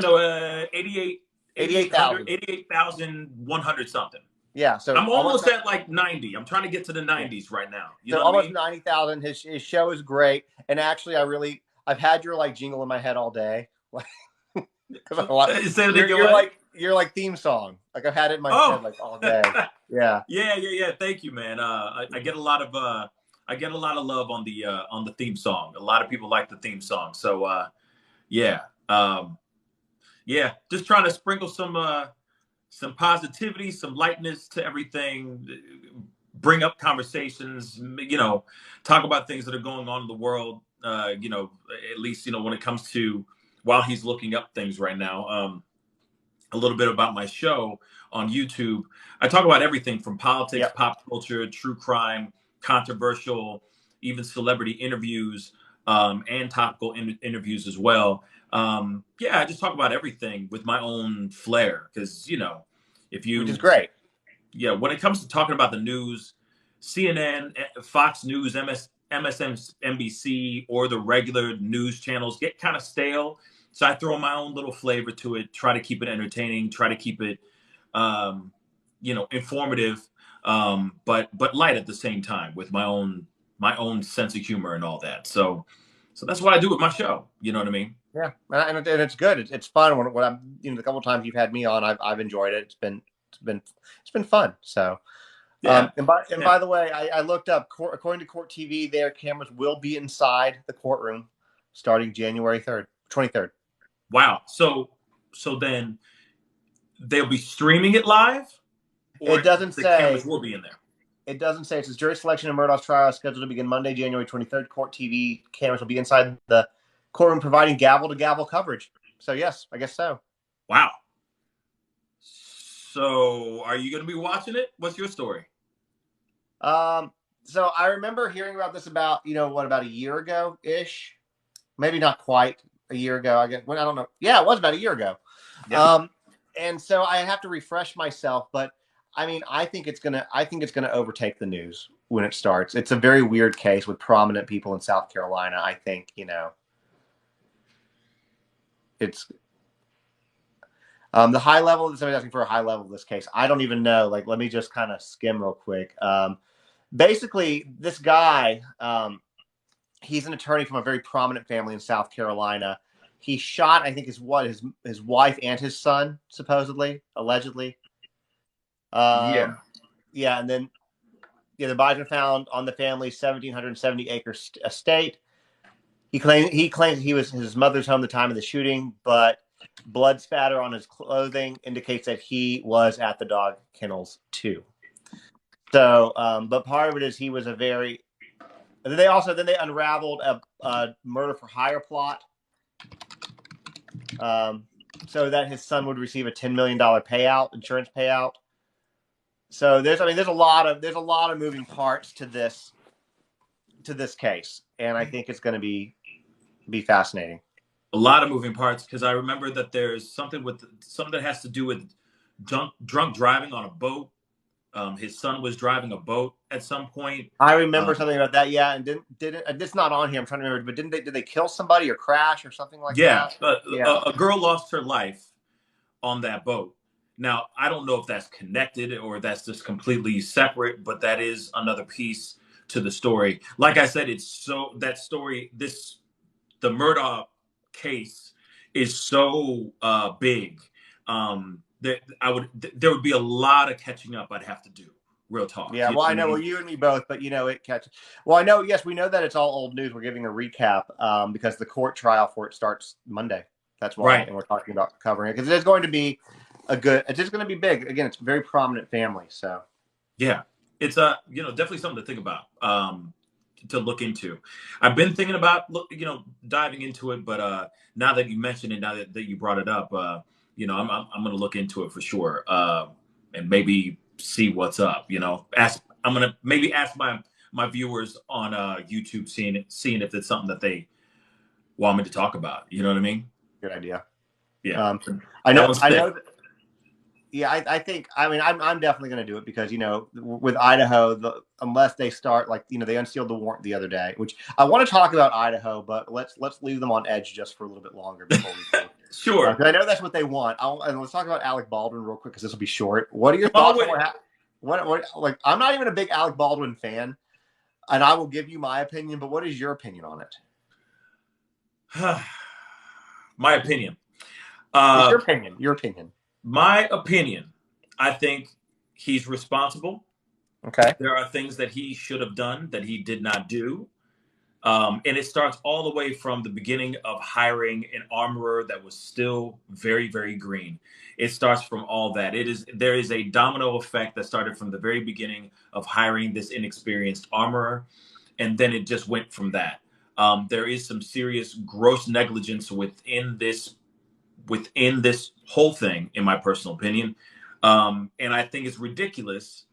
No, 88,000. 88,100 something. Yeah, so I'm almost at like 90. I'm trying to get to the 90s right now. You so know what I almost mean? 90,000. His show is great, and actually, I've had your like jingle in my head all day. Say it again, You're what? like theme song. Like I've had it in my head Oh, like all day. Yeah. yeah. Thank you, man. I get a lot of love on the theme song. A lot of people like the theme song. So yeah, um, yeah. Just trying to sprinkle some positivity, some lightness to everything. Bring up conversations. Talk about things that are going on in the world. At least when it comes to while he's looking up things right now. A little bit about my show on YouTube. I talk about everything from politics, Yep. pop culture, true crime, controversial, even celebrity interviews, and topical interviews as well. Yeah, I just talk about everything with my own flair because, if Which is you, great. yeah, when it comes to talking about the news, CNN, Fox News, MSNBC, or the regular news channels get kind of stale. So I throw my own little flavor to it, try to keep it entertaining, try to keep it, informative, but light at the same time with my own sense of humor and all that. So that's what I do with my show. You know what I mean? Yeah, and it's good. It's fun. When I'm the couple of times you've had me on, I've enjoyed it. It's been fun. So. Yeah. By the way, I looked up. According to Court TV, their cameras will be inside the courtroom starting January 23rd. Wow. So then they'll be streaming it live, or It doesn't the cameras say. will be in there. It doesn't say. It says jury selection in Murdaugh's trial is scheduled to begin Monday, January 23rd. Court TV cameras will be inside the courtroom, providing gavel-to-gavel coverage. So yes, I guess so. Wow. So are you going to be watching it? What's your story? So I remember hearing about this about about a year ago ish, maybe not quite a year ago. I guess I don't know. Yeah, it was about a year ago. Yeah. And so I have to refresh myself, but I mean, I think it's gonna overtake the news when it starts. It's a very weird case with prominent people in South Carolina. I think it's the high level. Somebody's asking for a high level of this case. I don't even know. Like, let me just kind of skim real quick. Basically, this guy, he's an attorney from a very prominent family in South Carolina. He shot, I think, his wife and his son, supposedly, allegedly. Yeah. Yeah, and then the bodies were found on the family's 1,770-acre estate. He claims he was his mother's home at the time of the shooting, but blood spatter on his clothing indicates that he was at the dog kennels too. So, but part of it is he was a very. Then they unraveled a murder for hire plot, so that his son would receive a $10 million insurance payout. So there's a lot of moving parts to this case, and I think it's going to be fascinating. A lot of moving parts because I remember that there's something that has to do with drunk driving on a boat. His son was driving a boat at some point. I remember something about that. Yeah, and didn't it's not on here. I'm trying to remember, but did they kill somebody or crash or something like Yeah, that? Yeah, a girl lost her life on that boat. Now, I don't know if that's connected or that's just completely separate, but that is another piece to the story. Like I said, the Murdaugh case is so big that there would be a lot of catching up I'd have to do. Real talk. Yeah, well, I know. Well, you and me both, but it catches. Well, I know. Yes, we know that it's all old news. We're giving a recap because the court trial for it starts Monday. That's why, right. And we're talking about covering it because it's going to be it's just going to be big. Again, it's a very prominent family. So, yeah, it's definitely something to think about, to look into. I've been thinking about diving into it, but now that you mentioned it, now that you brought it up, I'm going to look into it for sure, and maybe see what's up. I'm going to maybe ask my viewers on YouTube, seeing if it's something that they want me to talk about. You know what I mean? Good idea. Yeah, I know. Yeah, I think. I mean, I'm definitely going to do it because with Idaho, unless they start they unsealed the warrant the other day, which I want to talk about Idaho, but let's leave them on edge just for a little bit longer before we do. Sure. 'Cause I know that's what they want. And let's talk about Alec Baldwin real quick because this will be short. What are your Oh, thoughts on what? Like, I'm not even a big Alec Baldwin fan, and I will give you my opinion. But what is your opinion on it? my opinion. It's Uh, your opinion. Your opinion. my opinion. I think he's responsible. Okay. There are things that he should have done that he did not do. And it starts all the way from the beginning of hiring an armorer that was still very, very green. It starts from all that. There is a domino effect that started from the very beginning of hiring this inexperienced armorer, and then it just went from that. There is some serious gross negligence within this whole thing, in my personal opinion. And I think it's ridiculous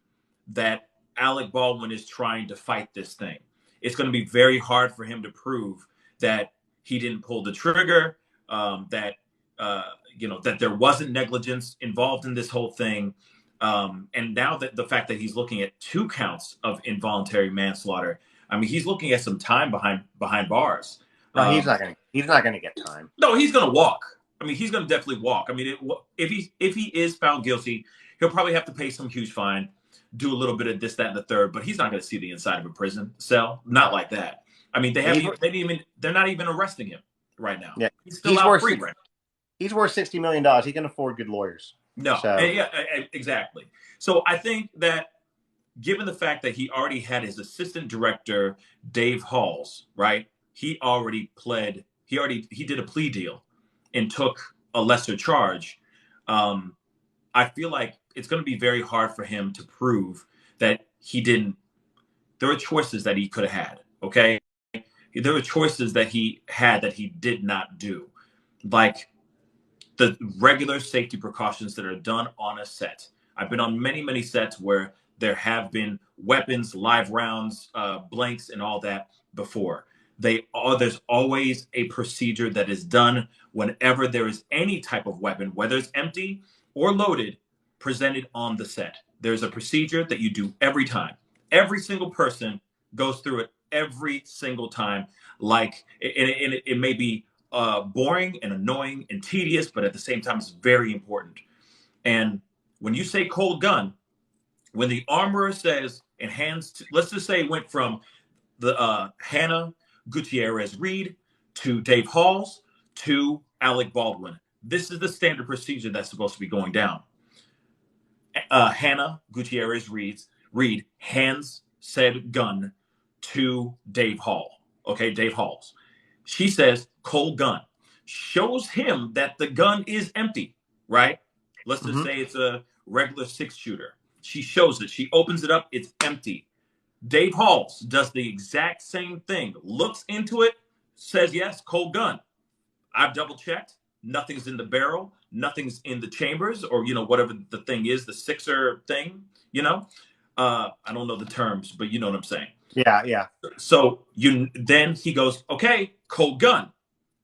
that Alec Baldwin is trying to fight this thing. It's going to be very hard for him to prove that he didn't pull the trigger, that that there wasn't negligence involved in this whole thing. And now that the fact that he's looking at 2 counts of involuntary manslaughter, I mean, he's looking at some time behind bars. No, he's not gonna. He's not gonna get time. No, he's going to walk. I mean, he's going to definitely walk. I mean, if he is found guilty, he'll probably have to pay some huge fine, do a little bit of this, that, and the third. But he's not going to see the inside of a prison cell. Not like that. I mean, they're not even arresting him right now. Yeah, he's still out free right now. He's worth $60 million. He can afford good lawyers. No, so. Yeah, exactly. So I think that given the fact that he already had his assistant director, Dave Halls, right? He did a plea deal and took a lesser charge. I feel like it's going to be very hard for him to prove that he didn't. There are choices that he could have had. Okay. There were choices that he had that he did not do. Like the regular safety precautions that are done on a set. I've been on many, many sets where there have been weapons, live rounds, blanks, and all that before. There's always a procedure that is done whenever there is any type of weapon, whether it's empty or loaded, presented on the set. There's a procedure that you do every time. Every single person goes through it every single time. Like, it may be boring and annoying and tedious, but at the same time, it's very important. And when you say cold gun, when the armorer says and let's just say it went from the Hannah Gutierrez Reed to Dave Halls to Alec Baldwin. This is the standard procedure that's supposed to be going down. Hannah Gutierrez Reed hands said gun to Dave Hall. Okay, Dave Halls. She says cold gun. Shows him that the gun is empty, right? Let's just say it's a regular 6-shooter. She shows it. She opens it up. It's empty. Dave Halls does the exact same thing. Looks into it, says yes, cold gun. I've double checked. Nothing's in the barrel. Nothing's in the chambers, or whatever the thing is, the sixer thing. I don't know the terms, but you know what I'm saying. Yeah. So then he goes, okay, cold gun,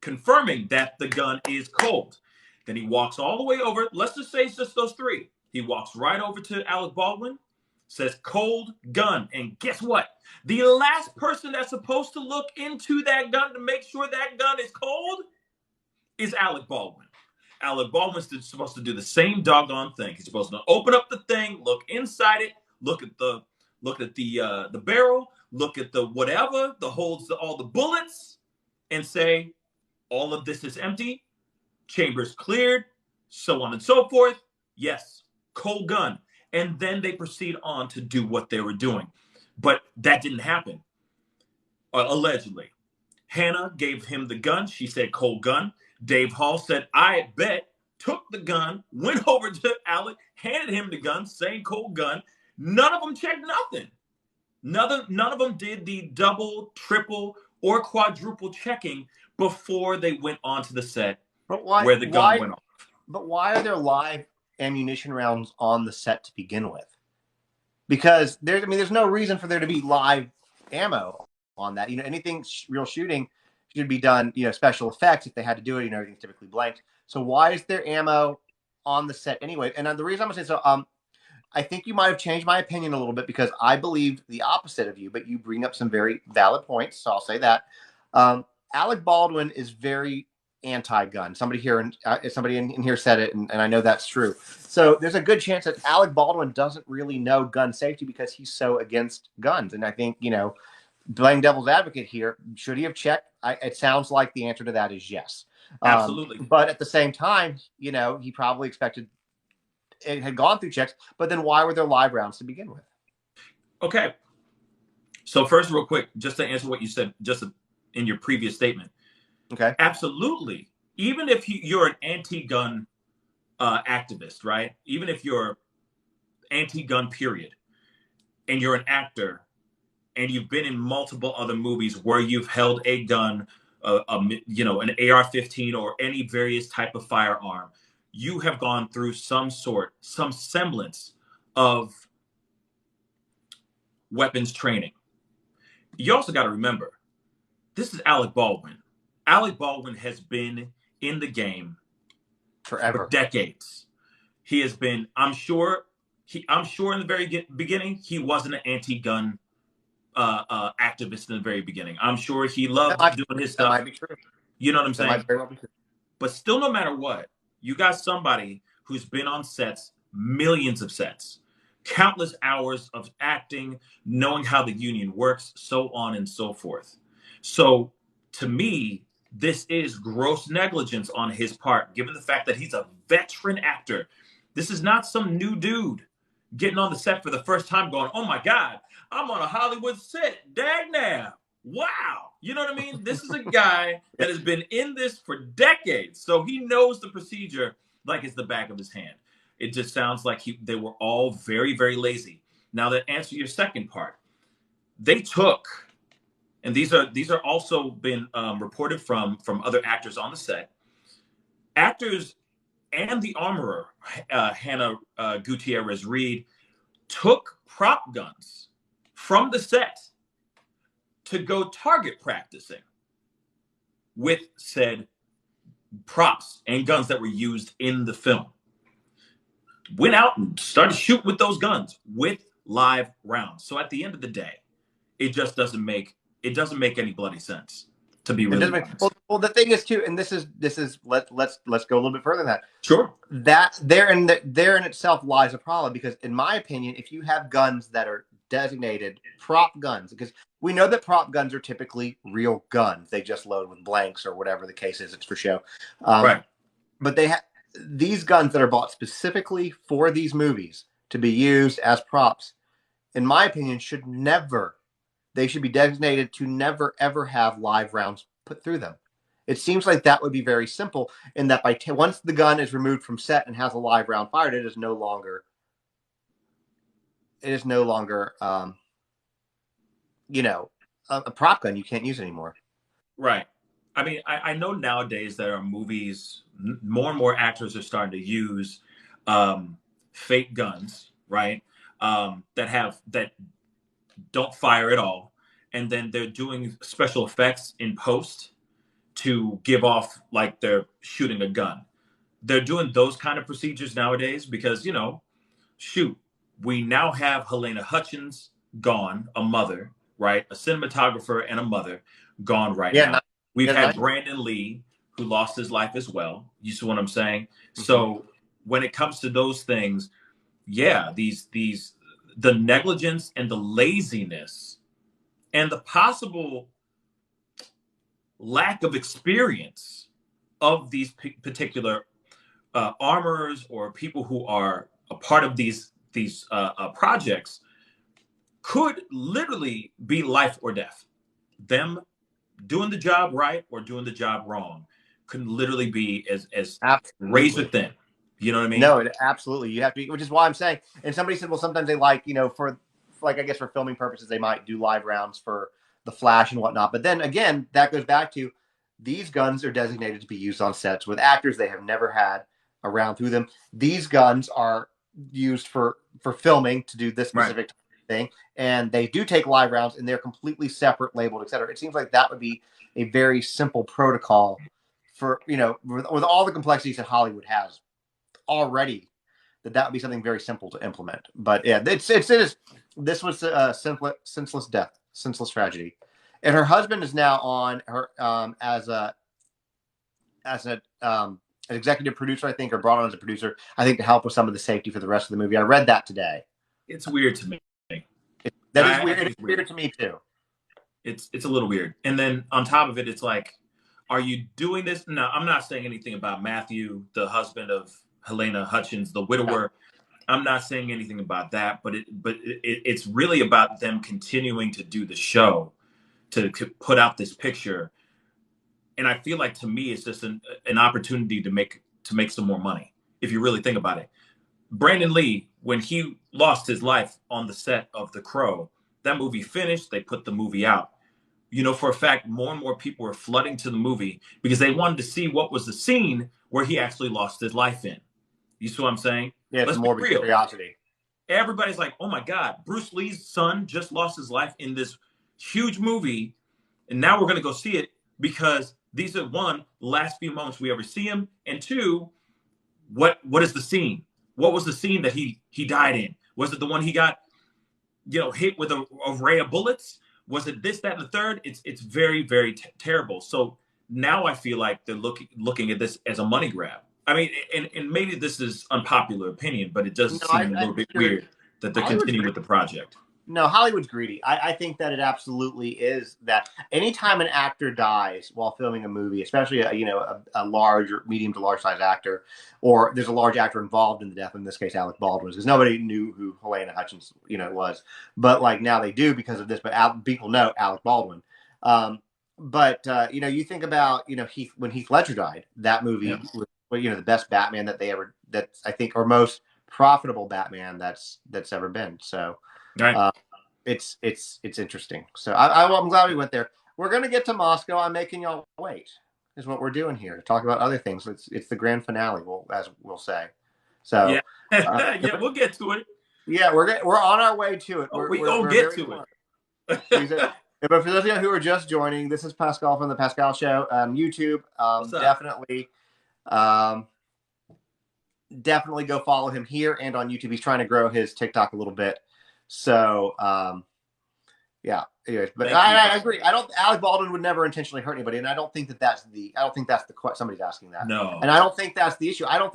confirming that the gun is cold. Then he walks all the way over. Let's just say it's just those 3. He walks right over to Alec Baldwin, says cold gun. And guess what? The last person that's supposed to look into that gun to make sure that gun is cold is Alec Baldwin. Alec Baldwin's supposed to do the same doggone thing. He's supposed to open up the thing, look inside it, look at the barrel, look at the whatever, the holds, all the bullets, and say, all of this is empty, chambers cleared, so on and so forth. Yes, cold gun. And then they proceed on to do what they were doing. But that didn't happen, allegedly. Hannah gave him the gun. She said cold gun. Dave Hall said, I bet, took the gun, went over to Alec, handed him the gun, saying cold gun. None of them checked nothing. None of them did the double, triple, or quadruple checking before they went onto the set where the gun went off. But why are there live ammunition rounds on the set to begin with? Because there's no reason for there to be live ammo on that. Anything real shooting should be done, special effects if they had to do it, everything's typically blanked. So why is there ammo on the set anyway? And the reason I'm saying so, I think you might have changed my opinion a little bit because I believed the opposite of you, but you bring up some very valid points. So I'll say that. Alec Baldwin is very anti-gun. Somebody in here said it, and I know that's true. So there's a good chance that Alec Baldwin doesn't really know gun safety because he's so against guns. And I think, playing devil's advocate here, should he have checked? It sounds like the answer to that is yes. Absolutely. But at the same time, he probably expected it had gone through checks. But then why were there live rounds to begin with? Okay. So first, real quick, just to answer what you said just in your previous statement. Okay. Absolutely. Even if you're an anti-gun activist, right? Even if you're anti-gun, period, and you're an actor, and you've been in multiple other movies where you've held a gun, an AR-15 or any various type of firearm, you have gone through some semblance of weapons training. You also got to remember, this is Alec Baldwin. Alec Baldwin has been in the game forever, for decades. He has been, I'm sure in the very beginning, he wasn't an anti-gun activist in the very beginning. I'm sure he loved doing his stuff. That might be true. You know what I'm saying? Might very well be true. But still, no matter what, you got somebody who's been on sets, millions of sets, countless hours of acting, knowing how the union works, so on and so forth. So to me, this is gross negligence on his part, given the fact that he's a veteran actor. This is not some new dude getting on the set for the first time going, oh my God, I'm on a Hollywood set. Dag now. Wow. You know what I mean? This is a guy that has been in this for decades. So he knows the procedure like it's the back of his hand. It just sounds like they were all very, very lazy. Now, to answer your second part, they took, and these are also been reported from other actors on the set, actors and the armorer, Hannah Gutierrez Reed, took prop guns from the set to go target practicing with said props and guns that were used in the film. Went out and started shooting with those guns with live rounds. So at the end of the day, it just doesn't make any bloody sense, to be really honest. Well, the thing is too, and this is let's go a little bit further than that. Sure. That there in itself lies a problem, because in my opinion, if you have guns that are designated prop guns, because we know that prop guns are typically real guns, they just load with blanks or whatever the case is, it's for show. Right. But they have these guns that are bought specifically for these movies to be used as props, in my opinion, should be designated to never, ever have live rounds put through them. It seems like that would be very simple, in that once the gun is removed from set and has a live round fired, it is no longer a prop gun. You can't use it anymore. Right. I mean, I know nowadays there are movies, more and more actors are starting to use fake guns, right? That don't fire at all. And then they're doing special effects in post to give off like they're shooting a gun. They're doing those kind of procedures nowadays because, we now have Helena Hutchins gone, a mother, right? A cinematographer and a mother gone right now. We've had Brandon Lee, who lost his life as well. You see what I'm saying? Mm-hmm. So when it comes to those things, the negligence and the laziness and the possible lack of experience of these particular armorers or people who are a part of these projects could literally be life or death. Them doing the job right or doing the job wrong could literally be as razor thin. You know what I mean? No, absolutely. You have to be, which is why I'm saying. And somebody said, well, sometimes they like, for I guess for filming purposes, they might do live rounds for the flash and whatnot. But then again, that goes back to these guns are designated to be used on sets with actors. They have never had a round through them. These guns are used for filming to do this specific thing. And they do take live rounds, and they're completely separate, labeled, etc. It seems like that would be a very simple protocol for, with all the complexities that Hollywood has already, that would be something very simple to implement. But yeah, it is. This was a senseless death, senseless tragedy, and her husband is now on her as a as an executive producer, I think, or brought on as a producer, I think, to help with some of the safety for the rest of the movie. I read that today. It's weird to me. That is I weird. think It's it's weird. weird to me too. It's a little weird. And then on top of it, it's like, are you doing this? No, I'm not saying anything about Matthew, the husband of Helena Hutchins, the widower. I'm not saying anything about that, but it's really about them continuing to do the show, to put out this picture. And I feel like, to me, it's just an opportunity to make some more money, if you really think about it. Brandon Lee, when he lost his life on the set of The Crow, that movie finished, they put the movie out. You know, for a fact, more and more people were flooding to the movie because they wanted to see what was the scene where he actually lost his life in. You see what I'm saying? Yeah, it's a Let's be morbid real. curiosity. Everybody's like, oh my God, Bruce Lee's son just lost his life in this huge movie. And now we're going to go see it because these are, one, the last few moments we ever see him. And two, what is the scene? What was the scene that he died in? Was it the one he got, hit with a array of bullets? Was it this, that, and the third? It's very, very terrible. So now I feel like they're looking at this as a money grab. I mean, and maybe this is unpopular opinion, but it does No, seem a little bit weird that they're Hollywood's continuing with the project. No, Hollywood's greedy. I think that it absolutely is that. Anytime an actor dies while filming a movie, especially a large or medium to large size actor, or there's a large actor involved in the death, in this case Alec Baldwin, because nobody knew who Helena Hutchins was, but like now they do because of this. But people know Alec Baldwin. But you think about when Heath Ledger died, that movie was the best Batman that's I think, or most profitable Batman that's ever been. So. Right. It's interesting. So I'm glad we went there. We're gonna get to Moscow. I'm making y'all wait. Is what we're doing here to talk about other things. It's the grand finale, as we'll say. So yeah, yeah, we'll get to it. Yeah, we're on our way to it. We're gonna get to it. But for those of you who are just joining, this is Pascal from the Pascal Show on YouTube. Definitely go follow him here and on YouTube. He's trying to grow his TikTok a little bit. So, yeah. Anyways, but I agree. Alec Baldwin would never intentionally hurt anybody, and I don't think that's the somebody's asking that. No. And I don't think that's the issue. I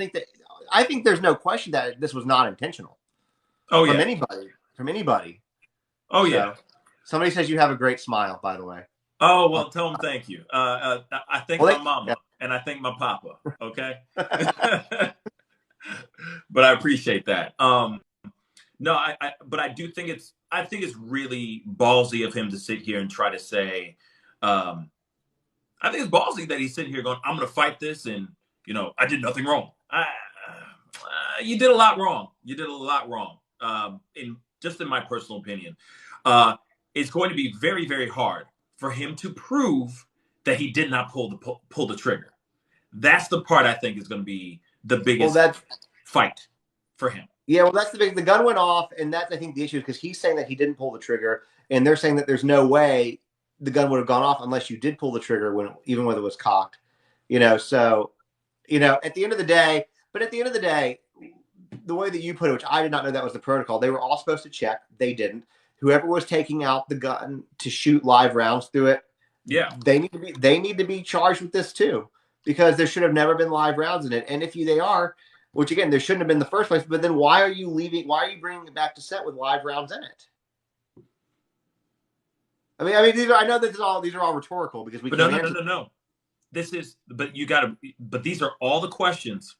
think there's no question that this was not intentional. Oh, from anybody. Oh, yeah. Somebody says you have a great smile, by the way. Oh, well, tell them thank you. I thank my mama and I thank my papa. Okay. But I appreciate that. No, but I do think it's really ballsy of him to sit here and try to say, I think it's ballsy that he's sitting here going, I'm going to fight this. And, I did nothing wrong. You did a lot wrong. In my personal opinion, it's going to be very, very hard for him to prove that he did not pull the trigger. That's the part I think is going to be the biggest fight for him. Yeah, well, that's the gun went off, and that's, I think, the issue, because he's saying that he didn't pull the trigger, and they're saying that there's no way the gun would have gone off unless you did pull the trigger even when it was cocked. So, at the end of the day, the way that you put it, which I did not know that was the protocol, they were all supposed to check. They didn't. Whoever was taking out the gun to shoot live rounds through it, they need to be charged with this too, because there should have never been live rounds in it. And if they are, which again, there shouldn't have been in the first place. But then why are you bringing it back to set with live rounds in it? I mean, I know that these are all rhetorical because we. But no. This is, but these are all the questions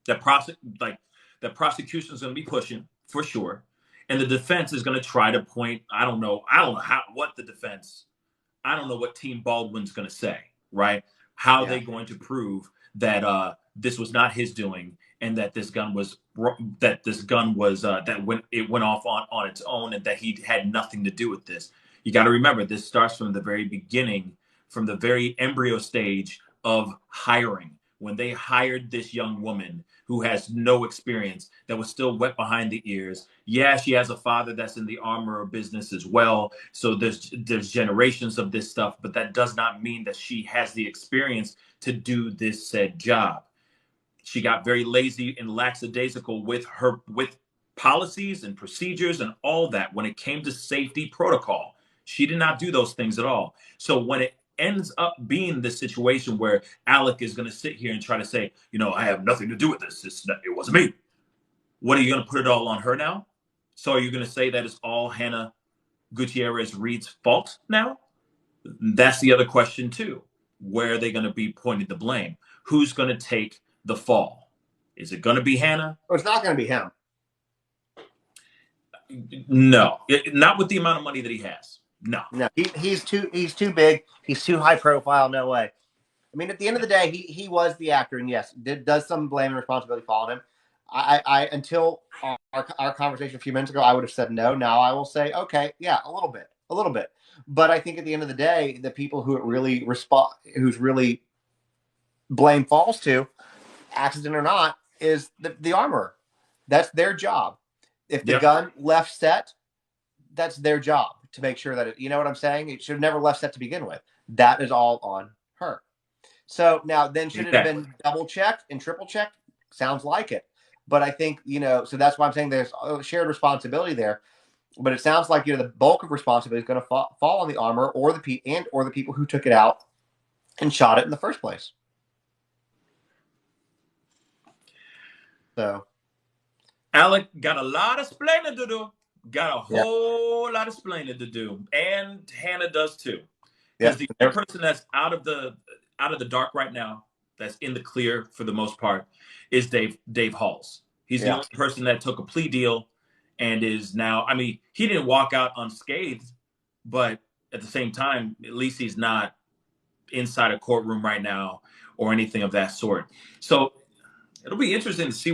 that prosecution is going to be pushing for sure, and the defense is going to try to point. I don't know what the defense. I don't know what Team Baldwin's going to say. Right? How are they going to prove that this was not his doing, and that this gun was that it went off on its own, and that he had nothing to do with this. You got to remember, this starts from the very beginning, from the very embryo stage of hiring, when they hired this young woman who has no experience, that was still wet behind the ears. Yeah, she has a father that's in the armor business as well. So there's generations of this stuff, but that does not mean that she has the experience to do this said job. She got very lazy and lackadaisical with policies and procedures and all that when it came to safety protocol. She did not do those things at all. So when ends up being this situation where Alec is going to sit here and try to say, I have nothing to do with this. It wasn't me. What are you going to put it all on her now? So are you going to say that it's all Hannah Gutierrez Reed's fault now? That's the other question too. Where are they going to be pointing the blame? Who's going to take the fall? Is it going to be Hannah? Well, it's not going to be him. No, not with the amount of money that he has. No, he's too big. He's too high profile. No way. I mean, at the end of the day, he was the actor, and yes, does some blame and responsibility fall on him. I until our conversation a few minutes ago, I would have said no. Now I will say, okay, yeah, a little bit. But I think at the end of the day, the people who it really who's really blame falls to, accident or not, is the armorer. That's their job. If the gun left set, that's their job to make sure that you know what I'm saying? It should have never left set to begin with. That is all on her. So now then should it have been double checked and triple checked? Sounds like it. But I think, so that's why I'm saying there's a shared responsibility there. But it sounds like, the bulk of responsibility is going to fall on the armorer or the people who took it out and shot it in the first place. So Alec got a lot of explaining to do. Got a whole lot of explaining to do, and Hannah does too. Because the only person that's out of the dark right now, that's in the clear for the most part, is Dave Halls. He's the only person that took a plea deal and is now. I mean, he didn't walk out unscathed, but at the same time, at least he's not inside a courtroom right now or anything of that sort. So it'll be interesting to see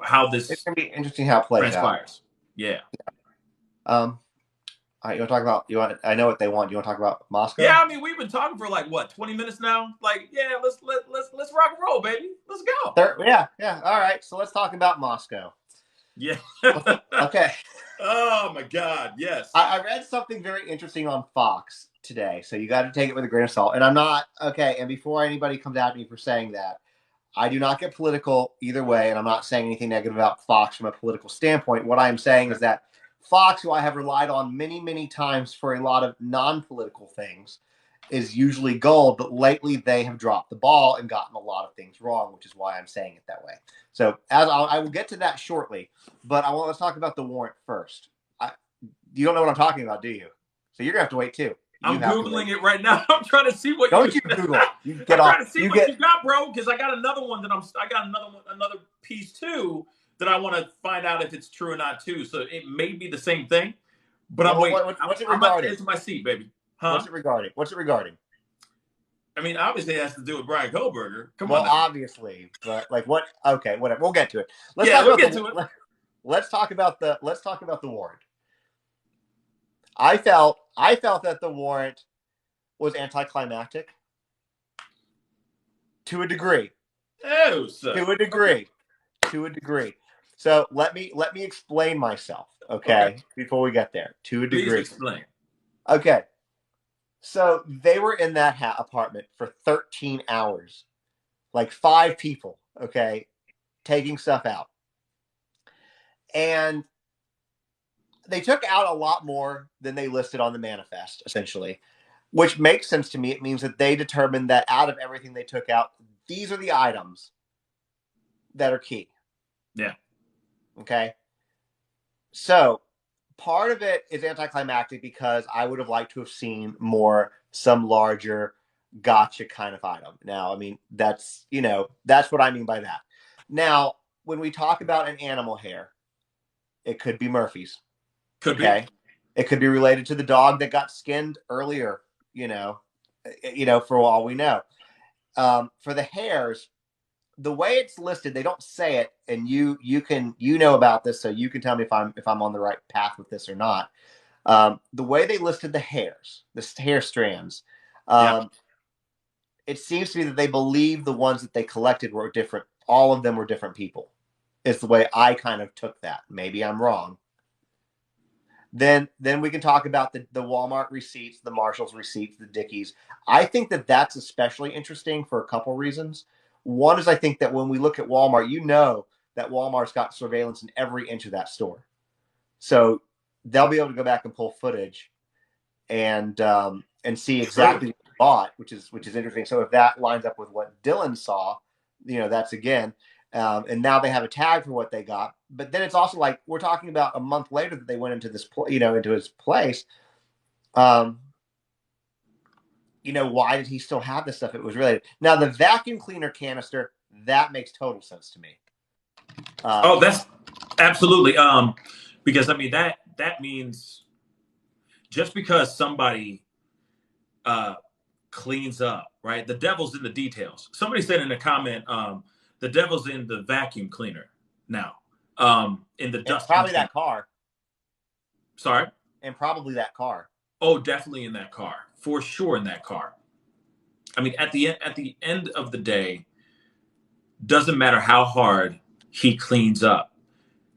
how this. It's gonna be interesting how it plays transpires. Out. Yeah. All right, you want to talk about? I know what they want. You want to talk about Moscow? Yeah, I mean, we've been talking for 20 minutes now. Let's rock and roll, baby. Let's go. Yeah. All right, so let's talk about Moscow. Yeah. Okay. Oh my God, yes. I read something very interesting on Fox today, so you got to take it with a grain of salt. And I'm not okay. And before anybody comes at me for saying that, I do not get political either way, and I'm not saying anything negative about Fox from a political standpoint. What I'm saying is that Fox, who I have relied on many, many times for a lot of non-political things, is usually gold, but lately they have dropped the ball and gotten a lot of things wrong, which is why I'm saying it that way. So I will get to that shortly, but let's talk about the warrant first. You don't know what I'm talking about, do you? So you're going to have to wait too. I'm Googling it right now. I'm trying to see what Don't you Google. You get I'm off. trying to see what you got, bro, because I got another one I got another piece too that I want to find out if it's true or not too. So it may be the same thing, but I'm waiting. What's it regarding? I'm about to get to my seat, baby. Huh? What's it regarding? I mean, obviously it has to do with Brian Kohlberger. Come on. Well, obviously, but what? Okay, whatever. We'll get to it. Let's talk about the warrant. I felt that the warrant was anticlimactic to a degree. Oh, sir. To a degree. So let me explain myself, okay? Before we get there. To a degree. Please explain. Okay. So they were in that apartment for 13 hours. Like 5 people, okay, taking stuff out. And they took out a lot more than they listed on the manifest, essentially, which makes sense to me. It means that they determined that out of everything they took out, these are the items that are key. Yeah. Okay. So part of it is anticlimactic because I would have liked to have seen some larger gotcha kind of item. Now, I mean, that's what I mean by that. Now, when we talk about an animal hair, it could be Murphy's. Could be. It could be related to the dog that got skinned earlier, for all we know. For the hairs, the way it's listed, they don't say it, and you know about this, so you can tell me if I'm on the right path with this or not. The way they listed the hairs, the hair strands, it seems to me that they believe the ones that they collected were different. All of them were different people. Is the way I kind of took that. Maybe I'm wrong. Then we can talk about the Walmart receipts, the Marshall's receipts, the Dickies. I think that that's especially interesting for a couple reasons. One is I think that when we look at Walmart, that Walmart's got surveillance in every inch of that store. So they'll be able to go back and pull footage and see exactly bought, which is interesting. So if that lines up with what Dylan saw, that's again, and now they have a tag for what they got. But then it's also like we're talking about a month later that they went into this, into his place. Why did he still have this stuff? It was related. Now the vacuum cleaner canister, that makes total sense to me. That's absolutely. Because I mean that means just because somebody cleans up, right? The devil's in the details. Somebody said in a comment, the devil's in the vacuum cleaner now. In the dust. Probably that car. Sorry? And probably that car. Oh, definitely in that car. For sure in that car. I mean, at the end of the day, doesn't matter how hard he cleans up,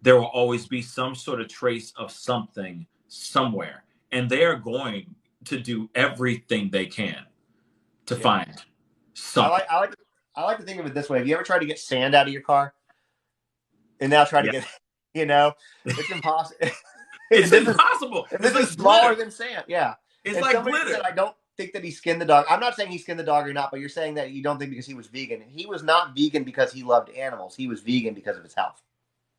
there will always be some sort of trace of something somewhere. And they are going to do everything they can to find something. I like to think of it this way. Have you ever tried to get sand out of your car? And now try to get, it's impossible. It's impossible. This is smaller than sand. Yeah. It's like glitter. Said, I don't think that he skinned the dog. I'm not saying he skinned the dog or not, but you're saying that you don't think because he was vegan. He was not vegan because he loved animals. He was vegan because of his health.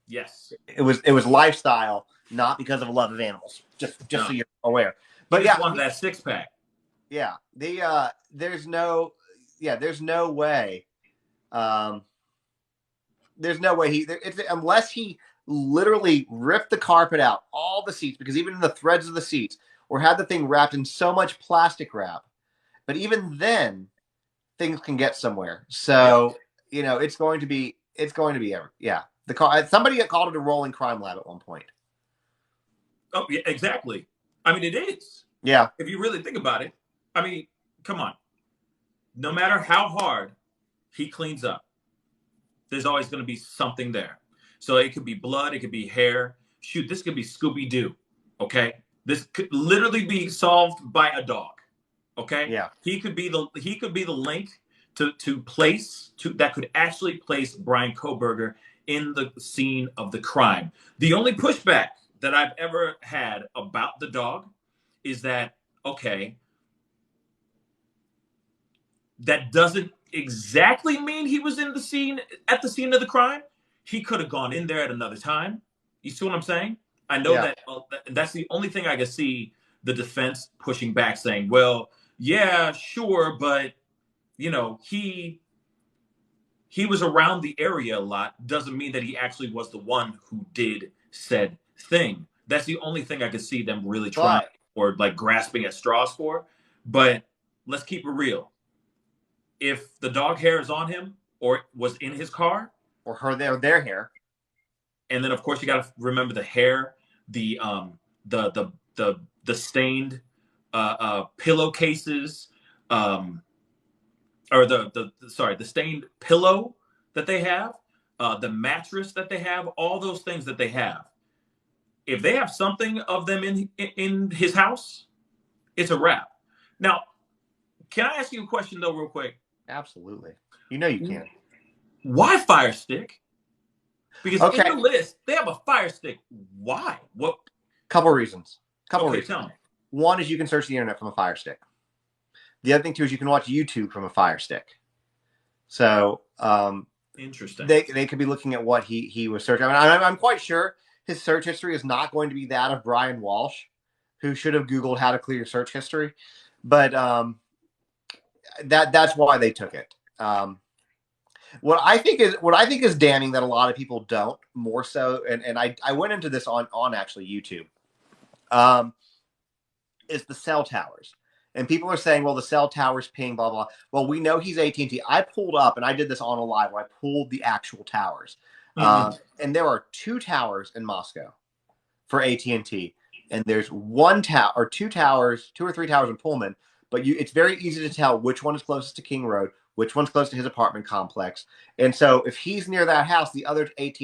Yes. It was lifestyle, not because of a love of animals. Just so you're aware. But he wanted that 6-pack. Yeah. There's no way. There's no way unless he literally ripped the carpet out, all the seats, because even in the threads of the seats, or had the thing wrapped in so much plastic wrap. But even then, things can get somewhere. So, it's going to be the car. Somebody called it a rolling crime lab at one point. Oh, yeah, exactly. I mean, it is. Yeah. If you really think about it, I mean, come on. No matter how hard he cleans up, there's always going to be something there. So it could be blood, it could be hair. Shoot, this could be Scooby-Doo. Okay. This could literally be solved by a dog. Okay. Yeah. He could be the link that could actually place Brian Kohberger in the scene of the crime. The only pushback that I've ever had about the dog is that, okay, that doesn't exactly mean he was at the scene of the crime. He could have gone in there at another time. You see what I'm saying? I know that that's the only thing I can see the defense pushing back, saying, well, yeah, sure, but, he was around the area a lot. Doesn't mean that he actually was the one who did said thing. That's the only thing I could see them really trying or like grasping at straws for. But let's keep it real. If the dog hair is on him or was in his car, or their hair, and then of course you got to remember the hair, the stained pillowcases, or the stained pillow that they have, the mattress that they have, all those things that they have. If they have something of them in his house, it's a wrap. Now, can I ask you a question though, real quick? Absolutely. You can. Why Fire Stick? Because in the list, they have a Fire Stick. Why? What? Couple reasons. Tell me. One is you can search the internet from a Fire Stick. The other thing, too, is you can watch YouTube from a Fire Stick. So interesting. They could be looking at what he was searching. I mean, I'm quite sure his search history is not going to be that of Brian Walshe, who should have Googled how to clear your search history. But that's why they took it. What I think is damning that a lot of people don't, more so, and I went into this on actually YouTube, is the cell towers. And people are saying, well, the cell towers ping, blah, blah. Well, we know he's AT&T. I pulled up, and I did this on a live where I pulled the actual towers. Mm-hmm. And there are 2 towers in Moscow for AT&T. And there's 1 tower or 2 towers, 2 or 3 towers in Pullman. But it's very easy to tell which one is closest to King Road, which one's close to his apartment complex. And so if he's near that house, the other and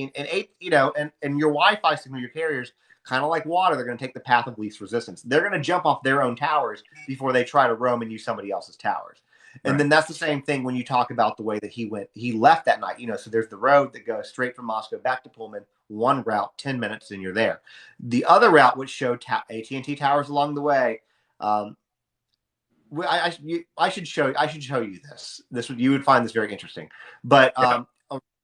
your Wi-Fi signal, your carriers, kind of like water, they're going to take the path of least resistance. They're going to jump off their own towers before they try to roam and use somebody else's towers. And then that's the same thing when you talk about the way that he left that night. So there's the road that goes straight from Moscow back to Pullman, one route, 10 minutes, and you're there. The other route, which showed AT&T towers along the way, I should show you this. You would find this very interesting. But Yeah.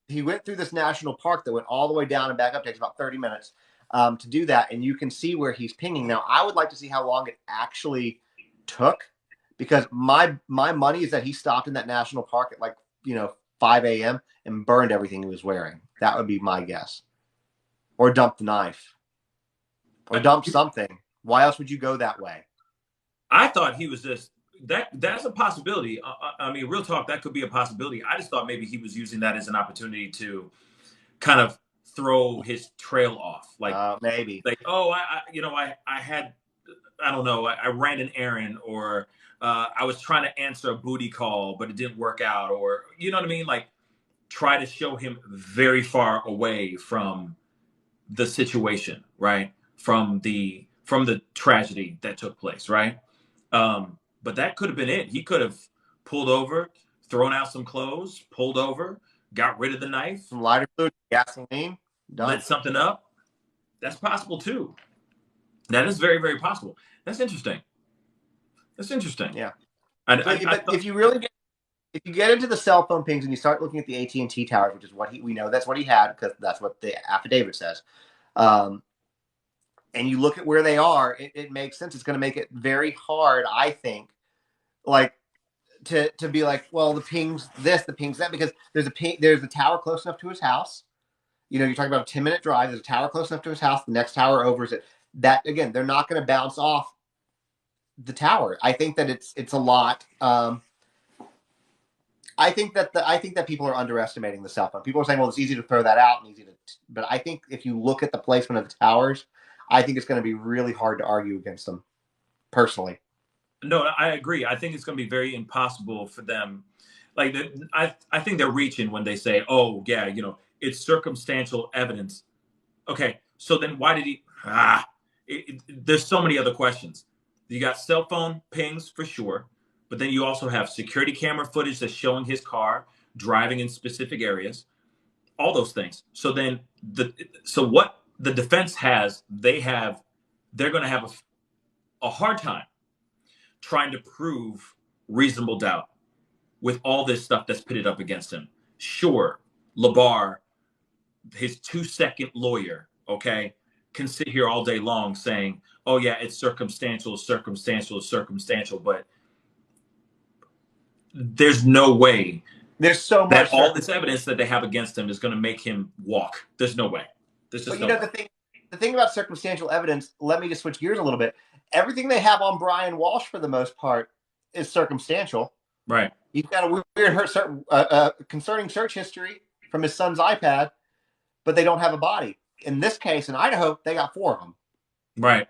he went through this national park that went all the way down and back up. It takes about 30 minutes to do that, and you can see where he's pinging. Now, I would like to see how long it actually took, because my money is that he stopped in that national park at 5 a.m. and burned everything he was wearing. That would be my guess, or dumped the knife, or dumped something. Why else would you go that way? I thought he was just that's a possibility. I mean, real talk, that could be a possibility. I just thought maybe he was using that as an opportunity to kind of throw his trail off, Maybe. oh, I had, I don't know, I ran an errand, or I was trying to answer a booty call, but it didn't work out, or you know what I mean, like try to show him very far away from the situation, right? From the tragedy that took place, right? But that could have been it. He could have pulled over, thrown out some clothes, pulled over, got rid of the knife, Some lighter fluid, gasoline, done. lit something up. That's possible too. That is very, very possible. That's interesting. That's interesting. Yeah. But If you get into the cell phone pings and you start looking at the AT&T towers, which is what we know that's what he had, because that's what the affidavit says, and you look at where they are, it makes sense. It's going to make it very hard, I think, to be like, well, the ping's this, the ping's that, because there's a tower close enough to his house. You're talking about a 10-minute drive. There's a tower close enough to his house. The next tower over is it. That, again, they're not going to bounce off the tower. I think that it's a lot. I think that people are underestimating the cell phone. People are saying, well, it's easy to throw that out and but I think if you look at the placement of the towers, I think it's going to be really hard to argue against them, personally. No, I agree. I think it's going to be very impossible for them. I think they're reaching when they say, "Oh, yeah, it's circumstantial evidence." Okay, so then why did he? There's so many other questions. You got cell phone pings for sure, but then you also have security camera footage that's showing his car driving in specific areas. All those things. So what the defense has, they're going to have a hard time trying to prove reasonable doubt with all this stuff that's pitted up against him. Sure, LeBar, his 2-second lawyer, okay, can sit here all day long saying, oh, yeah, it's circumstantial, but there's no way there's so that much all this evidence that they have against him is going to make him walk. There's no way. There's just no way. The thing about circumstantial evidence, let me just switch gears a little bit. Everything they have on Brian Walshe, for the most part, is circumstantial. Right. He's got a weird concerning search history from his son's iPad, but they don't have a body. In this case, in Idaho, they got 4 of them. Right.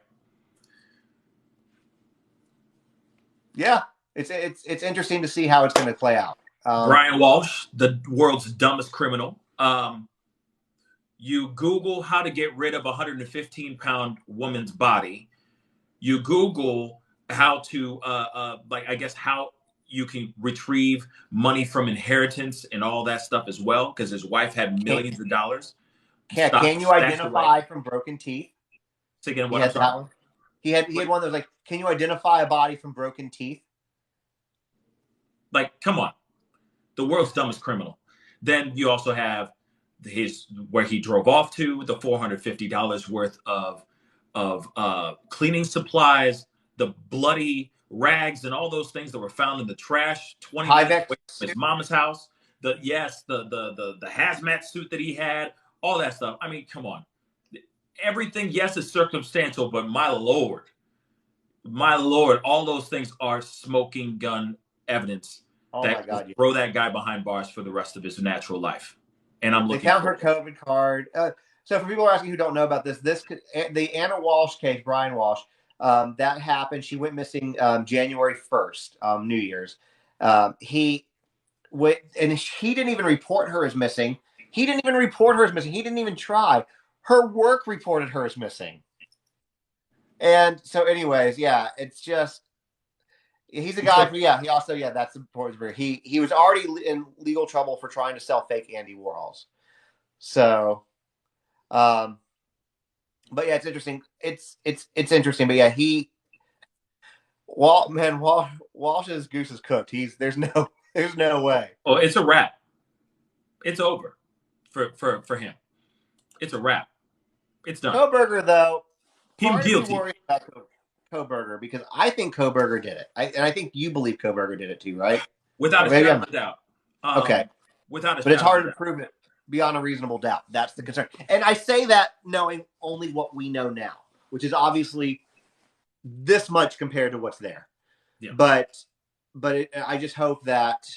Yeah, it's interesting to see how it's going to play out. Brian Walshe, the world's dumbest criminal. You Google how to get rid of a 115-pound woman's body. You Google how to, how you can retrieve money from inheritance and all that stuff as well, because his wife had millions of dollars. Can you identify from broken teeth? Say again, what? That one. He had one that was like, can you identify a body from broken teeth? Like, come on. The world's dumbest criminal. Then you also have where he drove off to, the $450 worth of cleaning supplies, the bloody rags and all those things that were found in the trash 20 minutes away from his mama's house. The hazmat suit that he had, all that stuff. I mean, come on. Everything, yes, is circumstantial, but my lord, all those things are smoking gun evidence that will throw that guy behind bars for the rest of his natural life. And I'm looking. They found her COVID card. So for people asking who don't know about the Anna Walshe case, Brian Walshe, that happened. She went missing January 1st, New Year's. He didn't even report her as missing. He didn't even try. Her work reported her as missing. And so, anyways, yeah, it's just. He's a guy. He also, that's important. He was already in legal trouble for trying to sell fake Andy Warhols. So, but yeah, it's interesting. It's interesting. But yeah, Walsh's goose is cooked. There's no way. Oh, it's a wrap. It's over for him. It's a wrap. It's done. Kohberger, though, Him part of me guilty. worries about Kohberger because I think Kohberger did it. And I think you believe Kohberger did it too, right? Without a shadow of a doubt. Okay. Without a But it's shadow hard of a to prove it beyond a reasonable doubt. That's the concern. And I say that knowing only what we know now, which is obviously this much compared to what's there. Yeah. But I just hope that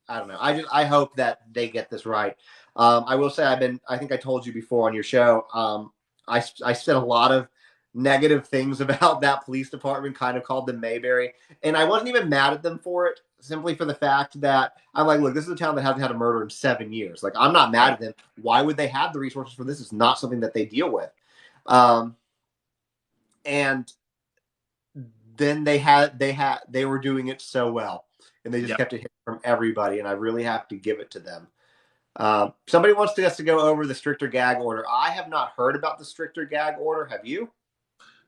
I don't know. I hope that they get this right. I will say I think I told you before on your show. I said a lot of negative things about that police department, kind of called them Mayberry, and I wasn't even mad at them for it. Simply for the fact that I'm like, look, this is a town that hasn't had a murder in 7 years. Like, I'm not mad at them. Why would they have the resources for this? It's not something that they deal with. And then they were doing it so well, and they just kept it hidden from everybody. And I really have to give it to them. Somebody wants us to go over the stricter gag order. I have not heard about the stricter gag order. Have you?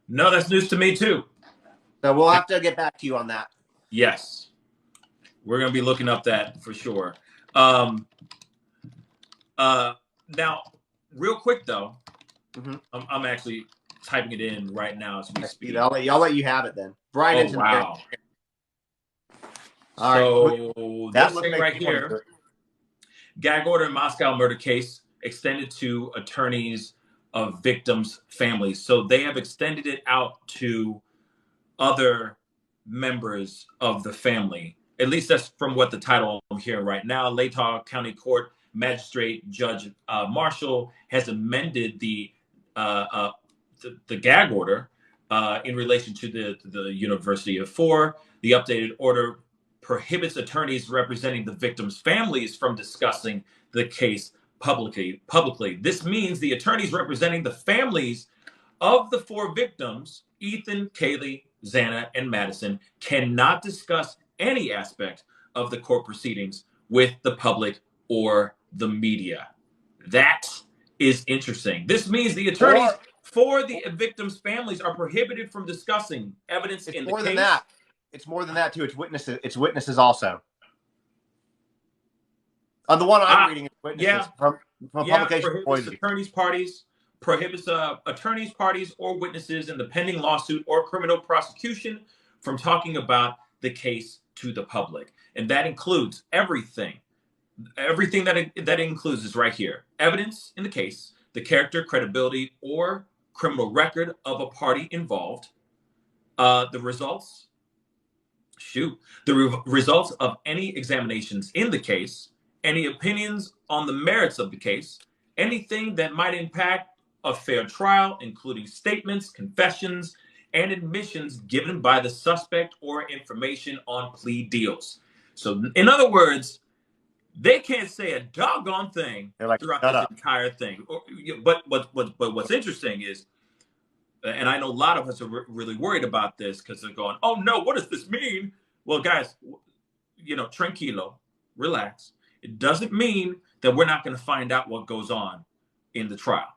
No, that's news to me too. So we'll have to get back to you on that. Yes. We're going to be looking up that for sure. Now, real quick though, I'm actually typing it in right now as we speak. I'll let you have it then. Brian. Oh, wow. All right. That's right here. Gag order in Moscow murder case extended to attorneys of victims' families. So they have extended it out to other members of the family. At least that's from what the title I'm hearing right now. Latah County Court Magistrate Judge Marshall has amended the gag order in relation to the University of Four. The updated order prohibits attorneys representing the victims' families from discussing the case publicly. This means the attorneys representing the families of the 4 victims, Ethan, Kaylee, Xana, and Madison, cannot discuss any aspect of the court proceedings with the public or the media. That is interesting. This means the attorneys for the victims' families are prohibited from discussing evidence in the case. More than that. It's more than that too. It's witnesses also. On the one I'm reading, it's witnesses from publication. Prohibits attorneys, parties, or witnesses in the pending lawsuit or criminal prosecution from talking about the case to the public, and that includes everything. Everything that it includes is right here: evidence in the case, the character, credibility, or criminal record of a party involved, the results of any examinations in the case, any opinions on the merits of the case, anything that might impact a fair trial, including statements, confessions, and admissions given by the suspect or information on plea deals. So, in other words, they can't say a doggone thing throughout this entire thing. But what's interesting is, and I know a lot of us are really worried about this because they're going, "Oh no, what does this mean?" Well, guys, tranquilo, relax. It doesn't mean that we're not going to find out what goes on in the trial.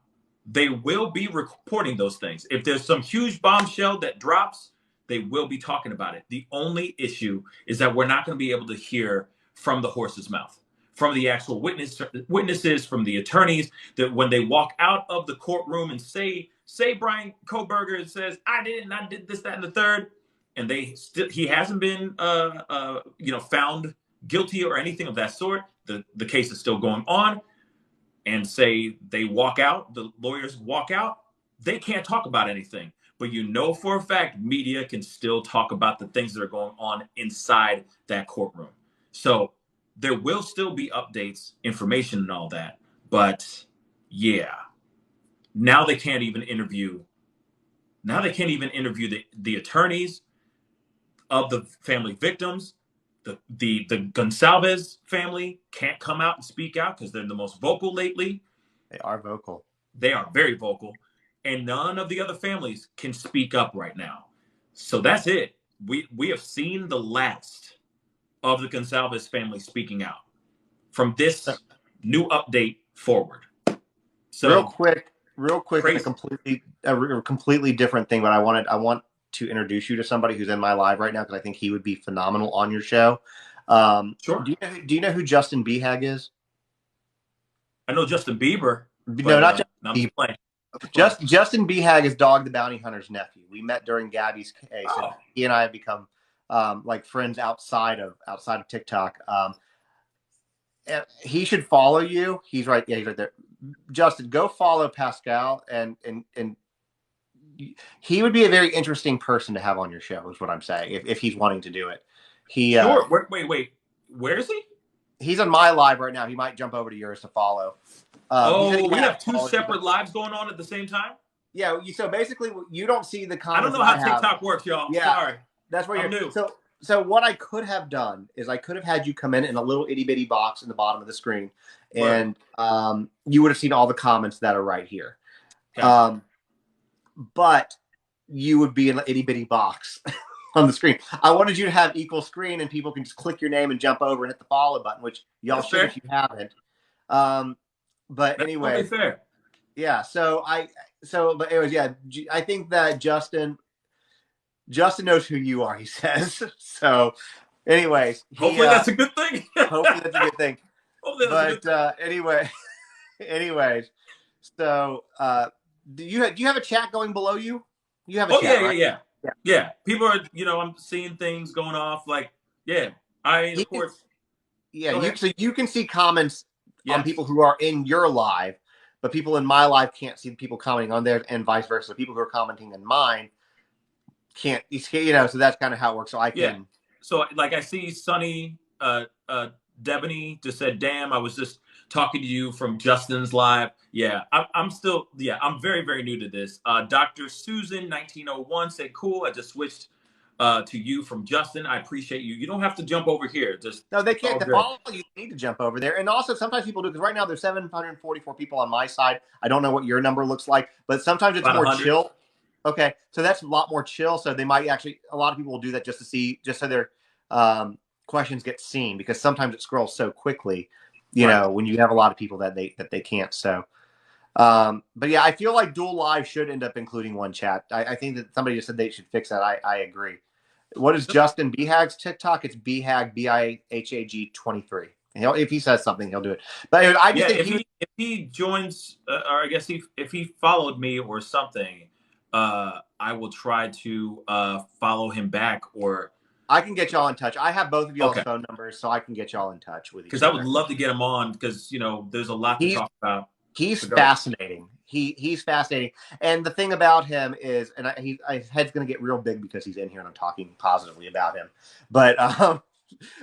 They will be reporting those things. If there's some huge bombshell that drops, they will be talking about it. The only issue is that we're not going to be able to hear from the horse's mouth, from the actual witnesses, from the attorneys, that when they walk out of the courtroom and say Brian Kohberger says, I did this, that, and the third, and he hasn't been found guilty or anything of that sort. The case is still going on, and say they walk out, the lawyers walk out, they can't talk about anything. But for a fact, media can still talk about the things that are going on inside that courtroom. So there will still be updates, information, and all that. But yeah, now they can't even interview. Now they can't even interview the attorneys of the family victims. The Gonsalves family can't come out and speak out because they're the most vocal lately. They are vocal. They are very vocal. And none of the other families can speak up right now. So that's it. We have seen the last of the Gonsalves family speaking out from this new update forward. So real quick, a completely different thing, but I want to introduce you to somebody who's in my live right now because I think he would be phenomenal on your show. Sure. Do you know who Justin Behag is? I know Justin Bieber. No, not Justin Bieber. Bieber. Justin Behag is Dog the Bounty Hunter's nephew. We met during Gabby's case, and he and I have become like friends outside of TikTok. And he should follow you. He's right. Yeah, he's right there. Justin, go follow Pascal, and he would be a very interesting person to have on your show. Is what I'm saying. If he's wanting to do it, sure. Wait. Where is he? He's on my live right now. He might jump over to yours to follow. We have two separate lives going on at the same time? Yeah, so basically you don't see the comments. I don't know how TikTok works, y'all. Yeah, sorry. That's where you're new. So what I could have done is I could have had you come in a little itty-bitty box in the bottom of the screen, and you would have seen all the comments that are right here. Okay. But you would be in an itty-bitty box on the screen. I wanted you to have equal screen, and people can just click your name and jump over and hit the follow button, which y'all should if you haven't. But anyway, fair. Yeah. But anyways, yeah. I think that Justin knows who you are. He says so. Anyways, hopefully that's a good thing. Hopefully that's a good thing. Anyways, so do you have a chat going below you? You have a chat, right? Yeah. People are, I'm seeing things going off. Like, of course. So you can see comments on people who are in your live, but people in my live can't see the people commenting on theirs, and vice versa. People who are commenting in mine can't, so that's kind of how it works. So I can. Yeah. So like I see Sunny, Debony just said, damn, I was just talking to you from Justin's live. Yeah, I'm still, I'm very, very new to this. Dr. Susan 1901 said, cool. I just switched to you from Justin. I appreciate you. You don't have to jump over here. No, they can't. To follow you need to jump over there. And also sometimes people do, because right now there's 744 people on my side. I don't know what your number looks like, but sometimes it's about more 100. Chill. Okay, so that's a lot more chill. So they might actually, a lot of people will do that just so their questions get seen, because sometimes it scrolls so quickly, when you have a lot of people that they can't. So, but yeah, I feel like dual live should end up including one chat. I think that somebody just said they should fix that. I agree. What is Justin Behag's TikTok? It's Behag, BIHAG 23. If he says something, he'll do it. But anyway, I just think if he joins, or I guess if he followed me or something, I will try to follow him back, or I can get y'all in touch. I have both of y'all's phone numbers, so I can get y'all in touch with you. Because I would love to get him on, because there's a lot to talk about. He's fascinating. He's fascinating. And the thing about him is, and his head's going to get real big because he's in here and I'm talking positively about him. But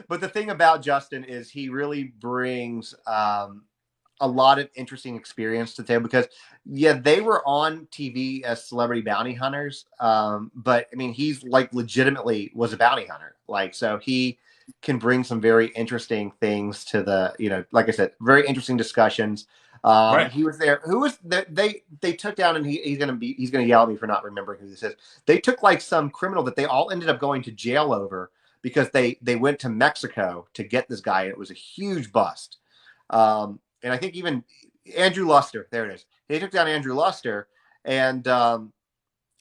the thing about Justin is he really brings a lot of interesting experience to the table, because they were on TV as celebrity bounty hunters. But I mean, he's like legitimately was a bounty hunter. Like, so he can bring some very interesting things to the, like I said, very interesting discussions. Right. He was there. Who was there? They took down, and he's gonna yell at me for not remembering who this is. They took like some criminal that they all ended up going to jail over, because they went to Mexico to get this guy. And it was a huge bust. And I think even Andrew Luster, there it is. They took down Andrew Luster, and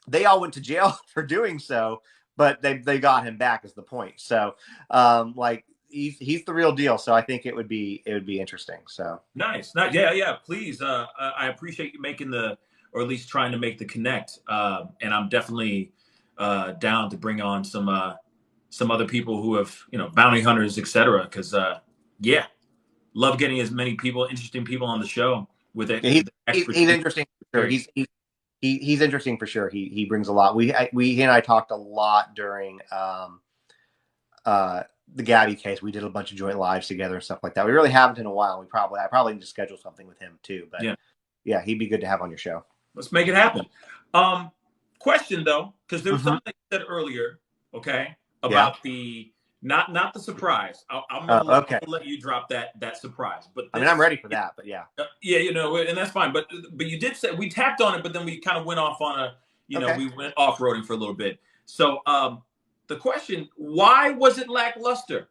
they all went to jail for doing so, but they got him back, is the point. So he's the real deal. So I think it would be interesting. So nice. Yeah. Please. I appreciate you making or at least trying to make the connect. And I'm definitely down to bring on some other people who have, bounty hunters, etc. Because love getting as many interesting people on the show with it. He's interesting for sure. He's interesting for sure. He brings a lot. He and I talked a lot during the Gabby case. We did a bunch of joint lives together and stuff like that. We really haven't in a while. I probably need to schedule something with him too. But yeah, he'd be good to have on your show. Let's make it happen. Question though, because there was something you said earlier, about the not the surprise. I'm gonna let you drop that surprise. But I mean, I'm ready for that. But yeah, and that's fine. But you did say we tapped on it, but then we kind of went off on we went off roading for a little bit. So the question: why was it lackluster?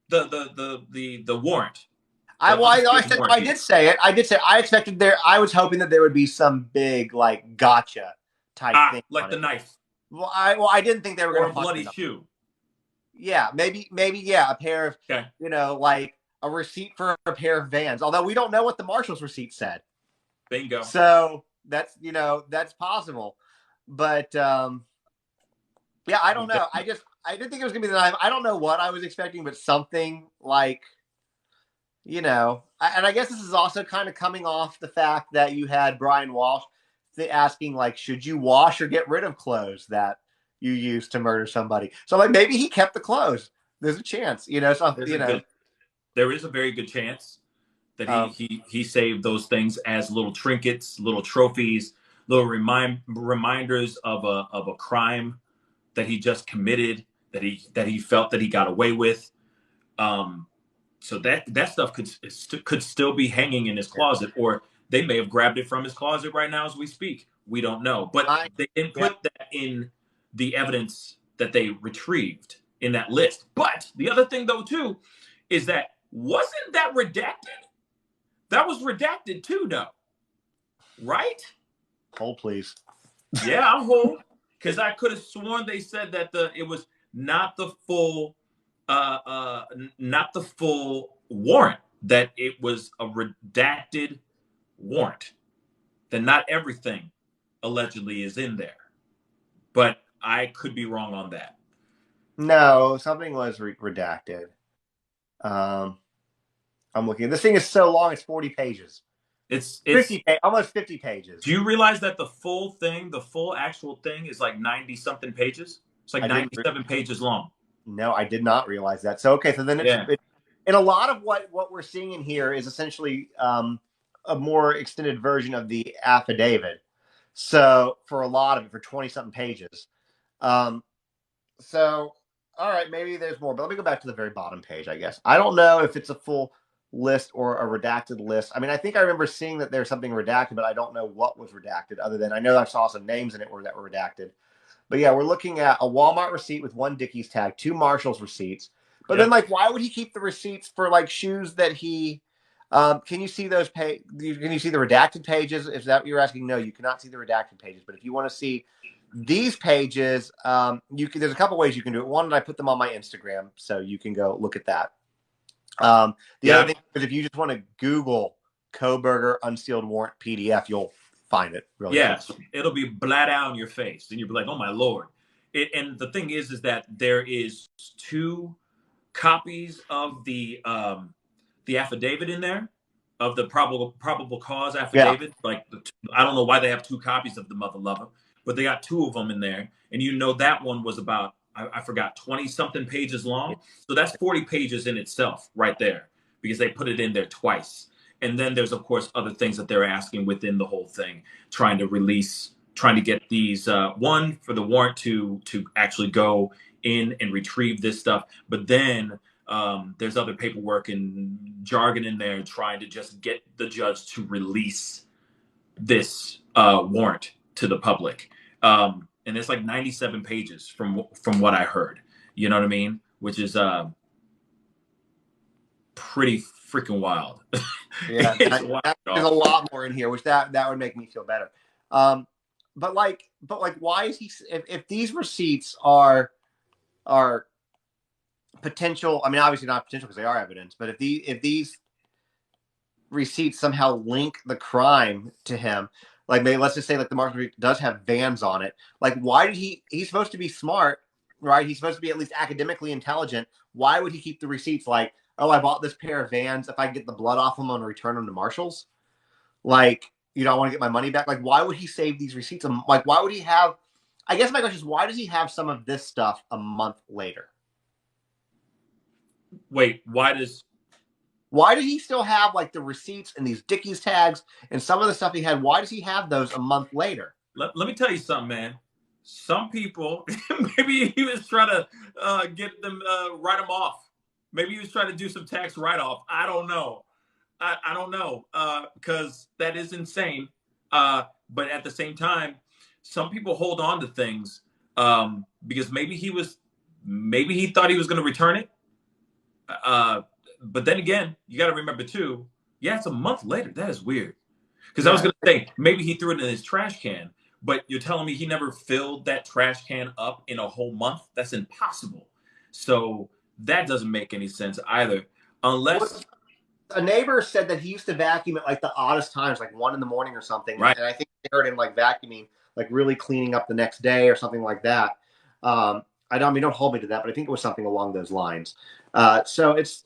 The warrant. I did say it. I expected I was hoping that there would be some big like gotcha type thing, like the knife. I didn't think they were or going a to punch bloody him. shoe. Yeah, maybe, yeah, a pair of, Okay. like a receipt for a pair of Vans. Although we don't know what the marshal's receipt said. Bingo. So that's that's possible. But yeah, I don't know. I didn't think it was gonna be the knife. I don't know what I was expecting, but something like, and I guess this is also kind of coming off the fact that you had Brian Walshe asking, like, should you wash or get rid of clothes that you used to murder somebody? So like maybe he kept the clothes. There's a chance, There is a very good chance that Um, he saved those things as little trinkets, little trophies, little reminders of a crime that he just committed, that he felt that he got away with. So that stuff could still be hanging in his yeah. closet, or they may have grabbed it from his closet right now as we speak. We don't know, but they didn't Yeah. put that in the evidence that they retrieved in that list. But the other thing, though, too, is that wasn't that redacted? That was redacted too, though, right? Hold, please. Yeah, I'm whole, because I could have sworn they said that it was not the full not the full warrant, that it was a redacted warrant, that not everything allegedly is in there. But I could be wrong on that. No, something was redacted. Um, I'm looking. This thing is so long; it's 40 pages. It's 50, almost 50 pages. Do you realize that the full actual thing is like 90 something pages? It's like I didn't. 97 pages long. No, I did not realize that. So okay, so then Yeah. and a lot of what we're seeing in here is essentially a more extended version of the affidavit. So for a lot of it, for 20 something pages. So all right, maybe there's more, but let me go back to the very bottom page. I guess I don't know if it's a full list or a redacted list. I mean, I think I remember seeing that there's something redacted, but I don't know what was redacted. Other than I know I saw some names in it that were redacted. But yeah, we're looking at a Walmart receipt with one Dickies tag, two Marshalls receipts. But then, like, why would he keep the receipts for like shoes that he? Can you see those Can you see the redacted pages? Is that what you're asking? No, you cannot see the redacted pages. But if you want to see these pages, there's a couple ways you can do it. One, I put them on my Instagram, so you can go look at that. The other thing is if you just want to Google Kohberger unsealed warrant PDF, you'll find it. Really, it'll be blat out in your face, and you'll be like, "Oh my lord!" And the thing is that there is two copies of the affidavit in there, of the probable cause affidavit. Yeah. Like, I don't know why they have two copies of the mother lover, but they got two of them in there, and that one was about, I forgot, 20 something pages long. So that's 40 pages in itself right there, because they put it in there twice. And then there's, of course, other things that they're asking within the whole thing, trying to get these, one, for the warrant to actually go in and retrieve this stuff. But then there's other paperwork and jargon in there trying to just get the judge to release this warrant to the public. And it's like 97 pages from what I heard. You know what I mean? Which is pretty freaking wild. Yeah, there's a lot more in here, which that would make me feel better. But why is he? If these receipts are potential, I mean, obviously not potential because they are evidence, but if these receipts somehow link the crime to him, like maybe let's just say like the market does have Vans on it, like why did he's supposed to be smart, right? He's supposed to be at least academically intelligent. Why would he keep the receipts? Like, oh, I bought this pair of Vans. If I get the blood off them, I'm gonna return them to Marshalls. Like, I want to get my money back. Like, why would he save these receipts? Like, why would he have? I guess my question is, why does he have some of this stuff a month later? Wait, why did he still have like the receipts and these Dickies tags and some of the stuff he had? Why does he have those a month later? Let me tell you something, man. Some people, maybe he was trying to get them, write them off. Maybe he was trying to do some tax write-off. I don't know. I don't know, because that is insane. But at the same time, some people hold on to things because maybe he thought he was going to return it. But then again, you got to remember too, yeah, it's a month later. That is weird. Because I was going to say, maybe he threw it in his trash can. But you're telling me he never filled that trash can up in a whole month? That's impossible. So that doesn't make any sense either. Unless a neighbor said that he used to vacuum at like the oddest times, like 1 a.m. or something. right. And I think they heard him like vacuuming, like really cleaning up the next day or something like that. Don't hold me to that, but I think it was something along those lines. So it's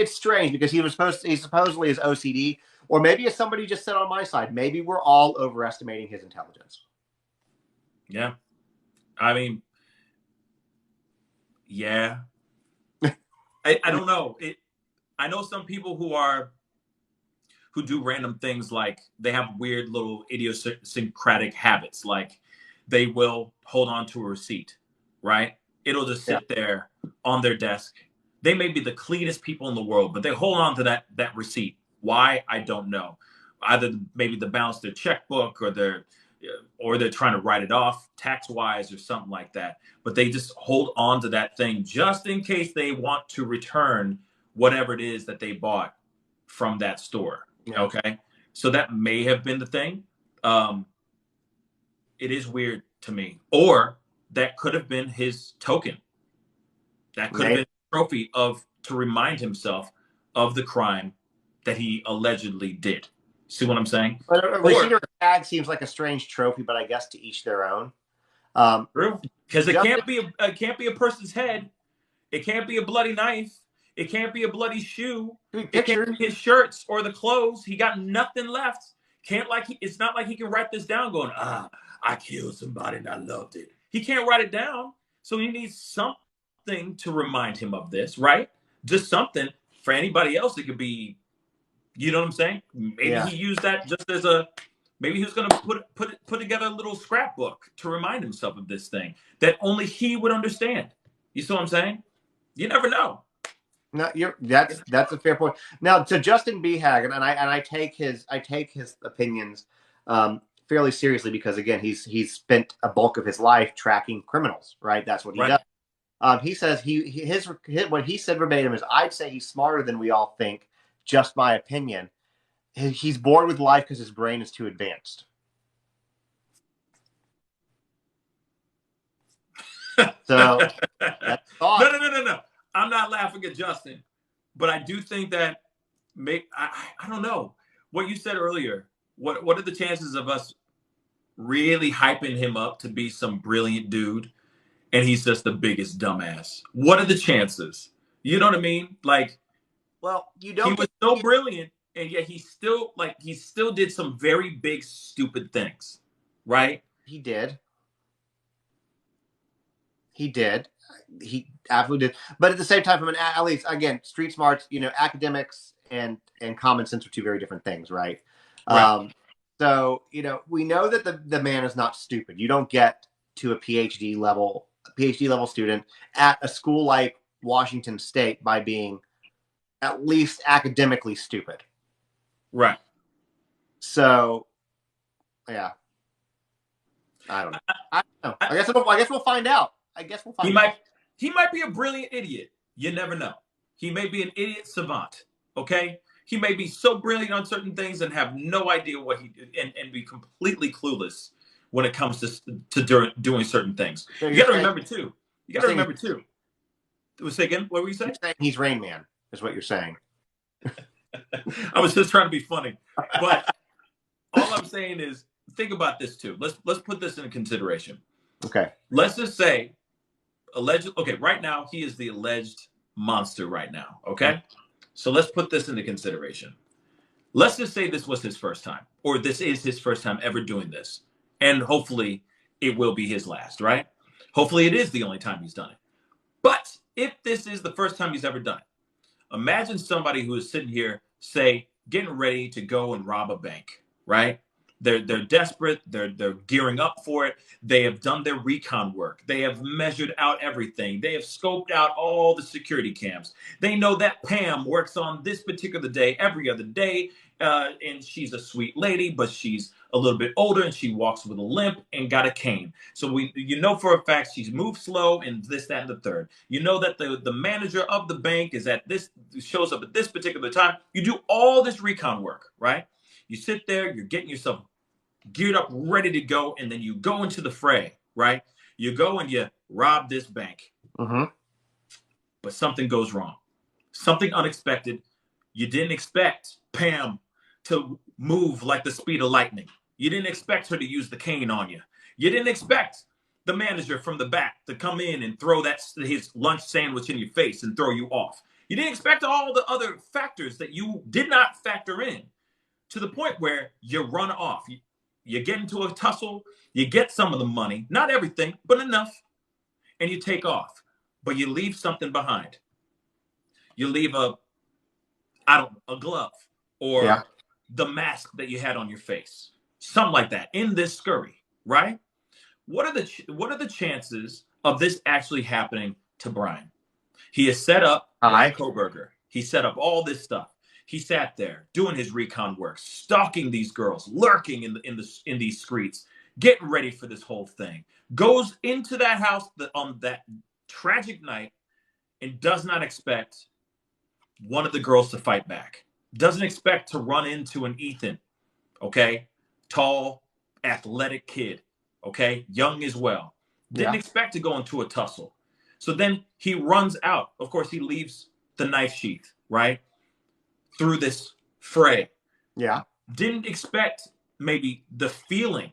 strange because he supposedly is OCD, or maybe as somebody just said on my side, maybe we're all overestimating his intelligence. Yeah. I mean, yeah. I don't know. I know some people who do random things, like they have weird little idiosyncratic habits, like they will hold on to a receipt, right? It'll just sit there on their desk. They may be the cleanest people in the world, but they hold on to that receipt. Why? I don't know. Either maybe they balance their checkbook, or they're trying to write it off tax-wise or something like that. But they just hold on to that thing just in case they want to return whatever it is that they bought from that store. Yeah. Okay. So that may have been the thing. It is weird to me. Or that could have been his token. That could have been a trophy to remind himself of the crime that he allegedly did. See what I'm saying? But a receipt or a tag seems like a strange trophy, but I guess to each their own. True. Because it can't be a person's head. It can't be a bloody knife. It can't be a bloody shoe. It can't be his shirts or the clothes. He got nothing left. It's not like he can write this down going, I killed somebody and I loved it. He can't write it down. So he needs something to remind him of this, right? Just something. For anybody else, it could be, you know what I'm saying? Maybe he used that just as maybe he was going to put together a little scrapbook to remind himself of this thing that only he would understand. You see what I'm saying? You never know. No, that's a fair point. Now, to Justin Behagen, and I take his opinions fairly seriously, because again, he's spent a bulk of his life tracking criminals, right? That's what he does. He says what he said verbatim is, I'd say he's smarter than we all think. Just my opinion. He's bored with life because his brain is too advanced. So that's thought. No. I'm not laughing at Justin, but I do think that I don't know what you said earlier. What are the chances of us really hyping him up to be some brilliant dude, and he's just the biggest dumbass? What are the chances? You know what I mean? Like, well, you don't. He was so brilliant, and yet he still did some very big stupid things, right? He did. He absolutely did. But at the same time, at least, again, street smarts, academics and common sense are two very different things, right? So, we know that the man is not stupid. You don't get to a PhD level student at a school like Washington State by being at least academically stupid. Right. So, yeah. I don't know. I guess we'll find out. He might be a brilliant idiot. You never know. He may be an idiot savant. Okay? He may be so brilliant on certain things and have no idea what he did, and be completely clueless when it comes to doing certain things. So you got to remember too. Say again. What were you saying? You're saying he's Rain Man, is what you're saying. I was just trying to be funny, but all I'm saying is, think about this too. Let's put this into consideration. Okay. Let's just say right now he is the alleged monster right now. Okay. So let's put this into consideration. Let's just say this was his first time, or this is his first time ever doing this. And hopefully it will be his last, right? Hopefully it is the only time he's done it. But if this is the first time he's ever done it, imagine somebody who is sitting here, say, getting ready to go and rob a bank, right? They're desperate. They're gearing up for it. They have done their recon work. They have measured out everything. They have scoped out all the security cams. They know that Pam works on this particular day every other day, and she's a sweet lady, but she's a little bit older and she walks with a limp and got a cane. So for a fact she's moved slow and this, that, and the third. You know that the manager of the bank shows up at this particular time. You do all this recon work, right? You sit there, you're getting yourself geared up, ready to go, and then you go into the fray, right? You go and you rob this bank, but something goes wrong, something unexpected. You didn't expect Pam to move like the speed of lightning. You didn't expect her to use the cane on you. You didn't expect the manager from the back to come in and throw his lunch sandwich in your face and throw you off. You didn't expect all the other factors that you did not factor in, to the point where you run off. You get into a tussle, you get some of the money, not everything, but enough, and you take off. But you leave something behind. You leave a glove or the mask that you had on your face, something like that, in this scurry, right? What are the chances of this actually happening to Brian? He is set up like Koberger. He set up all this stuff. He sat there doing his recon work, stalking these girls, lurking in these streets, getting ready for this whole thing. Goes into that house on that tragic night and does not expect one of the girls to fight back. Doesn't expect to run into an Ethan, okay? Tall, athletic kid, okay? Young as well. Didn't expect to go into a tussle. So then he runs out. Of course, he leaves the knife sheath, right? Through this fray. Yeah. Didn't expect maybe the feeling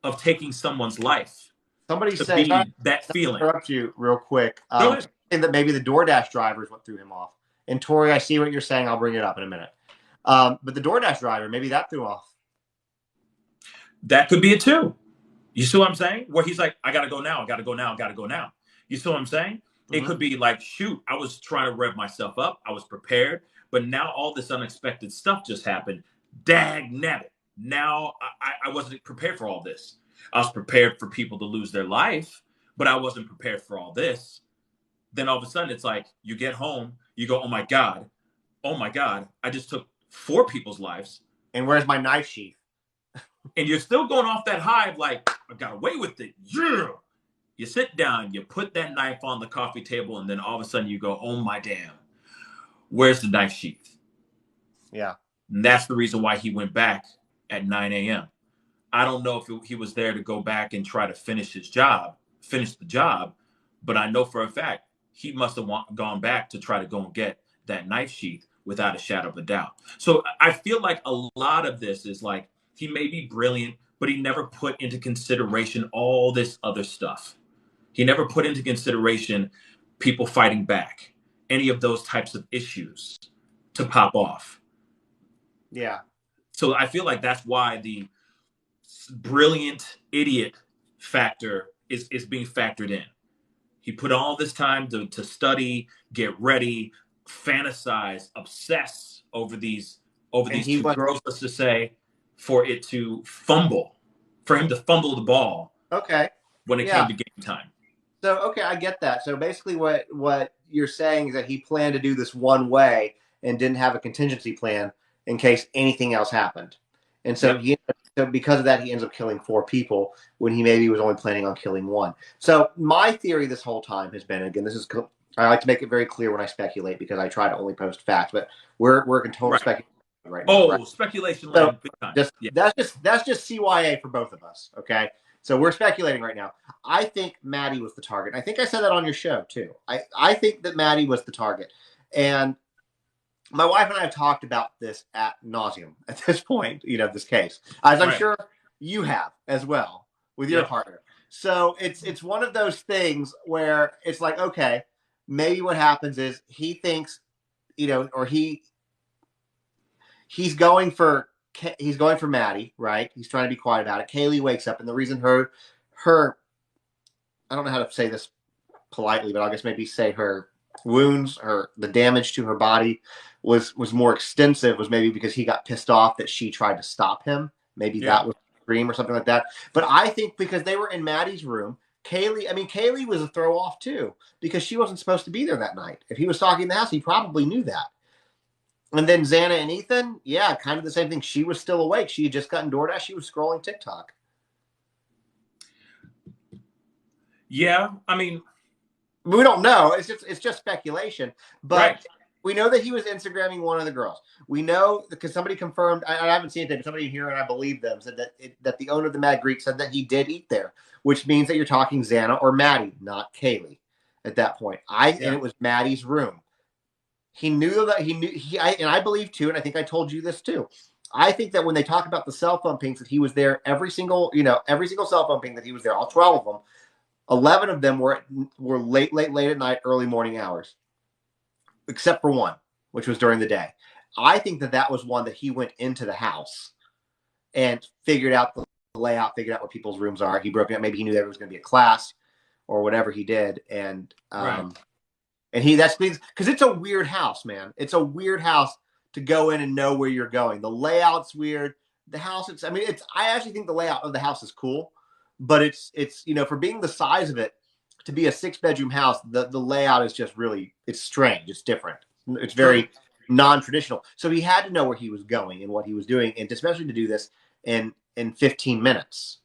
of taking someone's life. Somebody say that feeling. Interrupt you real quick. And that maybe the DoorDash driver is what threw him off. And Tori, I see what you're saying. I'll bring it up in a minute. But the DoorDash driver, maybe that threw off. That could be it too. You see what I'm saying? Where he's like, I gotta go now. I gotta go now. I gotta go now. You see what I'm saying? It could be like, shoot, I was trying to rev myself up. I was prepared. But now all this unexpected stuff just happened. Dag nabbit. Now I wasn't prepared for all this. I was prepared for people to lose their life, but I wasn't prepared for all this. Then all of a sudden it's like you get home, you go, oh my God, I just took 4 people's lives. And where's my knife sheath? And you're still going off that high of like, I got away with it. Yeah. You sit down, you put that knife on the coffee table, and then all of a sudden you go, oh my damn. Where's the knife sheath? Yeah. And that's the reason why he went back at 9 a.m. I don't know if he was there to go back and try to finish the job, but I know for a fact he must have gone back to try to go and get that knife sheath without a shadow of a doubt. So I feel like a lot of this is like, he may be brilliant, but he never put into consideration all this other stuff. He never put into consideration people fighting back, any of those types of issues to pop off. Yeah. So I feel like that's why the brilliant idiot factor is being factored in. He put all this time to study, get ready, fantasize, obsess over these two girls, let's just say, for him to fumble the ball. Okay. When it came to game time. So, okay, I get that. So basically what you're saying is that he planned to do this one way and didn't have a contingency plan in case anything else happened. And so because of that, he ends up killing 4 people when he maybe was only planning on killing 1. So my theory this whole time has been, again, I like to make it very clear when I speculate because I try to only post facts, but we're in total speculation right now. Oh, speculation. So big time. That's just CYA for both of us, okay? So we're speculating right now. I think Maddie was the target. I think I said that on your show too. I think that Maddie was the target. And my wife and I have talked about this ad nauseum at this point, this case, as I'm sure you have as well with your partner. So it's one of those things where it's like, okay, maybe what happens is he thinks, or he's going for Maddie, right? He's trying to be quiet about it. Kaylee wakes up, and the reason her I don't know how to say this politely, but I'll just maybe say her wounds, the damage to her body was more extensive, was maybe because he got pissed off that she tried to stop him. Maybe that was a dream or something like that. But I think because they were in Maddie's room, Kaylee was a throw off too, because she wasn't supposed to be there that night. If he was stalking the house, he probably knew that. And then Xana and Ethan, kind of the same thing. She was still awake. She had just gotten DoorDash. She was scrolling TikTok. Yeah, I mean, we don't know. It's just speculation. But We know that he was Instagramming one of the girls. We know because somebody confirmed. I haven't seen it, but somebody here, and I believe them, said that the owner of the Mad Greek said that he did eat there, which means that you're talking Xana or Maddie, not Kaylee. At that point, and it was Maddie's room. He knew that and I believe too, and I think I told you this too. I think that when they talk about the cell phone pings, that he was there every single cell phone ping that he was there, all 12 of them. 11 of them were late at night, early morning hours, except for one, which was during the day. I think that was one that he went into the house and figured out the layout, figured out what people's rooms are. He broke it up. Maybe he knew there was going to be a class or whatever he did. And, and that's because it's a weird house, man. It's a weird house to go in and know where you're going. The layout's weird. The house, I actually think the layout of the house is cool, but it's for being the size of it, to be a 6-bedroom house, the layout is just really, it's strange. It's different. It's very non-traditional. So he had to know where he was going and what he was doing, and especially to do this in 15 minutes.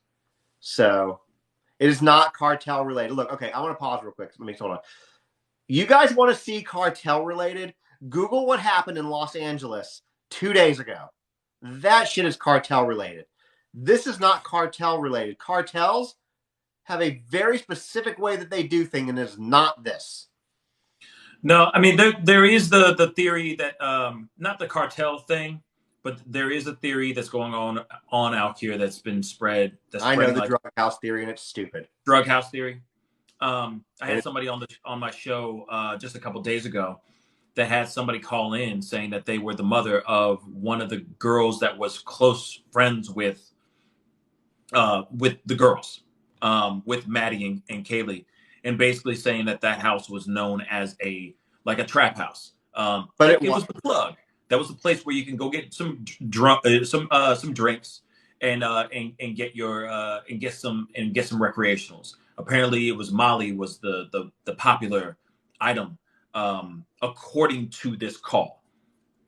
So it is not cartel related. Look, okay, I want to pause real quick. Let me hold on. You guys want to see cartel related? Google what happened in Los Angeles 2 days ago. That shit is cartel related. This is not cartel related. Cartels have a very specific way that they do things, and it's not this. No, I mean there is the theory that not the cartel thing, but there is a theory that's going on out here that's been spread. I know the drug house theory, and it's stupid. Drug house theory. I had somebody on my show just a couple days ago that had somebody call in saying that they were the mother of one of the girls that was close friends with the girls, with Maddie and Kaylee, and basically saying that house was known as a trap house. But it was the plug. That was the place where you can go get some drinks and get some recreationals. Apparently, it was Molly was the popular item, according to this call.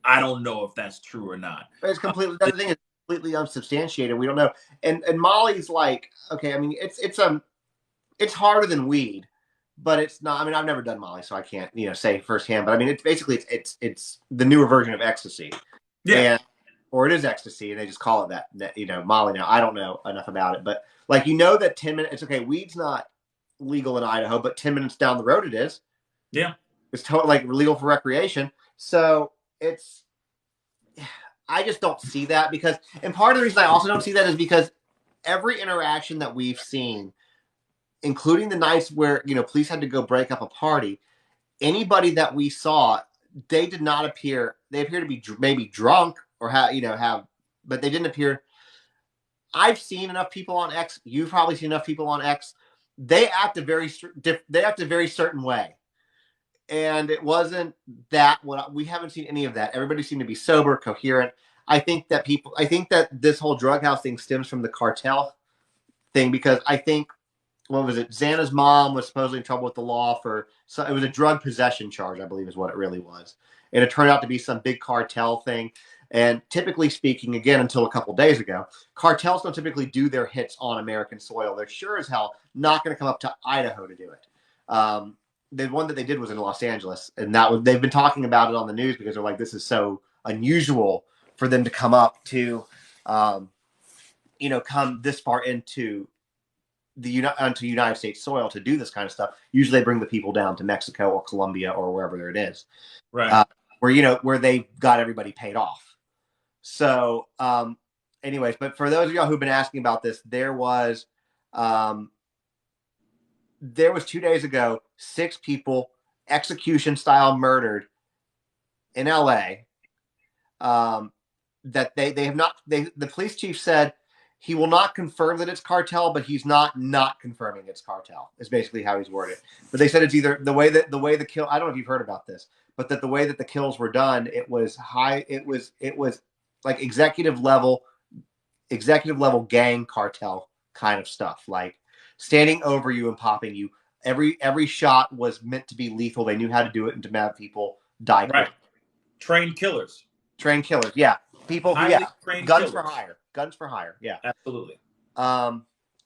I don't know if that's true or not. It's completely that thing is completely unsubstantiated. We don't know. And Molly's like, okay, I mean, it's harder than weed, but it's not. I mean, I've never done Molly, so I can't say firsthand. But I mean, it's basically it's the newer version of ecstasy. Yeah. Or it is ecstasy, and they just call it that Molly now. I don't know enough about it, but that 10 minutes. It's okay. Weed's not legal in Idaho, but 10 minutes down the road it is. Yeah. It's totally legal for recreation. So I just don't see that and part of the reason I also don't see that is because every interaction that we've seen, including the nights where, police had to go break up a party, anybody that we saw, they did not appear, they appear to be maybe drunk or but they didn't appear. I've seen enough people on X. You've probably seen enough people on X. They act a very certain way. And it wasn't that we haven't seen any of that. Everybody seemed to be sober, coherent. I think that this whole drug house thing stems from the cartel thing because I think, what was it? Xana's mom was supposedly in trouble with the law it was a drug possession charge, I believe is what it really was. And it turned out to be some big cartel thing. And typically speaking, again, until a couple days ago, cartels don't typically do their hits on American soil. They're sure as hell not going to come up to Idaho to do it. The one that they did was in Los Angeles, and they've been talking about it on the news because they're like, this is so unusual for them to come up to, come this far into onto United States soil to do this kind of stuff. Usually they bring the people down to Mexico or Colombia or wherever it is, right? Where they got everybody paid off. So, anyways, but for those of y'all who've been asking about this, there was 2 days ago, 6 people execution style murdered in LA. That they have not. The police chief said he will not confirm that it's cartel, but he's not confirming it's cartel. Is basically how he's worded. But they said it's either the way the kill. I don't know if you've heard about this, but that the way that the kills were done, it was high. It was like executive level gang cartel kind of stuff, like standing over you and popping you. Every shot was meant to be lethal. They knew how to do it and to have people die. Right. Trained killers. Yeah. People. Highly Guns killers. for hire. Yeah. Absolutely.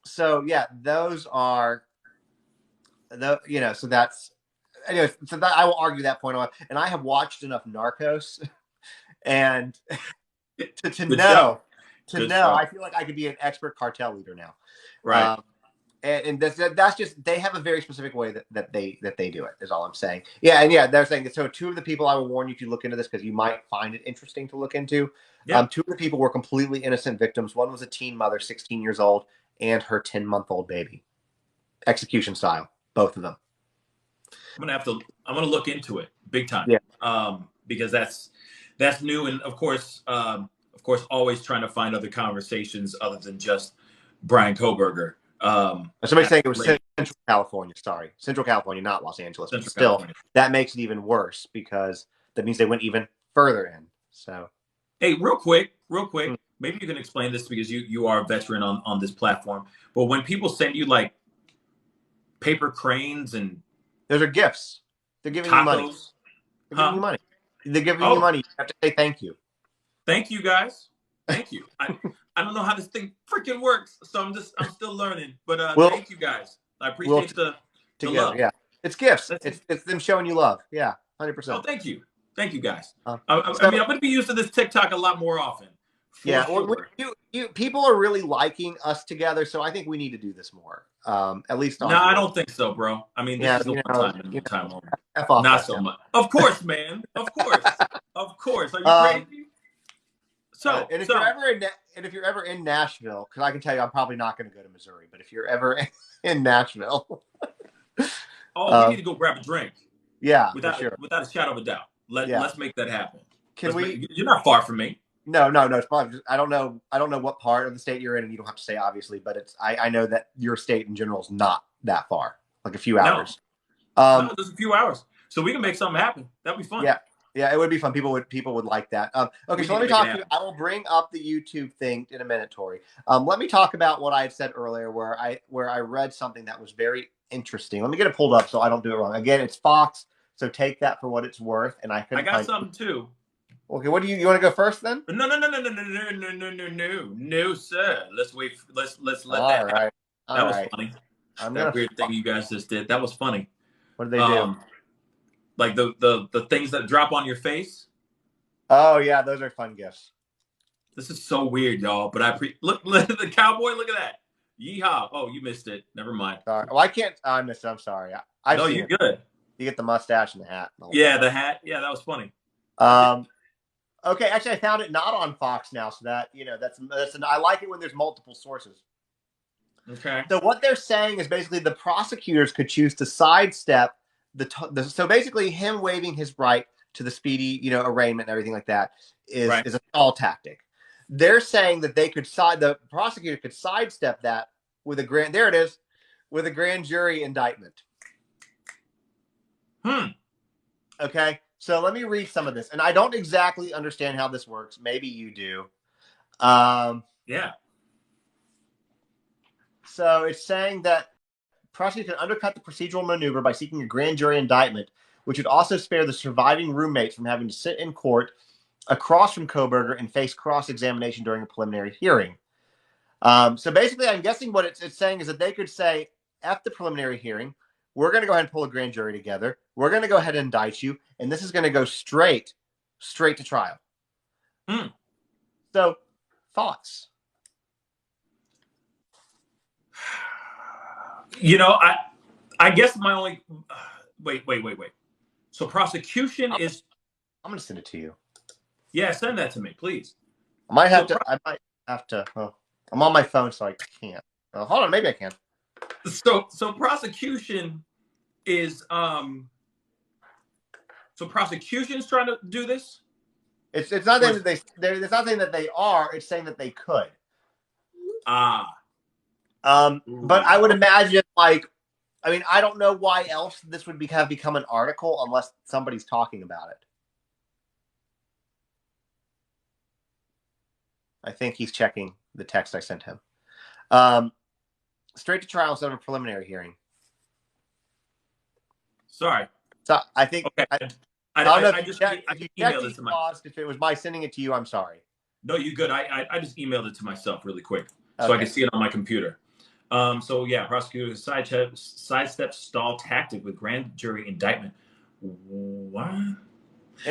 So yeah, those are so that's Anyways, so that I will argue that point on. And I have watched enough Narcos, and to Good show. know, Good show. I feel like I could be an expert cartel leader now. Right. And that's just, they have a very specific way that they do it, is all I'm saying. Yeah, and yeah, they're saying, so two of the people, I will warn you if you look into this, because you might find it interesting to look into. Yeah. Two of the people were completely innocent victims. One was a teen mother, 16 years old, and her 10-month-old baby. Execution style, both of them. I'm gonna look into it big time. Yeah. Because that's new, and of course, always trying to find other conversations other than just Brian Koberger. Somebody's saying it was Central California. Sorry, Central California, not Los Angeles. But still, California. That makes it even worse because that means they went even further in. So, hey, real quick, maybe you can explain this because you are a veteran on this platform. But when people send you like paper cranes and those are gifts. They're giving you money. They're giving you money. They're giving you money. You have to say thank you. Thank you, guys. Thank you. I don't know how this thing freaking works, so I'm still learning. But thank you guys. I appreciate the love. Yeah, it's gifts. It's them showing you love. Yeah, 100%. Oh, thank you, I'm going to be using this TikTok a lot more often. Yeah, sure. You people are really liking us together, so I think we need to do this more. At least on. No, I don't think so, bro. I mean, this is the one time only. Not so much. Of course, man. Of course. Are you crazy? So, and if you're ever in Nashville, because I can tell you, I'm probably not going to go to Missouri, but if you're ever in Nashville, we need to go grab a drink. Yeah, without a shadow of a doubt. Let's make that happen. You're not far from me. No. It's probably I don't know what part of the state you're in, and you don't have to say obviously, but I know that your state in general is not that far, like a few hours. No, just a few hours, so we can make something happen. That'd be fun. Yeah, it would be fun. People would like that. Okay, so let me talk to you. I will bring up the YouTube thing in a minute, Tori. Let me talk about what I had said earlier, where I read something that was very interesting. Let me get it pulled up so I don't do it wrong. Again, it's Fox, so take that for what it's worth. And I got something too. Okay, what do you want to go first then? No, sir. Let's wait. Let's let that happen. That was funny. That weird thing you guys just did. That was funny. What did they do? Like the things that drop on your face. Oh yeah, those are fun gifts. This is so weird, y'all. But look the cowboy. Look at that. Yeehaw! Oh, you missed it. Never mind. Sorry. Well, I can't. I missed it. I'm sorry. No, you're good. You get the mustache and the hat. Yeah, the hat. Yeah, that was funny. Okay, actually, I found it not on Fox now, so that I like it when there's multiple sources. Okay. So what they're saying is basically the prosecutors could choose to sidestep so basically him waiving his right to the speedy, arraignment and everything like that is a stall tactic. They're saying that the prosecutor could sidestep that with a grand jury indictment. Okay. So let me read some of this. And I don't exactly understand how this works. Maybe you do. Yeah. So it's saying that prosecutors can undercut the procedural maneuver by seeking a grand jury indictment, which would also spare the surviving roommates from having to sit in court across from Koberger and face cross-examination during a preliminary hearing. So basically, I'm guessing what it's saying is that they could say, F the preliminary hearing, we're going to go ahead and pull a grand jury together, we're going to go ahead and indict you, and this is going to go straight to trial. So, thoughts? I guess my only wait. So prosecution is. I'm going to send it to you. Yeah, send that to me, please. I might have to. Well, I'm on my phone, so I can't. Hold on, maybe I can. So prosecution is So prosecution's trying to do this. It's not saying that it's not saying that they are. It's saying that they could. But I would imagine, I don't know why else this would have become an article unless somebody's talking about it. I think he's checking the text I sent him. Straight to trial instead of a preliminary hearing. Sorry. So I think okay. I don't know if you emailed it to myself. If it was my sending it to you, I'm sorry. No, you good. I just emailed it to myself really quick so I can see it on my computer. So yeah, prosecutor sidestep stall tactic with grand jury indictment. What?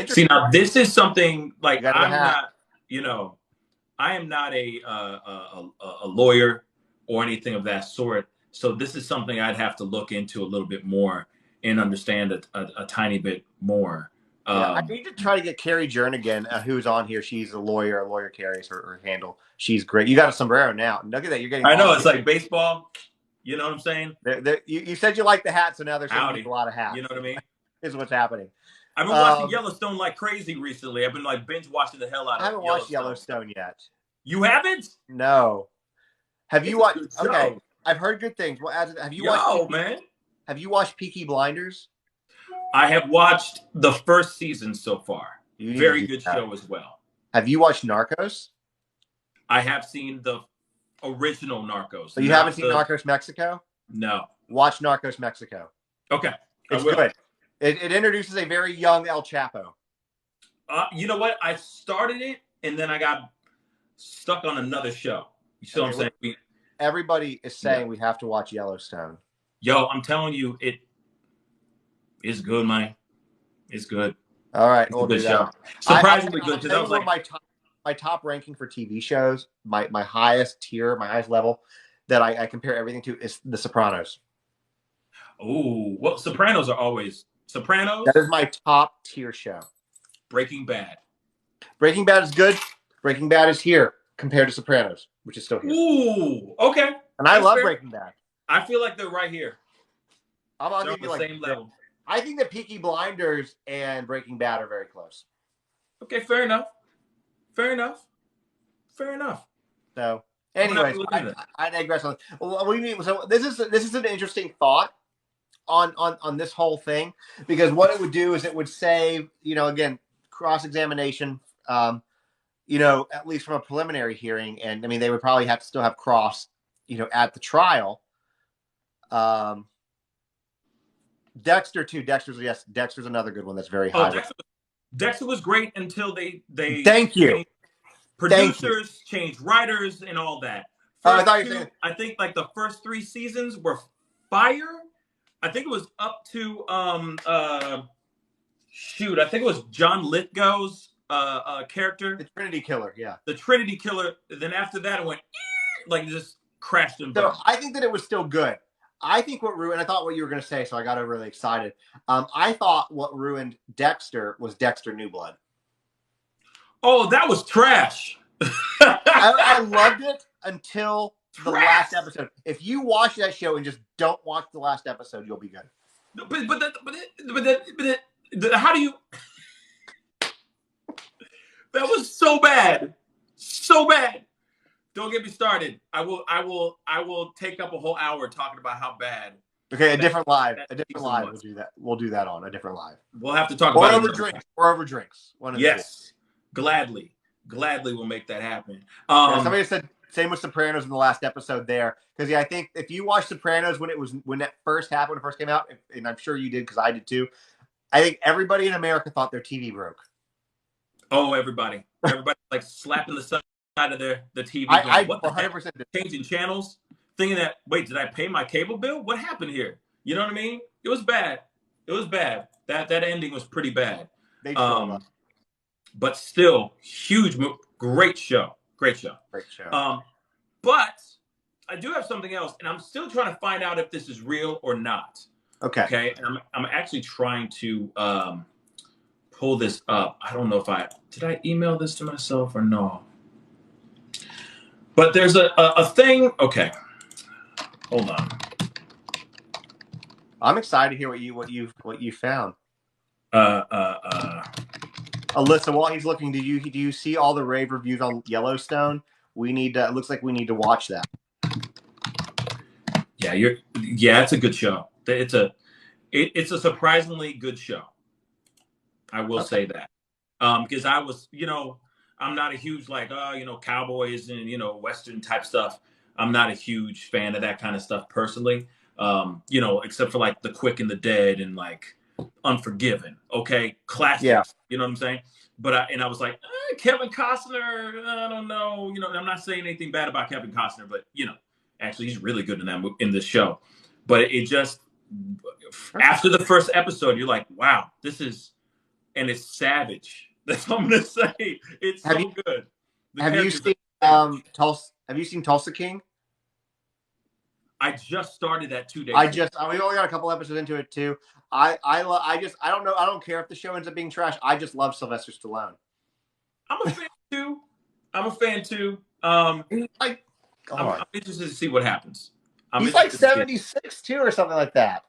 See, now this is something like I'm not, you know, I am not a lawyer or anything of that sort. So this is something I'd have to look into a little bit more and understand a tiny bit more. Yeah, I need to try to get Carrie Jernigan, who's on here. She's a lawyer. A lawyer carries her handle. She's great. You got a sombrero now. Look at that. You're getting. I know it's like baseball. You know what I'm saying? You said you like the hat, so now they're saying a lot of hats. You know what I mean? Is what's happening. I've been watching Yellowstone like crazy recently. I've been like binge watching the hell out of it. I haven't watched Yellowstone yet. You haven't? No. Have you watched? Okay, I've heard good things. Well, have you watched? Man. Have you watched Peaky Blinders? I have watched the first season so far. Very good show as well. Have you watched Narcos? I have seen the original Narcos. So you haven't seen Narcos Mexico? No. Watch Narcos Mexico. Okay. It's good. It introduces a very young El Chapo. You know what? I started it, and then I got stuck on another show. You see what I'm saying? Everybody is saying we have to watch Yellowstone. Yo, I'm telling you, it's good, man. It's good. All right, we'll do that. Surprisingly good. Because I was like, my top ranking for TV shows, my highest tier, my highest level that I compare everything to is The Sopranos. Oh, well, Sopranos are always Sopranos. That is my top tier show. Breaking Bad. Breaking Bad is good. Breaking Bad is here compared to Sopranos, which is still here. Ooh, okay. And I love Breaking Bad. I feel like they're right here. I'll give you like same level. I think that Peaky Blinders and Breaking Bad are very close. Okay, fair enough. Fair enough. Fair enough. So, anyways, I digress on. Well, what do you mean? So this is an interesting thought on this whole thing, because what it would do is it would save, again, cross-examination, at least from a preliminary hearing, and I mean they would probably have to still have cross, at the trial. Dexter too. Dexter's another good one that's very high. Dexter was great until they thank you. Producers changed writers and all that. I think like the first 3 seasons were fire. I think it was up to I think it was John Lithgow's character, the Trinity Killer. Yeah, the Trinity Killer. Then after that, it went like just crashed and burned. So I think that it was still good. I think what ruined, I thought what you were going to say, so I got really excited. I thought what ruined Dexter was Dexter New Blood. Oh, that was trash. I loved it until the last episode. If you watch that show and just don't watch the last episode, you'll be good. But how do you? That was so bad, so bad. Don't get me started. I will take up a whole hour talking about how bad. Okay, a different live. We'll do that. We'll do that on a different live. We'll have to talk about over drinks. Or over drinks. Yes, gladly we'll make that happen. Somebody said same with Sopranos in the last episode there, because I think if you watched Sopranos when that first happened, when it first came out, and I'm sure you did because I did too. I think everybody in America thought their TV broke. Oh, everybody like slapping the side of the TV. I what 100% changing channels, thinking that wait, did I pay my cable bill? What happened here? You know what I mean? It was bad. It was bad. That ending was pretty bad. But still, huge, great show. Great show. But I do have something else, and I'm still trying to find out if this is real or not. Okay. And I'm actually trying to pull this up. I don't know if did I email this to myself or no. But there's a thing. Okay, hold on. I'm excited to hear what you found. Alyssa, while he's looking, do you see all the rave reviews on Yellowstone? It looks like we need to watch that. Yeah, it's a good show. It's a surprisingly good show. I will say that. Because I was, I'm not a huge cowboys and Western type stuff. I'm not a huge fan of that kind of stuff personally. Except for like The Quick and the Dead and like Unforgiven. Okay, classics. Yeah. You know what I'm saying? But I was like, Kevin Costner. I don't know. I'm not saying anything bad about Kevin Costner, but Actually, he's really good in this show. But it just after the first episode, you're like, wow, and it's savage. That's what I'm gonna say. It's so good. Have you seen Tulsa? Have you seen Tulsa King? I just started that 2 days ago. We only got a couple episodes into it too. I don't know. I don't care if the show ends up being trash. I just love Sylvester Stallone. I'm a fan too. I'm interested to see what happens. He's like 76 too, or something like that.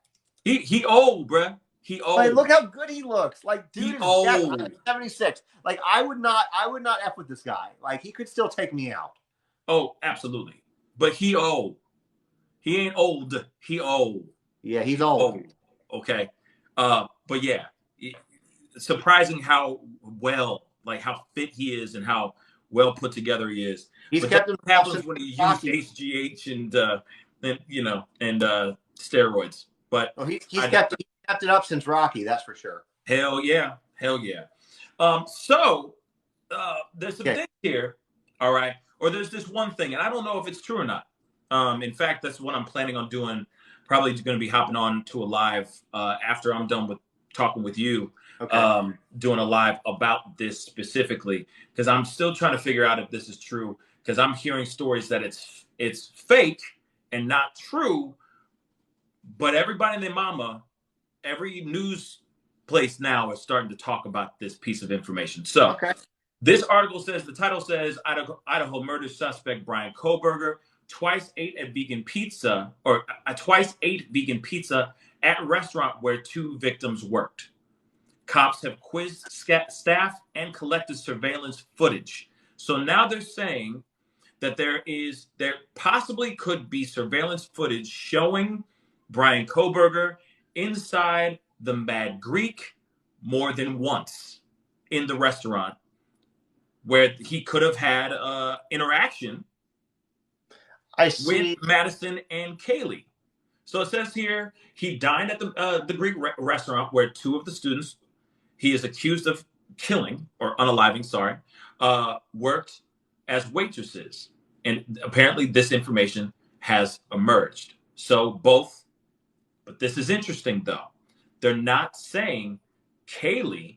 He old, bruh. He old. Like, look how good he looks. Like, dude, he old. 76. Like, I would not F with this guy. Like, he could still take me out. Oh, absolutely. But he old. He ain't old. He old. Yeah, he's old. Okay. But yeah, surprising how how fit he is and how well put together he is. He's kept what happens when he uses HGH and steroids. But he's kept it up since Rocky, that's for sure. Hell yeah. So there's some things here, all right? Or there's this one thing, and I don't know if it's true or not. In fact, that's what I'm planning on doing. Probably going to be hopping on to a live after I'm done with talking with you. Okay. Doing a live about this specifically because I'm still trying to figure out if this is true. Because I'm hearing stories that it's fake and not true. But everybody and their mama, every news place now is starting to talk about this piece of information. So This article says, the title says, Idaho murder suspect Brian Koberger twice ate vegan pizza at a restaurant where 2 victims worked. Cops have quizzed staff and collected surveillance footage. So now they're saying that there possibly could be surveillance footage showing Brian Koberger inside the Mad Greek more than once in the restaurant where he could have had interaction with Madison and Kaylee. So it says here he dined at the Greek restaurant where 2 of the students he is accused of killing or unaliving, worked as waitresses. And apparently this information has emerged. So but this is interesting though. They're not saying Kaylee,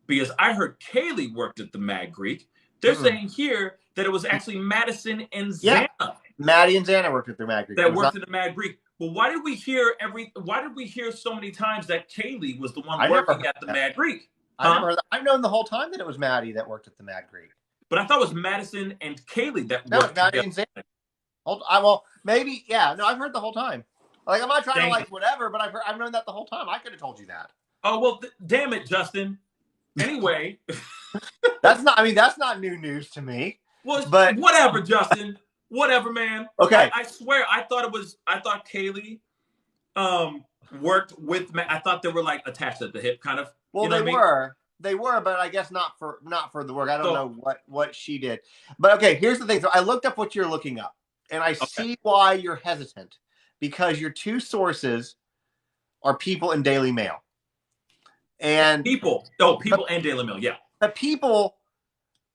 because I heard Kaylee worked at the Mad Greek. They're saying here that it was actually Madison and Xana. Yeah. Maddie and Xana worked at the Mad Greek. That worked at the Mad Greek. Well, why did we hear so many times that Kaylee was the one working at the Mad Greek? I've known the whole time that it was Maddie that worked at the Mad Greek. But I thought it was Madison and Kaylee that worked. No, Maddie and Xana. Well, maybe, yeah. No, I've heard the whole time. Like, I'm not trying to whatever, but I've known that the whole time. I could have told you that. Oh well, damn it, Justin. Anyway, that's not new news to me. Well, but whatever, Justin. Whatever, man. Okay. I swear, I thought Kaylee worked with. I thought they were like attached at the hip, kind of. Well, you know they were, but I guess not for the work. I don't know what she did. But okay, here's the thing. So I looked up what you're looking up, and I see why you're hesitant, because your 2 sources are People and Daily Mail. And People and Daily Mail, yeah. But People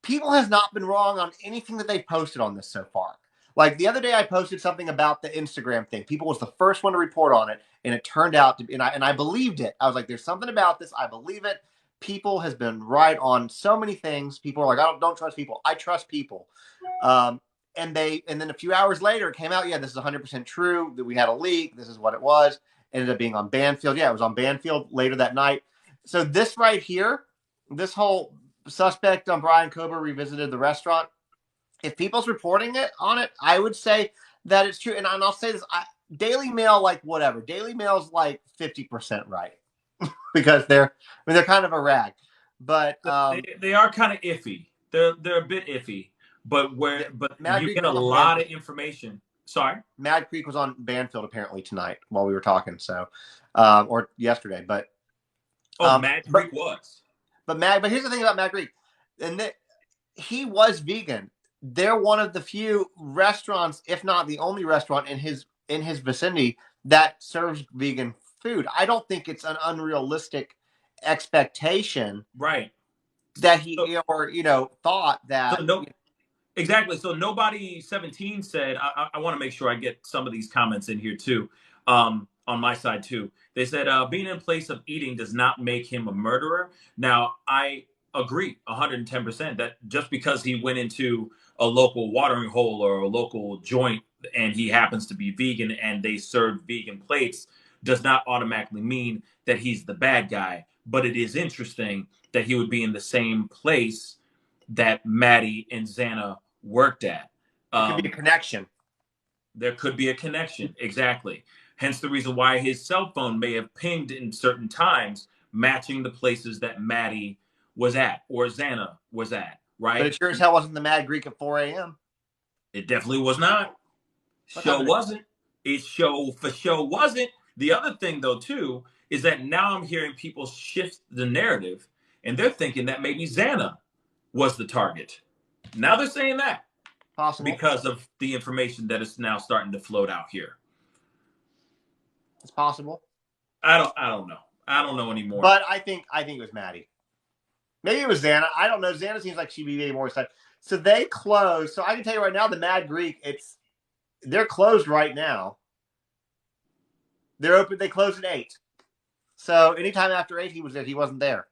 has not been wrong on anything that they've posted on this so far. Like the other day, I posted something about the Instagram thing. People was the first one to report on it, and it turned out to be, and I believed it. I was like, "There's something about this. I believe it." People has been right on so many things. People are like, "I don't trust People." I trust People. And then a few hours later, it came out. Yeah, this is 100% true. That we had a leak. This is what it was. Ended up being on Banfield. Yeah, it was on Banfield later that night. So this right here, this whole suspect on Brian Kober revisited the restaurant. If People's reporting on it, I would say that it's true. And I'll say this, Daily Mail, like whatever. Daily Mail's like 50% right because they're kind of a rag. But they are kind of iffy. They're a bit iffy. But you get a lot of information. Sorry? Mad Creek was on Banfield apparently tonight while we were talking. So or yesterday. But Mad Creek was. But here's the thing about Mad Creek. And he was vegan. They're one of the few restaurants, if not the only restaurant in his vicinity that serves vegan food. I don't think it's an unrealistic expectation, right? That he thought that. Exactly. So nobody 17 said. I want to make sure I get some of these comments in here too, on my side too. They said being in place of eating does not make him a murderer. Now I agree 110% that just because he went into a local watering hole or a local joint and he happens to be vegan and they serve vegan plates does not automatically mean that he's the bad guy. But it is interesting that he would be in the same place that Maddie and Xana worked at. It could be a connection. There could be a connection, exactly. Hence the reason why his cell phone may have pinged in certain times, matching the places that Maddie was at or Xana was at, right? But it sure as hell wasn't the Mad Greek at 4 a.m. It definitely was not. Show wasn't. It show for show wasn't. The other thing, though, too, is that now I'm hearing people shift the narrative, and they're thinking that maybe Xana was the target. Now they're saying that. Possible. Because of the information that is now starting to float out here. It's possible. I don't know. I don't know anymore. But I think it was Maddie. Maybe it was Xana. I don't know. Xana seems like she'd be maybe more excited. So they closed. So I can tell you right now, the Mad Greek, they're closed right now. They're open. They closed at 8. So anytime after 8, he was there. He wasn't there.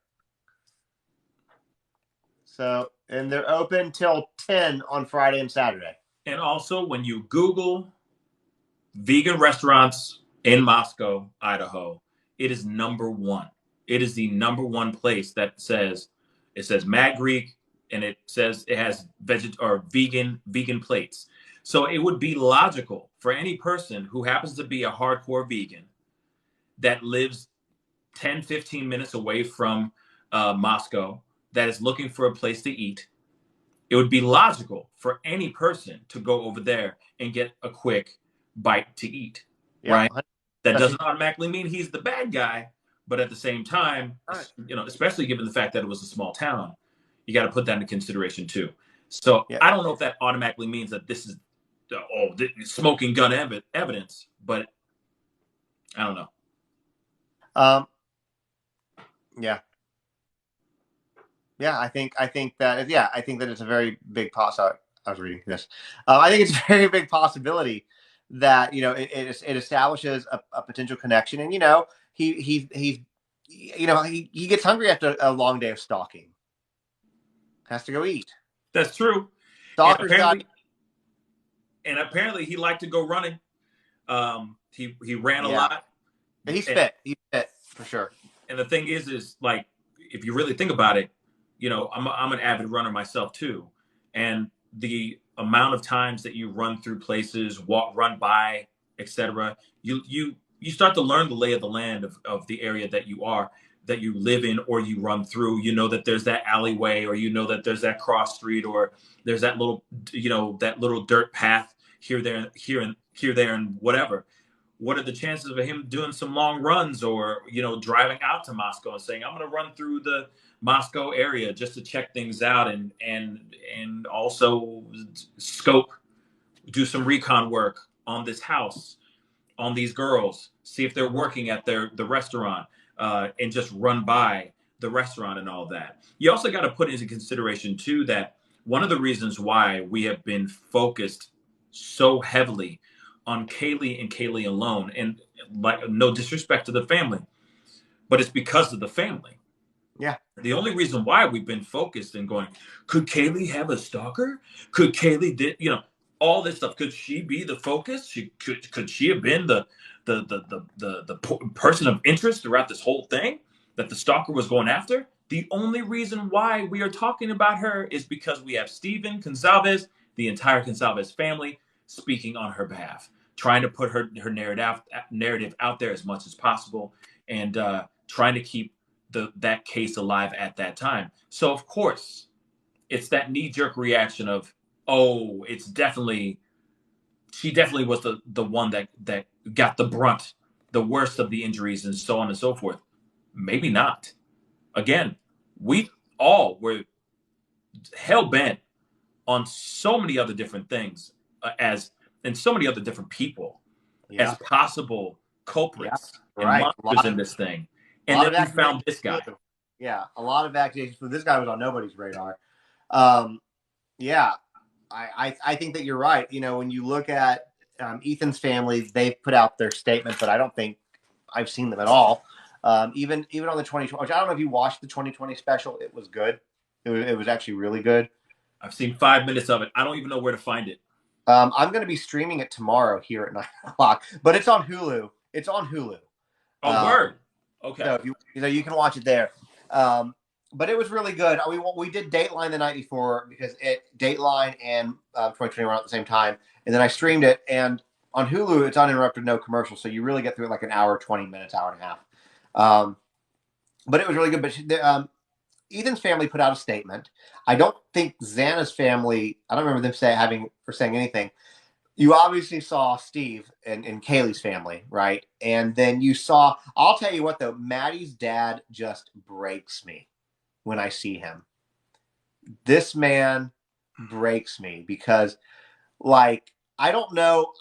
So, and they're open till 10 on Friday and Saturday. And also, when you Google vegan restaurants in Moscow, Idaho, it is number 1. It is the number 1 place that says Mad Greek, and it says it has vegan plates. So it would be logical for any person who happens to be a hardcore vegan that lives 10, 15 minutes away from Moscow, that is looking for a place to eat. It would be logical for any person to go over there and get a quick bite to eat, right? That doesn't automatically mean he's the bad guy, but at the same time, especially given the fact that it was a small town, you got to put that into consideration too. So I don't know if that automatically means that this is smoking gun evidence, but I don't know. Yeah. Yeah, I think that it's a very big possibility. I was reading this. I think it's a very big possibility that it establishes a potential connection, and he gets hungry after a long day of stalking. Has to go eat. That's true. And apparently he liked to go running. He ran a lot. He's fit. He's fit for sure. And the thing is like, if you really think about it, I'm an avid runner myself too, and the amount of times that you run through places, run by, etc., you start to learn the lay of the land of the area that you live in or you run through. You know that there's that alleyway, or that there's that cross street, or there's that little dirt path here, there, and whatever. What are the chances of him doing some long runs, or driving out to Moscow and saying, I'm going to run through the Moscow area just to check things out and also do some recon work on this house, on these girls, see if they're working at the restaurant, and just run by the restaurant and all that. You also got to put into consideration too that one of the reasons why we have been focused so heavily on Kaylee and Kaylee alone, and like, no disrespect to the family, but it's because of the family. Yeah. The only reason why we've been focused and going, could Kaylee have a stalker? Could Kaylee all this stuff? Could she be the focus? Could she have been the person of interest throughout this whole thing that the stalker was going after? The only reason why we are talking about her is because we have Steven Gonzalez, the entire Gonzalez family, speaking on her behalf, trying to put her narrative out there as much as possible, and trying to keep that case alive at that time. So of course, it's that knee-jerk reaction of, oh, she definitely was the one that got the brunt, the worst of the injuries, and so on and so forth. Maybe not. Again, we all were hell-bent on so many other different things, and so many other different people as possible culprits and monsters in this thing. And then we found this guy. Yeah, a lot of accusations. This guy was on nobody's radar. I think that you're right. You know, when you look at Ethan's family, they've put out their statement, but I don't think I've seen them at all. Even on the 2020, which I don't know if you watched the 2020 special. It was good. It was actually really good. I've seen 5 minutes of it. I don't even know where to find it. I'm going to be streaming it tomorrow here at 9 o'clock, but it's on Hulu. It's on Hulu. Oh, word. Okay. So you can watch it there. But it was really good. We did Dateline the night before because Dateline and 2020 were out at the same time, and then I streamed it. And on Hulu, it's uninterrupted, no commercials, so you really get through it like an hour, 20 minutes, hour and a half. But it was really good. But Ethan's family put out a statement. I don't think Xana's family. I don't remember them saying anything. You obviously saw Steve and Kaylee's family, right? And then you saw. I'll tell you what, though, Maddie's dad just breaks me when I see him. This man breaks me because, like, I don't know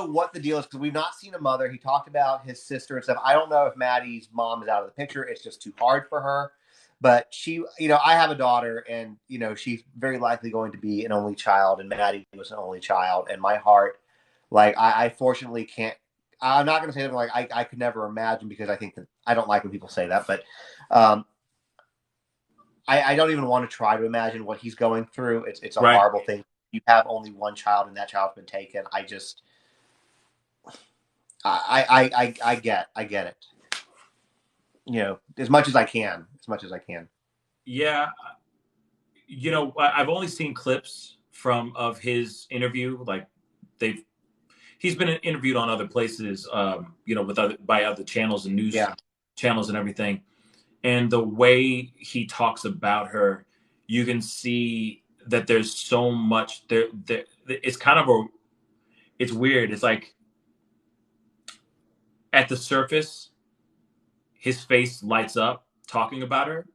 what the deal is because we've not seen a mother. He talked about his sister and stuff. I don't know if Maddie's mom is out of the picture. It's just too hard for her. But she, I have a daughter, and she's very likely going to be an only child, and Maddie was an only child. And my heart, like, I fortunately can't. I'm not going to say something like I could never imagine, because I think that I don't like when people say that, but I don't even want to try to imagine what he's going through. It's a horrible thing. You have only one child, and that child's been taken. I get it. As much as I can. Yeah. I've only seen clips of his interview. Like, he's been interviewed on other places, by other channels and news channels and everything. And the way he talks about her, you can see that there's so much there. It's kind of it's weird. It's like at the surface, his face lights up talking about her.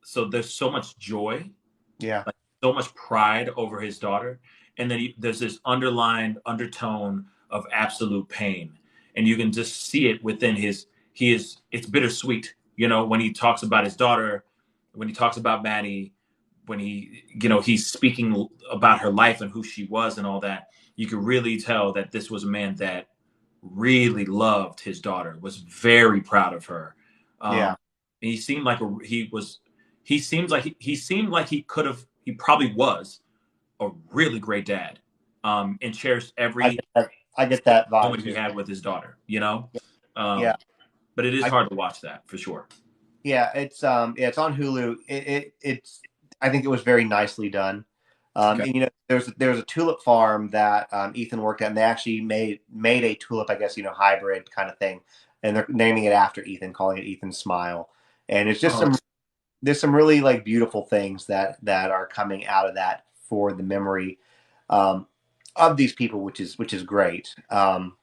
So there's so much joy. Yeah. Like, so much pride over his daughter. And then there's this underlying undertone of absolute pain. And you can just see it within it's bittersweet. When he talks about his daughter, when he talks about Maddie, when he's speaking about her life and who she was and all that, you can really tell that this was a man that really loved his daughter, was very proud of her. And he seemed like he probably was a really great dad, and cherished every I get that vibe moment he had with his daughter, but it is hard to watch that for sure. Yeah, it's on Hulu. It's I think it was very nicely done. And there's a tulip farm that Ethan worked at, and they actually made a tulip, I guess, hybrid kind of thing, and they're naming it after Ethan, calling it Ethan's Smile. And it's just there's some really, like, beautiful things that are coming out of that for the memory of these people, which is great. And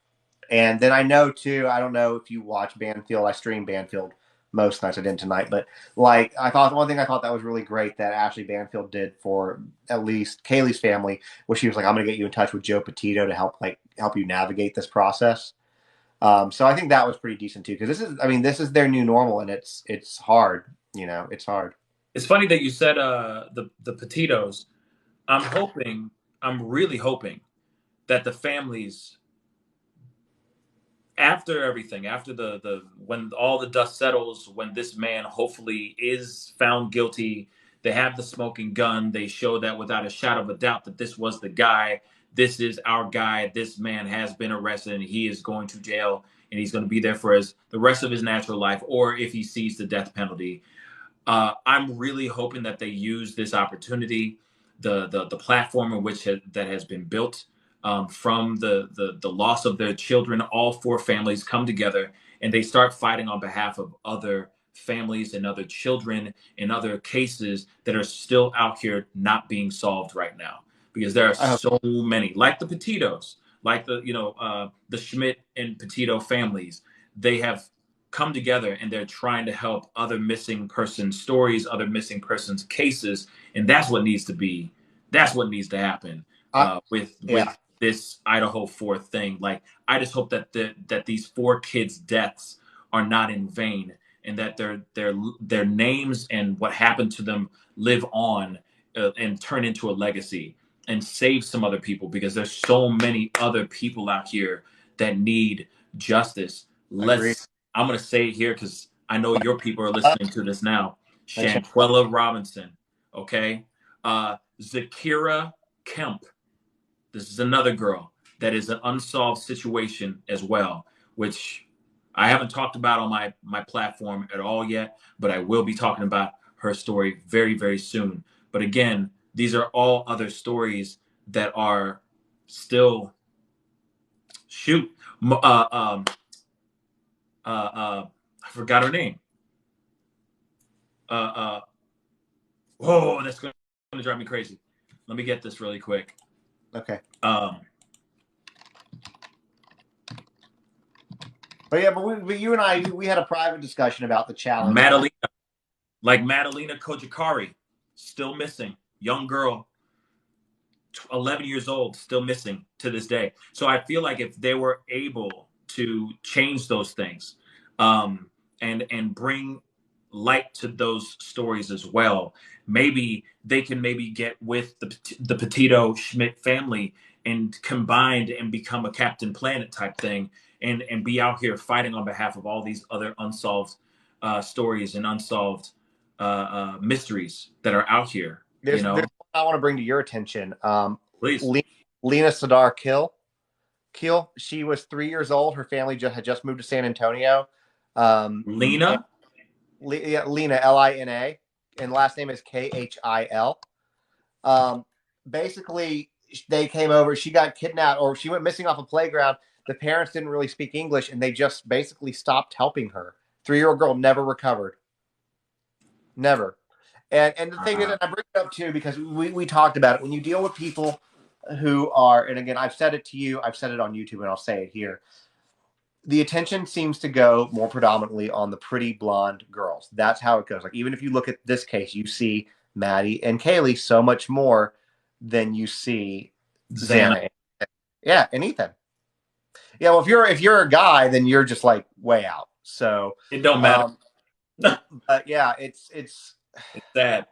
then I know too, I don't know if you watch Banfield. I stream Banfield most nights. I didn't tonight, but like, one thing I thought that was really great that Ashley Banfield did for at least Kaylee's family was she was like, I'm going to get you in touch with Joe Petito to help you navigate this process. So I think that was pretty decent too, because this is their new normal, and it's hard. It's hard. It's funny that you said the Petitos. I'm really hoping that the families, after everything, after when all the dust settles, when this man hopefully is found guilty, they have the smoking gun, they show that without a shadow of a doubt that this was the guy, this is our guy, this man has been arrested, and he is going to jail, and he's going to be there for the rest of his natural life, or if he sees the death penalty. I'm really hoping that they use this opportunity, the platform in which that has been built, from the loss of their children. All four families come together and they start fighting on behalf of other families and other children and other cases that are still out here not being solved right now, because there are so many, like the Petitos, like the Schmidt and Petito families. They have come together and they're trying to help other missing person stories, other missing persons cases, and that's what needs to happen with this Idaho 4 thing. Like, I just hope that these 4 kids' deaths are not in vain, and that their names and what happened to them live on and turn into a legacy. and save some other people, because there's so many other people out here that need justice. Agreed. I'm going to say it here because I know your people are listening to this now. Shanquella Robinson, okay? Zakira Kemp. This is another girl that is an unsolved situation as well, which I haven't talked about on my platform at all yet, but I will be talking about her story very, very soon. But again, these are all other stories that are still I forgot her name. That's going to drive me crazy. Let me get this really quick. Okay. But yeah, but you and I, we had a private discussion about the challenge. Madalena Kojakari, still missing. Young girl, 11 years old, still missing to this day. So I feel like if they were able to change those things, and bring light to those stories as well, maybe they can get with the Petito Schmidt family and combined and become a Captain Planet type thing, and be out here fighting on behalf of all these other unsolved stories and unsolved mysteries that are out here. There's one I want to bring to your attention. Please. Lena Sadar Keel. She was 3 years old. Her family had just moved to San Antonio. Lena, Lina, and last name is Khil. Basically, they came over. She got kidnapped, or she went missing off a playground. The parents didn't really speak English, and they just basically stopped helping her. 3-year-old girl never recovered. Never. And the thing is, and I bring it up too because we talked about it. When you deal with people who are, and again, I've said it to you, I've said it on YouTube, and I'll say it here. The attention seems to go more predominantly on the pretty blonde girls. That's how it goes. Like, even if you look at this case, you see Maddie and Kaylee so much more than you see Xana. Yeah, and Ethan. Yeah, well, if you're a guy, then you're just like way out. So it don't matter. But yeah, it's sad.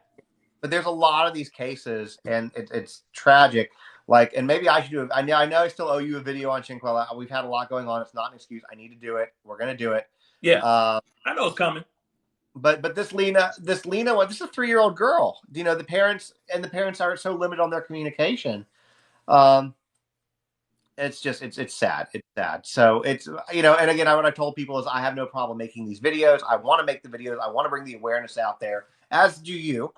But there's a lot of these cases, and it's tragic. Like, and maybe I should do it. I know I still owe you a video on Shanquella. We've had a lot going on. It's not an excuse. I need to do it. We're gonna do it. Yeah, I know it's coming. But this Lena, this is a 3-year-old girl. You know, the parents are so limited on their communication. It's just it's sad. It's sad. So it's, you know, and again, what I told people is I have no problem making these videos. I want to make the videos. I want to bring the awareness out there, as do you.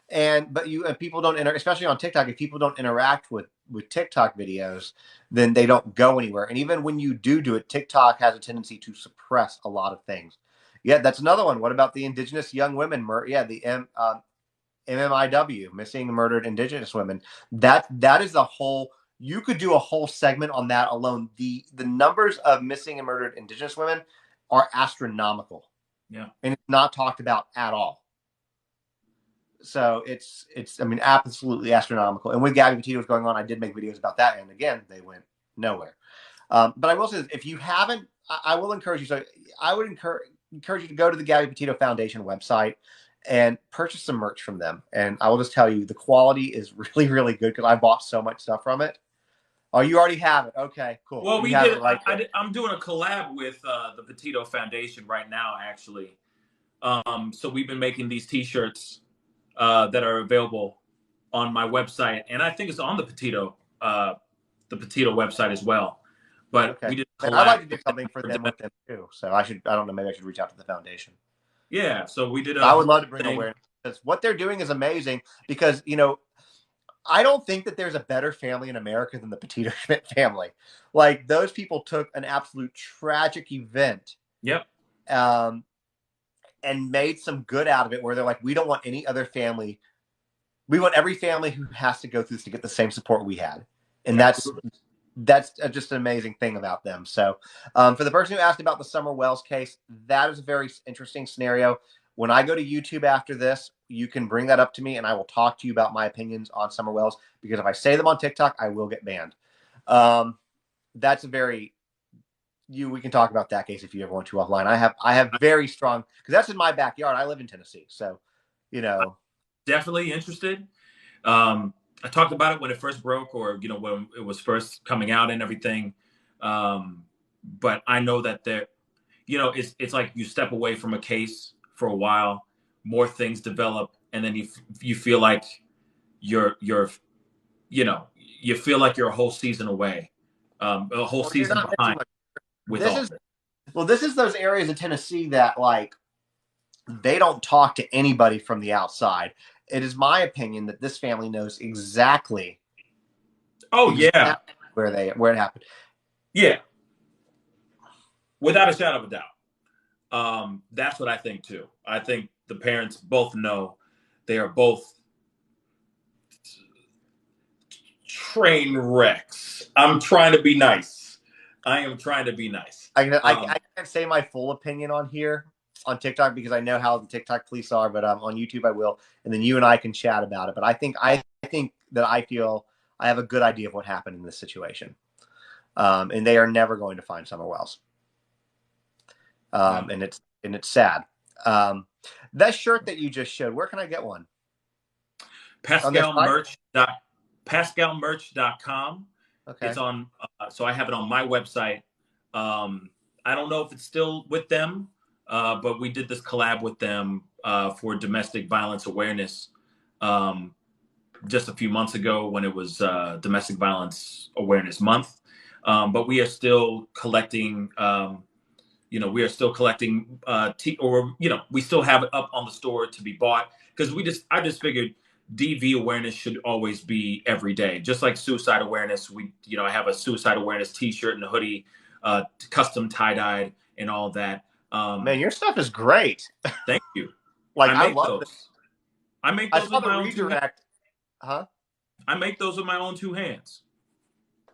But people don't especially on TikTok. If people don't interact with TikTok videos, then they don't go anywhere. And even when you do it, TikTok has a tendency to suppress a lot of things. Yeah, that's another one. What about the Indigenous young women? The MMIW, missing murdered Indigenous women. That is a whole. You could do a whole segment on that alone. The numbers of missing and murdered Indigenous women are astronomical. Yeah, and it's not talked about at all. So it's I mean, absolutely astronomical. And when Gabby Petito was going on, I did make videos about that, and again, they went nowhere. But I will say this, if you haven't, I will encourage you. So I would encourage you to go to the Gabby Petito Foundation website and purchase some merch from them. And I will just tell you, the quality is really, really good because I bought so much stuff from it. Oh, you already have it. Okay, cool. Well, we did. I'm doing a collab with the Petito Foundation right now, actually. So we've been making these T-shirts that are available on my website, and I think it's on the Petito website as well. But okay. We did. I'd like to do something for them with them too. So I don't know. Maybe I should reach out to the foundation. Yeah. So we did. I would love to bring awareness because what they're doing is amazing. Because, you know, I don't think that there's a better family in America than the Petito Schmidt family. Like, those people took an absolute tragic event. Yep. And made some good out of it, where they're like, we don't want any other family. We want every family who has to go through this to get the same support we had. And that's just an amazing thing about them. So for the person who asked about the Summer Wells case, that is a very interesting scenario. When I go to YouTube after this, you can bring that up to me and I will talk to you about my opinions on Summer Wells, because if I say them on TikTok, I will get banned. That's a very, we can talk about that case if you ever want to offline. I have very strong, because that's in my backyard. I live in Tennessee. So, you know. Definitely interested. I talked about it when it first broke, or when it was first coming out and everything. But I know that it's like you step away from a case for a while, more things develop, and then you feel like you're you feel like you're a whole season away, a whole Well, you're season not missing behind much. with This all is this. well, this is those areas in Tennessee that like they don't talk to anybody from the outside. It is my opinion that this family knows exactly Oh yeah, where it happened. yeah, without a shadow of a doubt. That's what I think too. I think the parents both know they are both train wrecks. I'm trying to be nice. I am trying to be nice. I can't say my full opinion on here on TikTok because I know how the TikTok police are, but on YouTube I will, and then you and I can chat about it. But I think that I feel I have a good idea of what happened in this situation, and they are never going to find Summer Wells, No. and it's sad. That shirt that you just showed, where can I get one? PascalMerch.com. Okay. It's on. So I have it on my website. I don't know if it's still with them, but we did this collab with them for domestic violence awareness just a few months ago when it was Domestic Violence Awareness Month. But we are still collecting. We are still collecting, we still have it up on the store to be bought because I just figured DV awareness should always be every day, just like suicide awareness. I have a suicide awareness T-shirt and a hoodie, custom tie-dyed and all that. Man, your stuff is great. Thank you. Like I love those. this. I make those with my own redirect. Huh? I make those with my own two hands.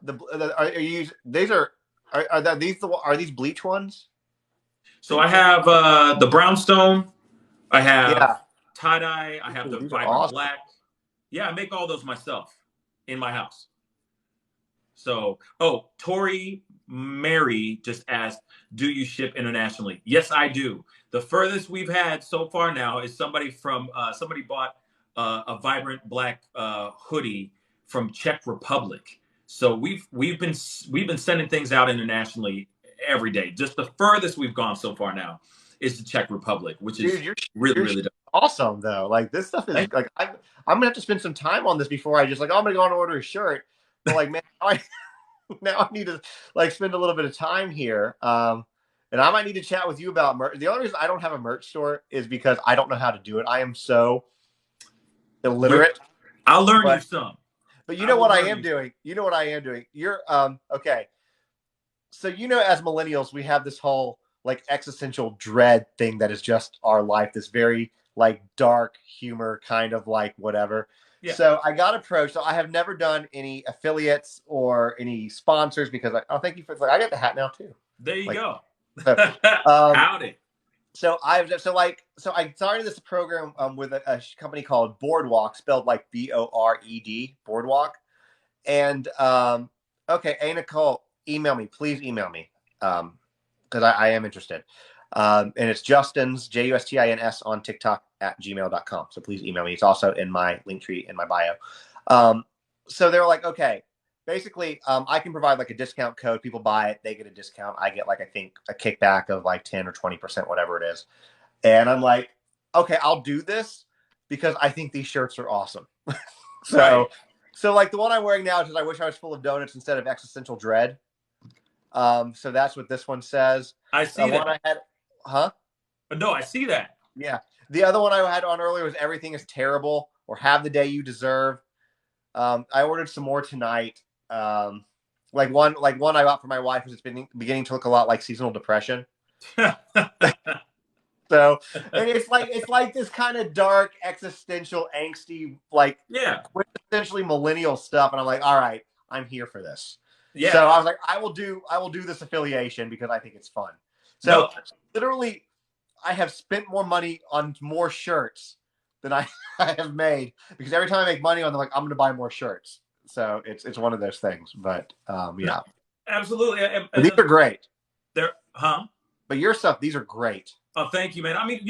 Are these bleach ones? So I have the brownstone. I have Yeah. tie-dye. I have the These are vibrant awesome. black. Yeah, I make all those myself in my house. So, Tori Mary just asked, do you ship internationally? Yes, I do. The furthest we've had so far now is somebody bought a vibrant black hoodie from Czech Republic. So we've been sending things out internationally every day. Just the furthest we've gone so far now is the Czech Republic, which is really dope. Awesome though. Like this stuff is like I'm gonna have to spend some time on this before I just I'm gonna go and order a shirt. But like man, now I need to like spend a little bit of time here. And I might need to chat with you about merch. The only reason I don't have a merch store is because I don't know how to do it. I am so illiterate. I'll learn you some. But you know what I am doing? You know what I am doing? You're okay. So as millennials, we have this whole like existential dread thing that is just our life, this very like dark humor kind of like whatever. Yeah. So I got approached. So I have never done any affiliates or any sponsors because I thank you for I got the hat now too. There you go. So, howdy. So I started this program with a company called Boardwalk, spelled like BORED, Boardwalk. And okay, hey Nicole, please email me because I am interested. And it's Justin's JUSTINS on TikTok at gmail.com. So please email me. It's also in my link tree in my bio. So they were like, okay, basically, I can provide like a discount code. People buy it, they get a discount. I get like I think a kickback of like 10 or 20%, whatever it is. And I'm like, okay, I'll do this because I think these shirts are awesome. So like the one I'm wearing now is just I wish I was full of donuts instead of existential dread. So that's what this one says. I see that. One I had, huh? No, I see that. Yeah. The other one I had on earlier was everything is terrible or have the day you deserve. I ordered some more tonight. Like one I got for my wife because it's beginning to look a lot like seasonal depression. So and it's like this kind of dark, existential, angsty, like essentially millennial stuff. And I'm like, all right, I'm here for this. Yeah. So I was like, I will do this affiliation because I think it's fun. So literally, I have spent more money on more shirts than I have made because every time I make money on them, like I'm going to buy more shirts. So it's one of those things. But yeah, no, absolutely. But these are great. But your stuff, these are great. Oh, thank you, man. I mean,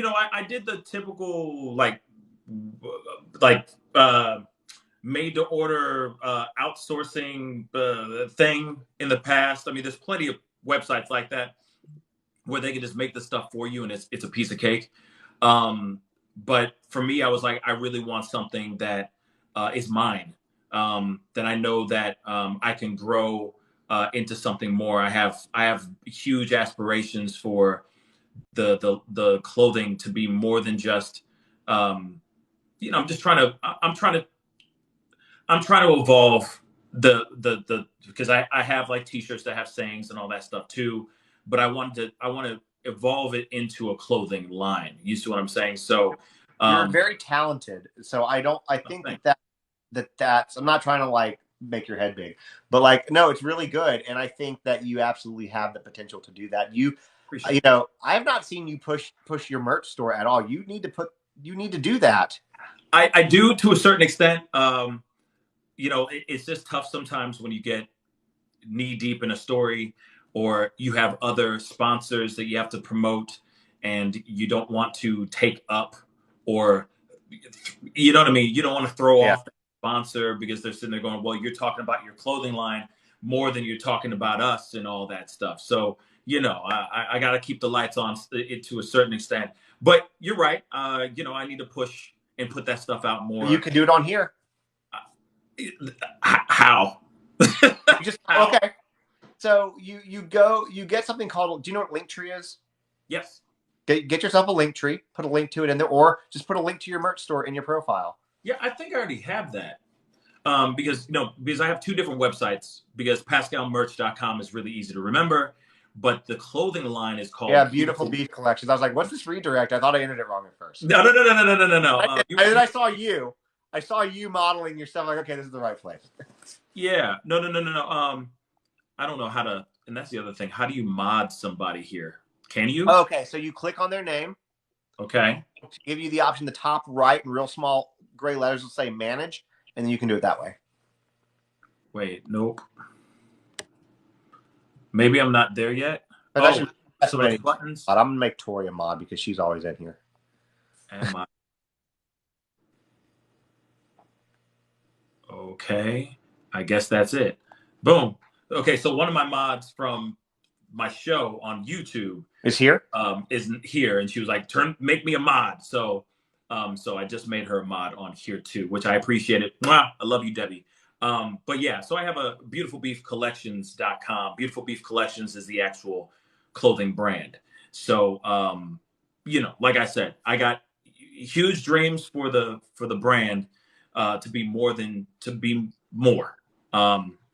made to order outsourcing thing in the past. I mean, there's plenty of websites like that where they can just make the stuff for you and it's a piece of cake. But for me, I was like, I really want something that is mine, that I know that I can grow into something more. I have huge aspirations for the clothing to be more than just, I'm just trying to, I'm trying to evolve the because I have like t-shirts that have sayings and all that stuff too, but I want to evolve it into a clothing line. You see what I'm saying? So you're very talented. So I think that's, I'm not trying to like make your head big, but like, no, it's really good. And I think that you absolutely have the potential to do that. You know, I have not seen you push your merch store at all. You need to do that. I do to a certain extent. It's just tough sometimes when you get knee deep in a story or you have other sponsors that you have to promote and you don't want to take up, or you know what I mean? You don't want to throw off the sponsor because they're sitting there going, well, you're talking about your clothing line more than you're talking about us and all that stuff. So, I got to keep the lights on it to a certain extent. But you're right. I need to push and put that stuff out more. You can do it on here. How? Okay. So you get something called, do you know what Linktree is? Yes. Get yourself a Linktree, put a link to it in there, or just put a link to your merch store in your profile. Yeah, I think I already have that. Because I have two different websites, because PascalMerch.com is really easy to remember, but the clothing line is called Beautiful Beef Collections. I was like, what's this redirect? I thought I entered it wrong at first. No. And then I saw you modeling your stuff. Like, okay, this is the right place. Yeah. No. I don't know how to, and that's the other thing. How do you mod somebody here? Can you? Okay, so you click on their name. Okay. Give you the option, the top right in real small gray letters will say manage, and then you can do it that way. Wait, nope. Maybe I'm not there yet. That's so those buttons. I'm gonna make Tori a mod because she's always in here. Am I? Okay. I guess that's it. Boom. Okay, so one of my mods from my show on YouTube is here. Isn't here, and she was like, make me a mod. So I just made her a mod on here too, which I appreciate it. Mwah! I love you, Debbie. But yeah, so I have a beautifulbeefcollections.com. Beautiful Beef Collections is the actual clothing brand. So like I said, I got huge dreams for the brand to be more.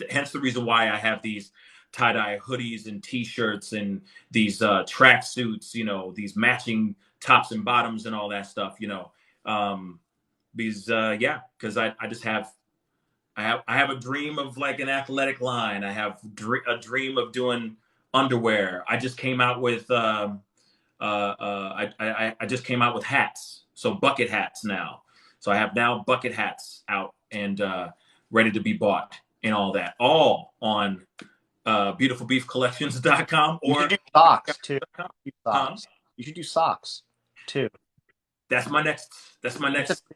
Hence the reason why I have these tie-dye hoodies and t-shirts and these track suits, these matching tops and bottoms and all that stuff, because I just have a dream of like an athletic line. I have a dream of doing underwear. I just came out with I just came out with hats, so bucket hats now. So I have now bucket hats out and ready to be bought and all that, all on beautifulbeefcollections.com. Or you should do socks too. You should do socks too. That's my next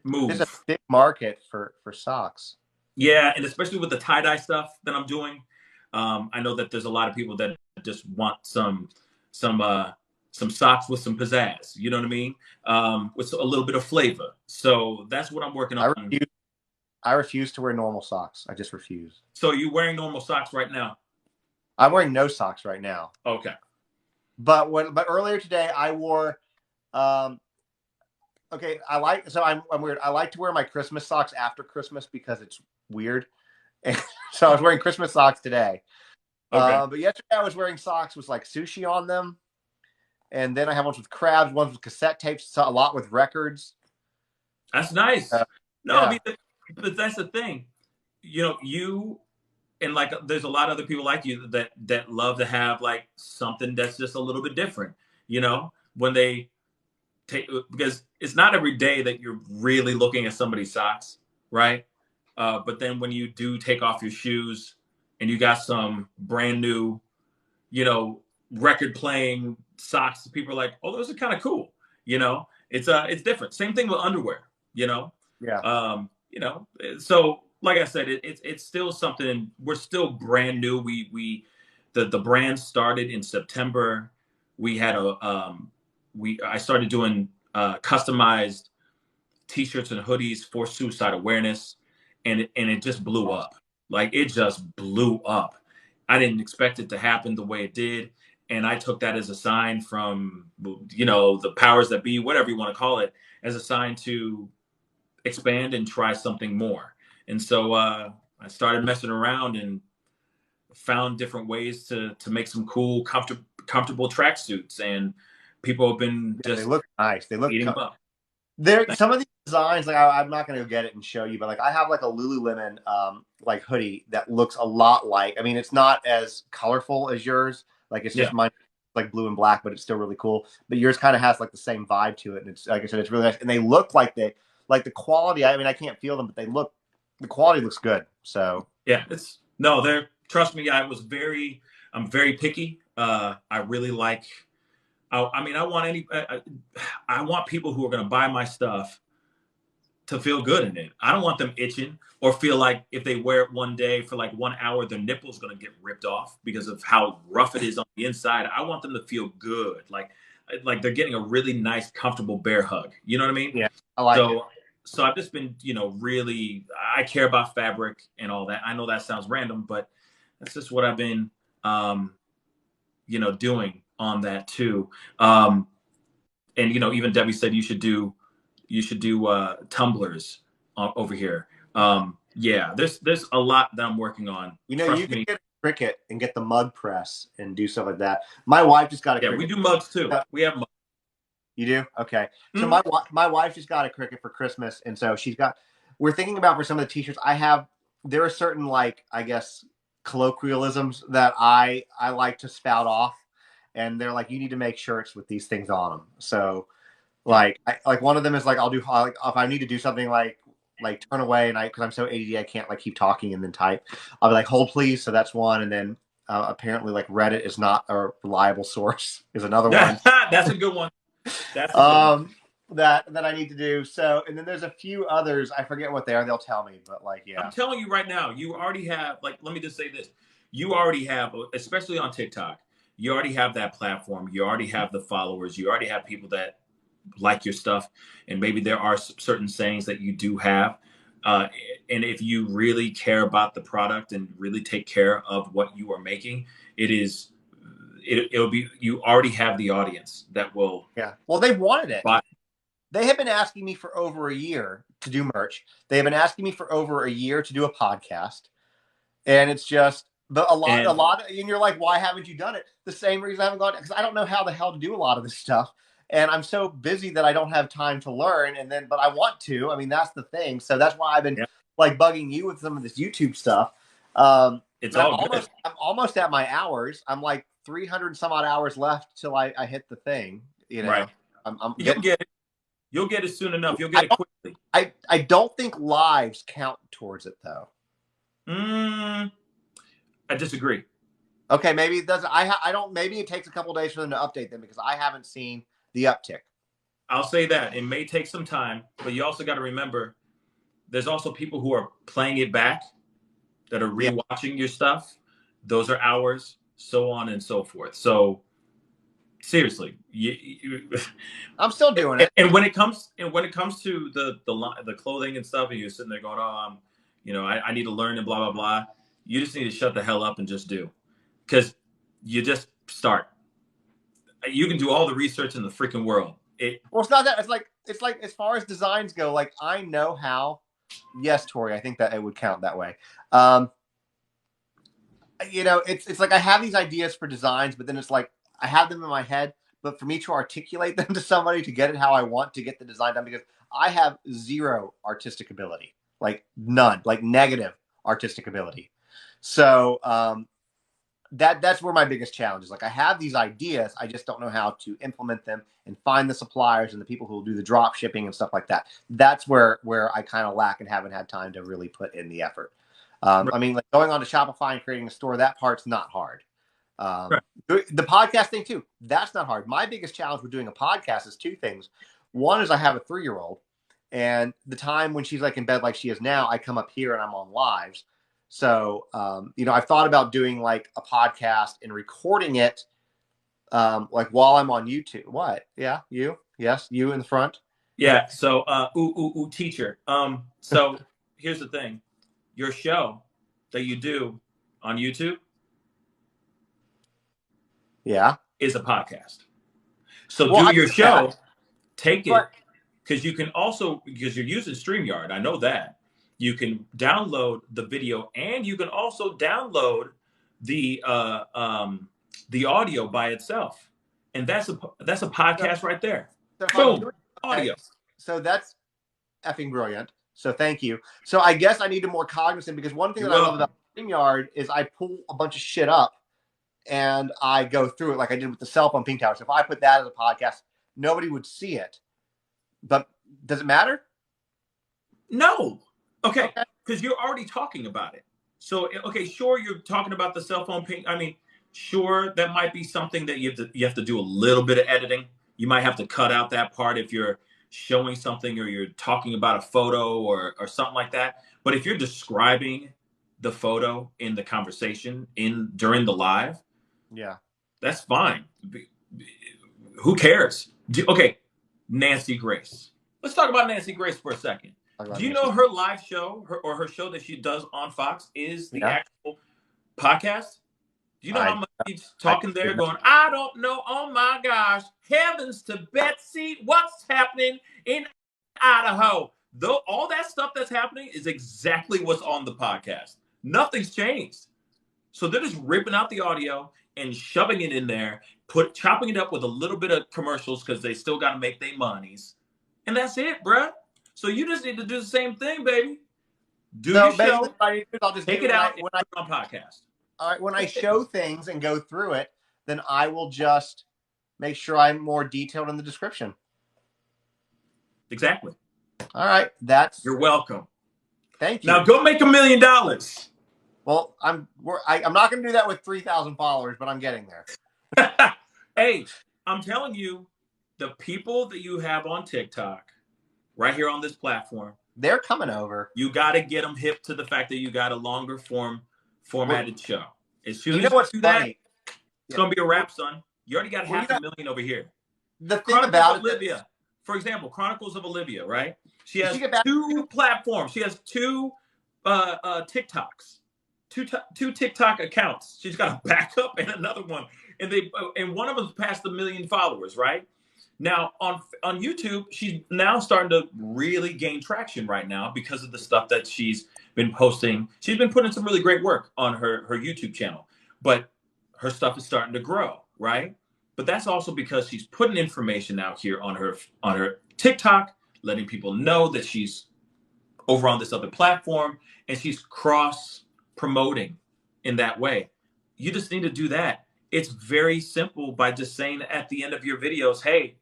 move. There's a big market for socks. Yeah, and especially with the tie-dye stuff that I'm doing, I know that there's a lot of people that just want some socks with some pizzazz. You know what I mean? With a little bit of flavor. So that's what I'm working on. I refuse to wear normal socks. I just refuse. So are you wearing normal socks right now? I'm wearing no socks right now. Okay. But earlier today I wore I'm weird. I like to wear my Christmas socks after Christmas because it's weird. And so I was wearing Christmas socks today. Okay. But yesterday I was wearing socks with like sushi on them. And then I have ones with crabs, ones with cassette tapes, a lot with records. That's nice. I mean, but that's the thing. You and like there's a lot of other people like you that love to have like something that's just a little bit different, when they take, because it's not every day that you're really looking at somebody's socks, right? But then when you do take off your shoes and you got some brand new, record playing socks, people are like, oh, those are kind of cool. It's different. Same thing with underwear, Yeah. So like I said, it's still something. We're still brand new. The brand started in September. We had I started doing customized T-shirts and hoodies for suicide awareness, and it just blew up. Like it just blew up. I didn't expect it to happen the way it did, and I took that as a sign from the powers that be, whatever you want to call it, as a sign to expand and try something more. And so I started messing around and found different ways to make some cool, comfortable tracksuits, and people have been They just look nice. They look eating them up. there. Some of these designs, like I'm not going to go get it and show you, but like I have like a Lululemon like hoodie that looks a lot like. I mean, it's not as colorful as yours. Like it's just mine, like blue and black, but it's still really cool. But yours kind of has like the same vibe to it, and it's like I said, it's really nice. And they look like the quality. I mean, I can't feel them, but the quality looks good. So yeah, they're trust me. I'm very picky. I really like. I mean, I want people who are going to buy my stuff to feel good in it. I don't want them itching or feel like if they wear it one day for like 1 hour, their nipple's going to get ripped off because of how rough it is on the inside. I want them to feel good. Like they're getting a really nice, comfortable bear hug. You know what I mean? yeah, I like it. So I've just been, really, I care about fabric and all that. I know that sounds random, but that's just what I've been, doing on that too. And, even Debbie said you should do tumblers over here. Yeah, there's a lot that I'm working on. You Trust can me. get a Cricut and get the mug press and do stuff like that. My wife just got a Cricut. We do mugs too. We have mugs. You do? Okay. So Mm-hmm. my wife just got a Cricut for Christmas, and so we're thinking about for some of the t-shirts I have. There are certain like I guess colloquialisms that I like to spout off, and they're like you need to make shirts with these things on them. So like one of them is like I'll do like if I need to do something like turn away and because I'm so ADD I can't like keep talking and then type. I'll be like hold please. So that's one, and then apparently like Reddit is not a reliable source is another one. That's a good one. That's a good one. That I need to do. So, and then there's a few others. I forget what they are. They'll tell me, but like, yeah. I'm telling you right now, you already have, like, let me just say this. You already have, especially on TikTok, you already have that platform. You already have the followers. You already have people that like your stuff. And maybe there are certain sayings that you do have. And if you really care about the product and really take care of what you are making, it'll be, you already have the audience that will. Yeah. Well, they wanted it. Buy. They have been asking me for over a year to do merch. They have been asking me for over a year to do a podcast. And it's just a lot. And you're like, why haven't you done it? The same reason I haven't gone, because I don't know how the hell to do a lot of this stuff. And I'm so busy that I don't have time to learn. But I want to. I mean, that's the thing. So that's why I've been like bugging you with some of this YouTube stuff. It's all good. I'm almost at my hours. I'm like 300 some odd hours left till I hit the thing. Right. You'll get it. You'll get it soon enough. You'll get it quickly. I don't think lives count towards it though. I disagree. Okay, maybe it doesn't. I don't. Maybe it takes a couple days for them to update them because I haven't seen the uptick. I'll say that it may take some time, but you also got to remember, there's also people who are playing it back, that are rewatching your stuff. Those are hours, so on and so forth. So seriously, I'm still doing it. And when it comes to the clothing and stuff, and you're sitting there going, "Oh, I need to learn and blah blah blah." You just need to shut the hell up and just do, because you just start. You can do all the research in the freaking world. Well, it's not that. It's like as far as designs go, like I know how. Yes, Tori, I think that it would count that way. It's like I have these ideas for designs, but then it's like I have them in my head, but for me to articulate them to somebody to get it how I want to get the design done, because I have zero artistic ability, like none, like negative artistic ability. So that's where my biggest challenge is. Like I have these ideas, I just don't know how to implement them and find the suppliers and the people who will do the drop shipping and stuff like that. That's where I kind of lack and haven't had time to really put in the effort. I mean, like going on to Shopify and creating a store, that part's not hard. Right. The podcast thing too, that's not hard. My biggest challenge with doing a podcast is two things. One is I have a 3-year-old, And the time when she's like in bed like she is now, I come up here and I'm on lives. So, I've thought about doing like a podcast and recording it like while I'm on YouTube. What? Yeah, you? Yes, you in the front. Yeah. So, teacher. So here's the thing: your show that you do on YouTube, yeah, is a podcast. So well, do I your get that, show, take it, but because you can also, because you're using StreamYard. I know that you can download the video, and you can also download the the audio by itself, and that's a so, podcast right there. so if I'm Boom, doing okay, audio. so that's effing brilliant. So thank you. So I guess I need to more cognizant because one thing You're that I love about welcome. StreamYard is I pull a bunch of shit up and I go through it like I did with the cell phone ping tower. So if I put that as a podcast, nobody would see it. But does it matter? No, okay, Okay. because you're already talking about it. So okay, sure, you're talking about the cell phone ping. I mean, sure, that might be something that you have to do a little bit of editing. You might have to cut out that part if you're showing something or you're talking about a photo or something like that. But if you're describing the photo in the conversation during the live, Yeah. that's fine. Who cares? Okay, Nancy Grace. Let's talk about Nancy Grace for a second. Do you know her live show, her show that she does on Fox is the Yeah. actual podcast? Do you know how I, much she's I talking there going, I don't know, oh my gosh, heavens to Betsy, what's happening in Idaho? Though all that stuff that's happening is exactly what's on the podcast. Nothing's changed. So they're just ripping out the audio and shoving it in there, chopping it up with a little bit of commercials because they still got to make their monies. And that's it, bruh. So you just need to do the same thing, baby. Do so your basically, show, what I do is I'll just take do it when I out, and put it on podcast. all right, when I show things and go through it, then I will just make sure I'm more detailed in the description. Exactly. All right, You're welcome. Thank you. Now go make $1 million. Well, I'm not going to do that with 3,000 followers, but I'm getting there. Hey, I'm telling you, the people that you have on TikTok, right here on this platform, they're coming over. You got to get them hip to the fact that you got a longer formatted show. As soon as what's you do funny? that, it's going to be a wrap, son. You already got 500,000 over here. The thing Chronicles about of Olivia, for example, Chronicles of Olivia, right? She has get back two platforms. She has two TikToks, two TikTok accounts. She's got a backup and another one, and one of them's past 1 million followers, right? Now on YouTube, she's now starting to really gain traction right now because of the stuff that she's been posting. She's been putting some really great work on her YouTube channel, but her stuff is starting to grow, right? But that's also because she's putting information out here on her TikTok, letting people know that she's over on this other platform, and she's cross promoting in that way. You just need to do that. It's very simple by just saying at the end of your videos, hey,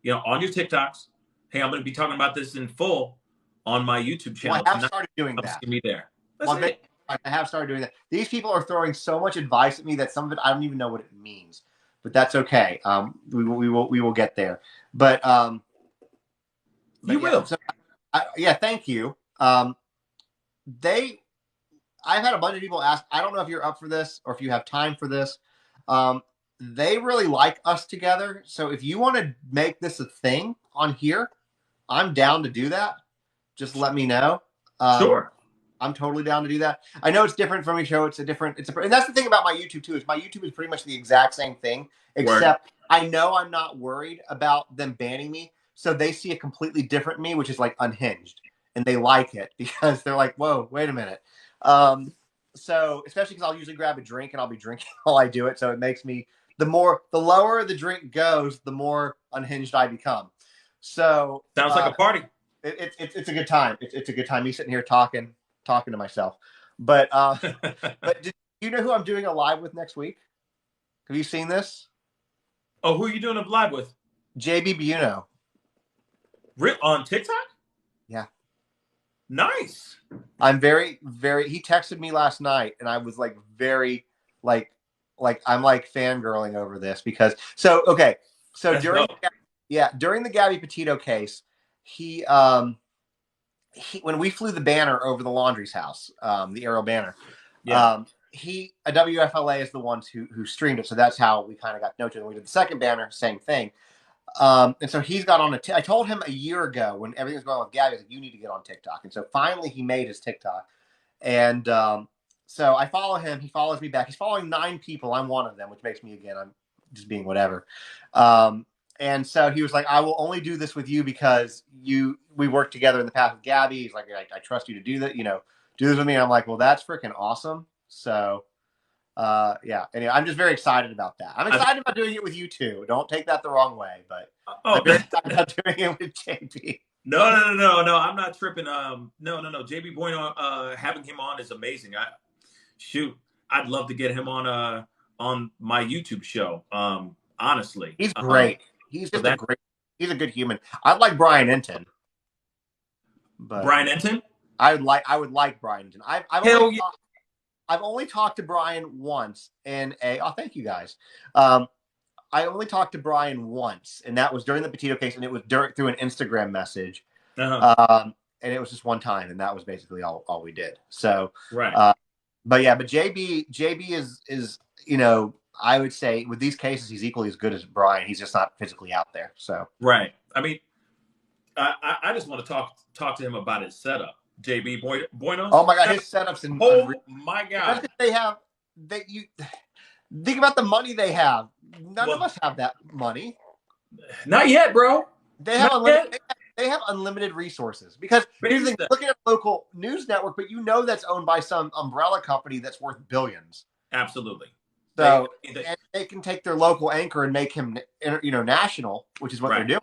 on your TikToks, hey, I'm going to be talking about this in full on my YouTube channel. Well, I have started doing that. See me there. I have started doing that. These people are throwing so much advice at me that some of it I don't even know what it means, but that's okay. We will get there. But you will. So, thank you. I've had a bunch of people ask. I don't know if you're up for this or if you have time for this. They really like us together. So if you want to make this a thing on here, I'm down to do that. Just let me know. Sure. I'm totally down to do that. I know it's different from your show. And that's the thing about my YouTube too, is my YouTube is pretty much the exact same thing, except I know I'm not worried about them banning me. So they see a completely different me, which is like unhinged, and they like it because they're like, whoa, wait a minute. So especially because I'll usually grab a drink and I'll be drinking while I do it. So it makes me, the lower the drink goes, the more unhinged I become. So sounds like a party. It's a good time. It's a good time. Me sitting here talking to myself. But but do you know who I'm doing a live with next week? Have you seen this? Oh, who are you doing a live with? JB Buno. On TikTok? Yeah. Nice. I'm very, very. He texted me last night, and I was like very like I'm like fangirling over this because during the Gabby Petito case, he when we flew the banner over the Laundry's house, the aerial banner, Yeah. a WFLA is the ones who streamed it. So that's how we kind of got to know each other. We did the second banner, same thing. And so he's got on I told him a year ago when everything was going on with Gabby, I was like, you need to get on TikTok. And so finally he made his TikTok. And so I follow him. He follows me back. He's following 9 people. I'm one of them, which makes me, again, I'm just being whatever. And so he was like, I will only do this with you because we worked together in the past with Gabby. He's like, I trust you to do that, do this with me. And I'm like, well, that's freaking awesome. So yeah. Anyway, I'm just very excited about that. I'm excited about doing it with you too. Don't take that the wrong way, but I'm very excited about doing it with JB. No. I'm not tripping. No. JB Bueno, having him on is amazing. I'd love to get him on my YouTube show. Honestly, he's great. He's just he's a good human. I like Brian Enton. But Brian Enton? I would like Brian Enton. I've only talked to Brian once thank you guys. I only talked to Brian once, and that was during the Petito case, and it was through an Instagram message. And it was just one time, and that was basically all we did. So, right. But JB is I would say with these cases, he's equally as good as Brian. He's just not physically out there. So, right. I mean, I just want to talk to him about his setup. JB Bueno. Oh my God, his setups and my God, you think about the money they have. None of us have that money. Not yet, bro. They have unlimited resources because here's the thing, look at a local news network, but that's owned by some umbrella company that's worth billions. Absolutely. So they can take their local anchor and make him, national, which is what they're doing.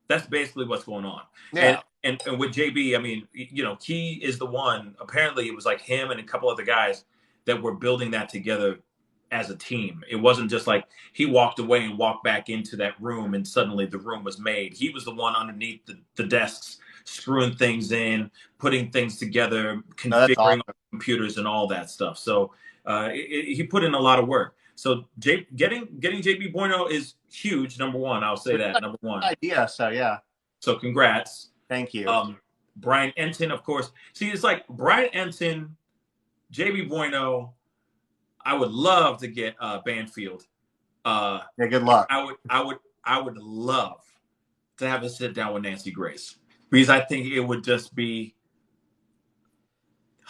That's basically what's going on. Yeah. And with JB, I mean, he is the one. Apparently, it was like him and a couple other guys that were building that together as a team. It wasn't just like he walked away and walked back into that room and suddenly the room was made. He was the one underneath the desks, screwing things in, putting things together, configuring computers and all that stuff. So he put in a lot of work. So getting JB Bueno is huge. Number one, I'll say that. Number one idea. So yeah. So congrats. Thank you. Brian Enton, of course. See, it's like Brian Enton, JB Bueno. I would love to get Banfield. Yeah, good luck. I would love to have a sit down with Nancy Grace because I think it would just be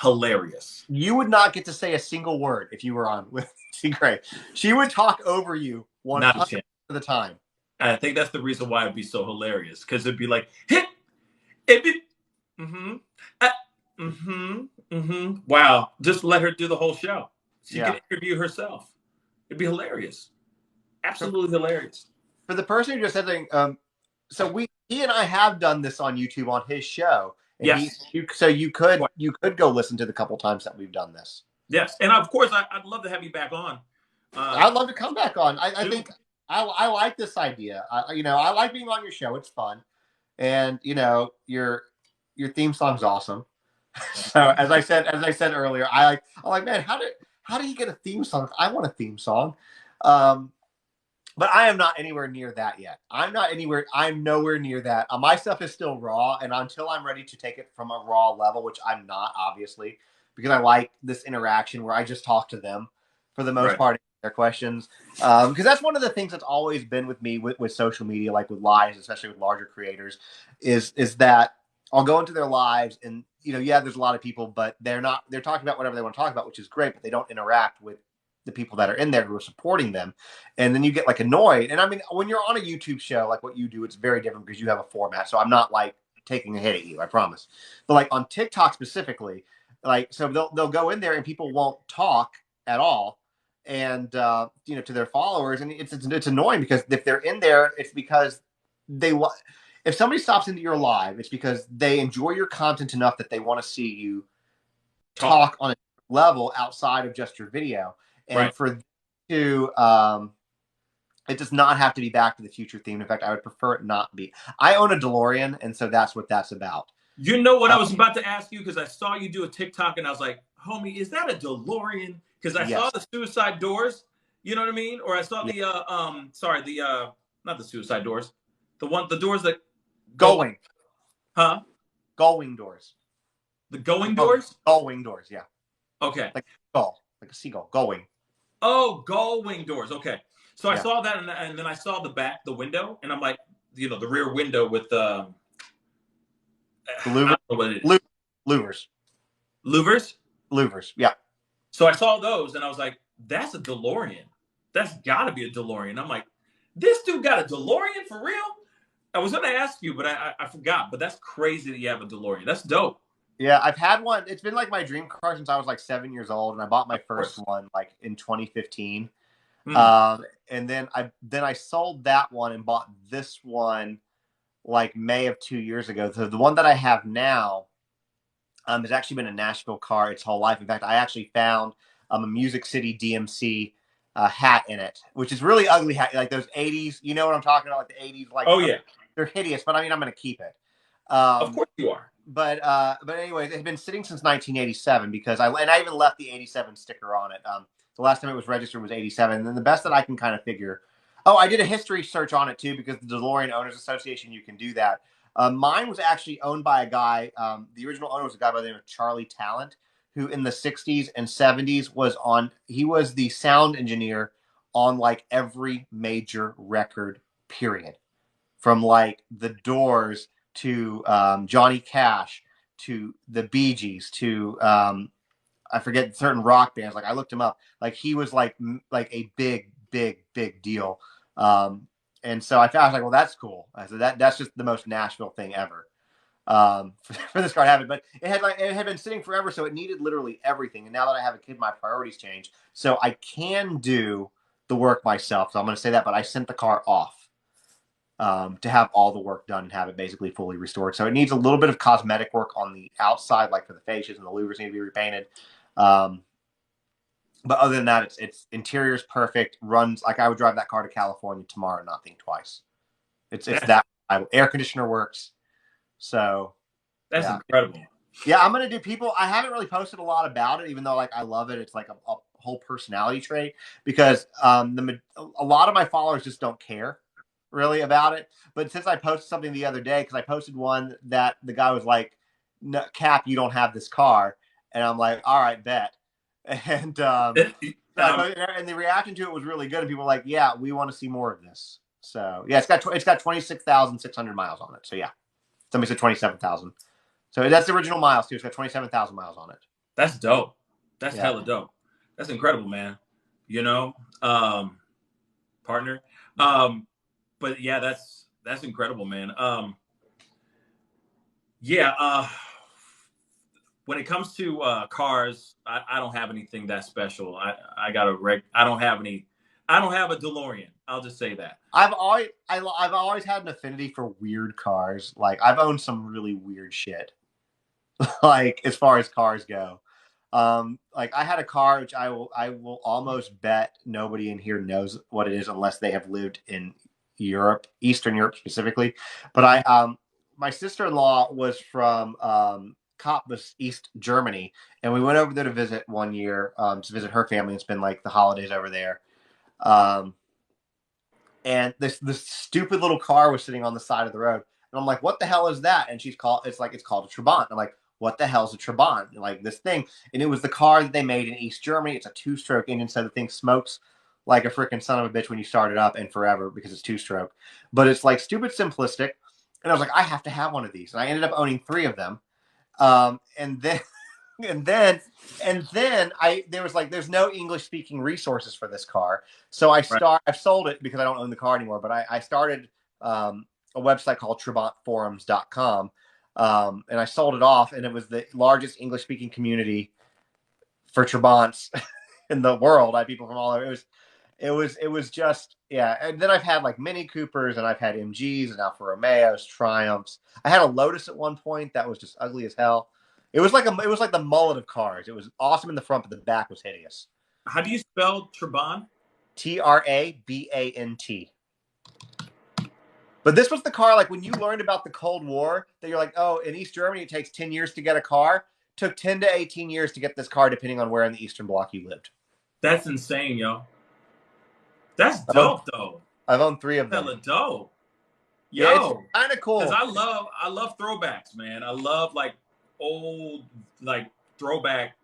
hilarious. You would not get to say a single word if you were on with Nancy Grace. She would talk over you 100% of the time. And I think that's the reason why it'd be so hilarious because it'd be like, hit, it'd be, wow, just let her do the whole show. She can interview herself. It'd be hilarious. Absolutely hilarious. For the person who just said something, so he and I have done this on YouTube on his show. And yes. So you could go listen to the couple times that we've done this. Yes, and of course I'd love to have you back on. I'd love to come back on. I think I like this idea. I like being on your show. It's fun, and your theme song's awesome. So as I said earlier, I'm like, man, how did he get a theme song? I want a theme song. But I am not anywhere near that yet. I'm nowhere near that. My stuff is still raw, and until I'm ready to take it from a raw level, which I'm not, obviously, because I like this interaction where I just talk to them for the most part, their questions. Because that's one of the things that's always been with me with social media, like with lives, especially with larger creators, is that I'll go into their lives and, there's a lot of people, but they're talking about whatever they want to talk about, which is great, but they don't interact with the people that are in there who are supporting them. And then you get like annoyed. And I mean, when you're on a YouTube show, like what you do, it's very different because you have a format. So I'm not like taking a hit at you, I promise. But like on TikTok specifically, like, so they'll go in there and people won't talk at all. And, to their followers. And it's annoying because if they're in there, it's because if somebody stops into your live, it's because they enjoy your content enough that they want to see you talk on a level outside of just your video. And for to it does not have to be Back to the Future themed. In fact, I would prefer it not be. I own a DeLorean, and so that's what that's about. You know what I was about to ask you, because I saw you do a TikTok and I was like, homie, is that a DeLorean? Because I saw the suicide doors, you know what I mean? Or I saw the not the suicide doors. The doors that going. Huh? Gull-wing doors. The going doors? Gull-wing doors, yeah. Okay. Like gull, like a seagull, gull-wing. Oh, gull wing doors. Okay. So I Yeah. saw that, and then I saw the window, and I'm like, the rear window with The I louvers. don't know what it is. Louvers. Louvers. Louvers, yeah. So I saw those, and I was like, that's a DeLorean. That's got to be a DeLorean. I'm like, this dude got a DeLorean for real? I was going to ask you, but I forgot. But that's crazy that you have a DeLorean. That's dope. Yeah, I've had one. It's been like my dream car since I was like 7 years old, and I bought my first one like in 2015. And then I sold that one and bought this one like May of 2 years ago. So the one that I have now has actually been a Nashville car its whole life. In fact, I actually found a Music City DMC hat in it, which is really ugly hat, like those 80s. You know what I'm talking about, like the 80s. Like, oh yeah, they're hideous, but I mean, I'm going to keep it. of course you are. But anyways, it's been sitting since 1987 because I even left the 87 sticker on it. The last time it was registered was 87. And then the best that I can kind of figure. Oh, I did a history search on it too because the DeLorean Owners Association, you can do that. Mine was actually owned by a guy. The original owner was a guy by the name of Charlie Talent, who in the 60s and 70s he was the sound engineer on like every major record, period. From like the Doors to Johnny Cash, to the Bee Gees, to I forget certain rock bands. Like I looked him up. Like he was like a big deal. And so I was like, well, that's cool. I said that's just the most Nashville thing ever. For this car to have it, but it had been sitting forever, so it needed literally everything. And now that I have a kid, my priorities change. So I can do the work myself. So I'm going to say that, but I sent the car off to have all the work done and have it basically fully restored. So it needs a little bit of cosmetic work on the outside, like for the fascias and the louvers need to be repainted. But other than that, it's interior's perfect. Runs like I would drive that car to California tomorrow, not think twice. It's that air conditioner works. So that's incredible. Yeah, I'm gonna do people. I haven't really posted a lot about it, even though like I love it. It's like a whole personality trait because a lot of my followers just don't care really about it. But since I posted something the other day, because I posted one that the guy was like, no, "Cap, you don't have this car," and I'm like, "All right, bet." And and the reaction to it was really good, and people were like, "Yeah, we want to see more of this." So yeah, it's got 26,600 miles on it. So yeah, somebody said 27,000. So that's the original miles too. It's got 27,000 miles on it. That's dope. That's hella dope. That's incredible, man. Partner. But yeah, that's incredible, man. When it comes to cars, I don't have anything that special. I don't have a DeLorean. I'll just say that. I've always had an affinity for weird cars. Like I've owned some really weird shit. Like as far as cars go. Like I had a car which I will almost bet nobody in here knows what it is unless they have lived in Europe, Eastern Europe specifically. But my sister-in-law was from Cottbus, East Germany, and we went over there to visit one year to visit her family and spend like the holidays over there. And this stupid little car was sitting on the side of the road, and I'm like, "What the hell is that?" And it's called a Trabant. I'm like, "What the hell's a Trabant?" Like this thing, and it was the car that they made in East Germany. It's a two-stroke engine, so the thing smokes like a freaking son of a bitch when you start it up and forever because it's two-stroke. But it's like stupid simplistic, and I was like, I have to have one of these, and I ended up owning 3 of them. And then there's no English speaking resources for this car. So I've sold it because I don't own the car anymore, but I started a website called TrabantForums.com. And I sold it off, and it was the largest English speaking community for Trabants in the world. I had people from all over. It was just, yeah. And then I've had like Mini Coopers, and I've had MGs and Alfa Romeos, Triumphs. I had a Lotus at one point that was just ugly as hell. It was like the mullet of cars. It was awesome in the front, but the back was hideous. How do you spell Trabant? Trabant. But this was the car, like when you learned about the Cold War, that you're like, oh, in East Germany it takes 10 years to get a car. It took 10 to 18 years to get this car, depending on where in the Eastern Bloc you lived. That's insane, yo. That's dope, though. I've owned 3 of them. Hella dope. Yeah, it's Yo, kind of because cool. I love throwbacks, man. I love like old like throwback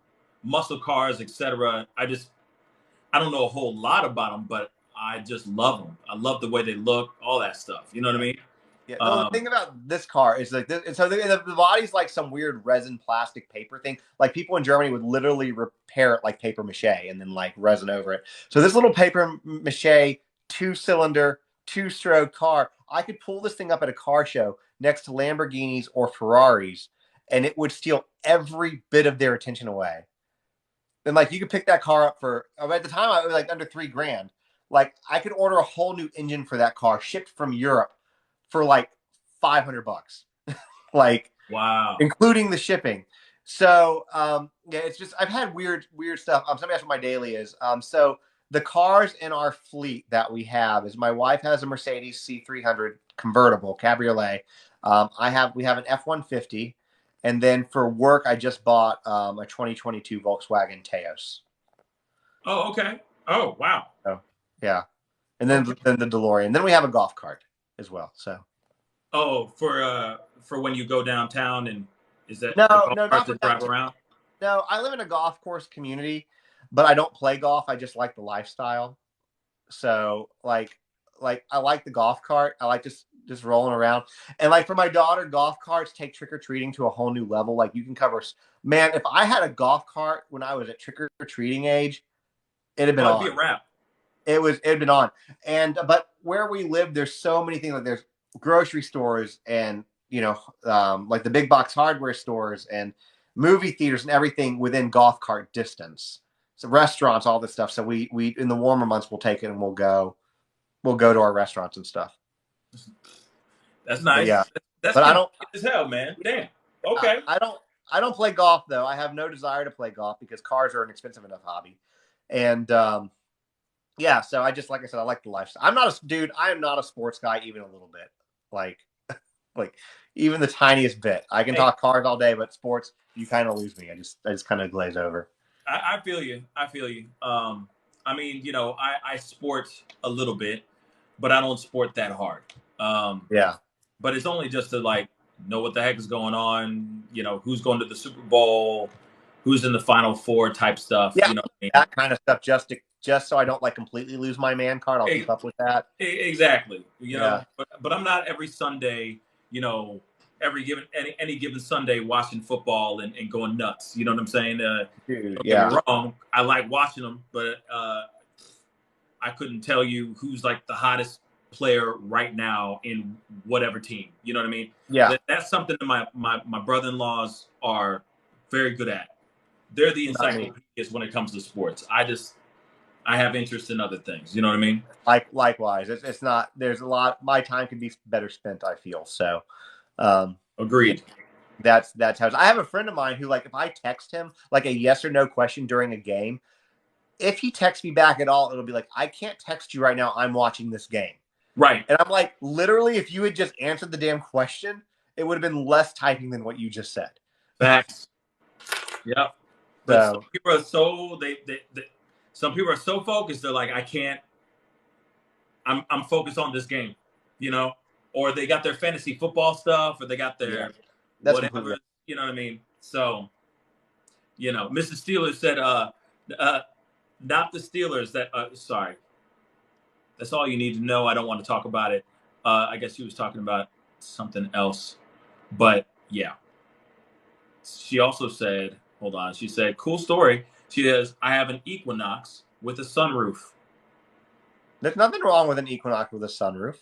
muscle cars, etc. I don't know a whole lot about them, but I just love them. I love the way they look, all that stuff. You know what I mean? Yeah, no, the thing about this car is like this, so the body's like some weird resin plastic paper thing. Like people in Germany would literally repair it like paper mache and then like resin over it. So this little paper mache 2-cylinder 2-stroke car, I could pull this thing up at a car show next to Lamborghinis or Ferraris, and it would steal every bit of their attention away. And like you could pick that car up for at the time I was like under $3,000. Like I could order a whole new engine for that car shipped from Europe for like $500, like Wow. including the shipping. So yeah, it's just I've had weird stuff. Somebody asked what my daily is. So the cars in our fleet that we have is my wife has a Mercedes C300 convertible cabriolet. We have an F-150, and then for work I just bought a 2022 Volkswagen Taos. Oh, okay. Oh, wow. So yeah, and Okay. then the DeLorean. Then we have a golf cart as well. So Oh, for when you go downtown, and is that the no, golf no, cart not to for that. drive around? No, I live in a golf course community, but I don't play golf. I just like the lifestyle. So like I like the golf cart. I like just rolling around. And like for my daughter, golf carts take trick or treating to a whole new level. Like you can cover, man, if I had a golf cart when I was at trick or treating age, it'd have been Oh, it'd be a on. wrap. It'd been on. And but where we live, there's so many things. Like there's grocery stores and like the big box hardware stores and movie theaters and everything within golf cart distance. So restaurants, all this stuff. So we in the warmer months we'll take it and we'll go to our restaurants and stuff. That's But nice. yeah, That's but convenient as hell, man. Damn. Okay. I don't play golf though. I have no desire to play golf because cars are an expensive enough hobby. And yeah, so I just like I said, I like the lifestyle. I'm not a dude. I am not a sports guy even a little bit. Like like even the tiniest bit. I can Hey, talk cars all day, but sports, you kind of lose me. I just kind of glaze over. I feel you. I feel you. I mean, I sport a little bit, but I don't sport that hard. Um, Yeah, but it's only just to like know what the heck is going on. Who's going to the Super Bowl, who's in the Final Four type stuff. yeah, You know what I mean? that kind of stuff. Just so I don't like completely lose my man card. I'll keep up with that. Exactly. Yeah, But I'm not every Sunday. Every given any given Sunday watching football and going nuts. You know what I'm saying? dude. Don't get Yeah, me wrong. I like watching them, but I couldn't tell you who's like the hottest player right now in whatever team. You know what I mean? yeah. That's something that my brother-in-laws are very good at. They're the Not me. encyclopedias when it comes to sports. I have interest in other things. You know what I mean? Likewise, it's not. There's a lot. My time could be better spent. I feel so. Yeah, Agreed. that's how. I have a friend of mine who, like, if I text him like a yes or no question during a game, if he texts me back at all, it'll be like, I can't text you right now. I'm watching this game. Right. And I'm like, literally, if you had just answered the damn question, it would have been less typing than what you just said. Facts. Yep. But some So people are so some people are so focused. They're like, I can't. I'm focused on this game. You know, or they got their fantasy football stuff, or they got yeah, their that's completely whatever. You know what I mean? So, Mrs. Steelers said, not the Steelers. Sorry, that's all you need to know. I don't want to talk about it. I guess she was talking about something else, but yeah. She also said, hold on. She said, cool story. She says, I have an Equinox with a sunroof. there's nothing wrong with an Equinox with a sunroof.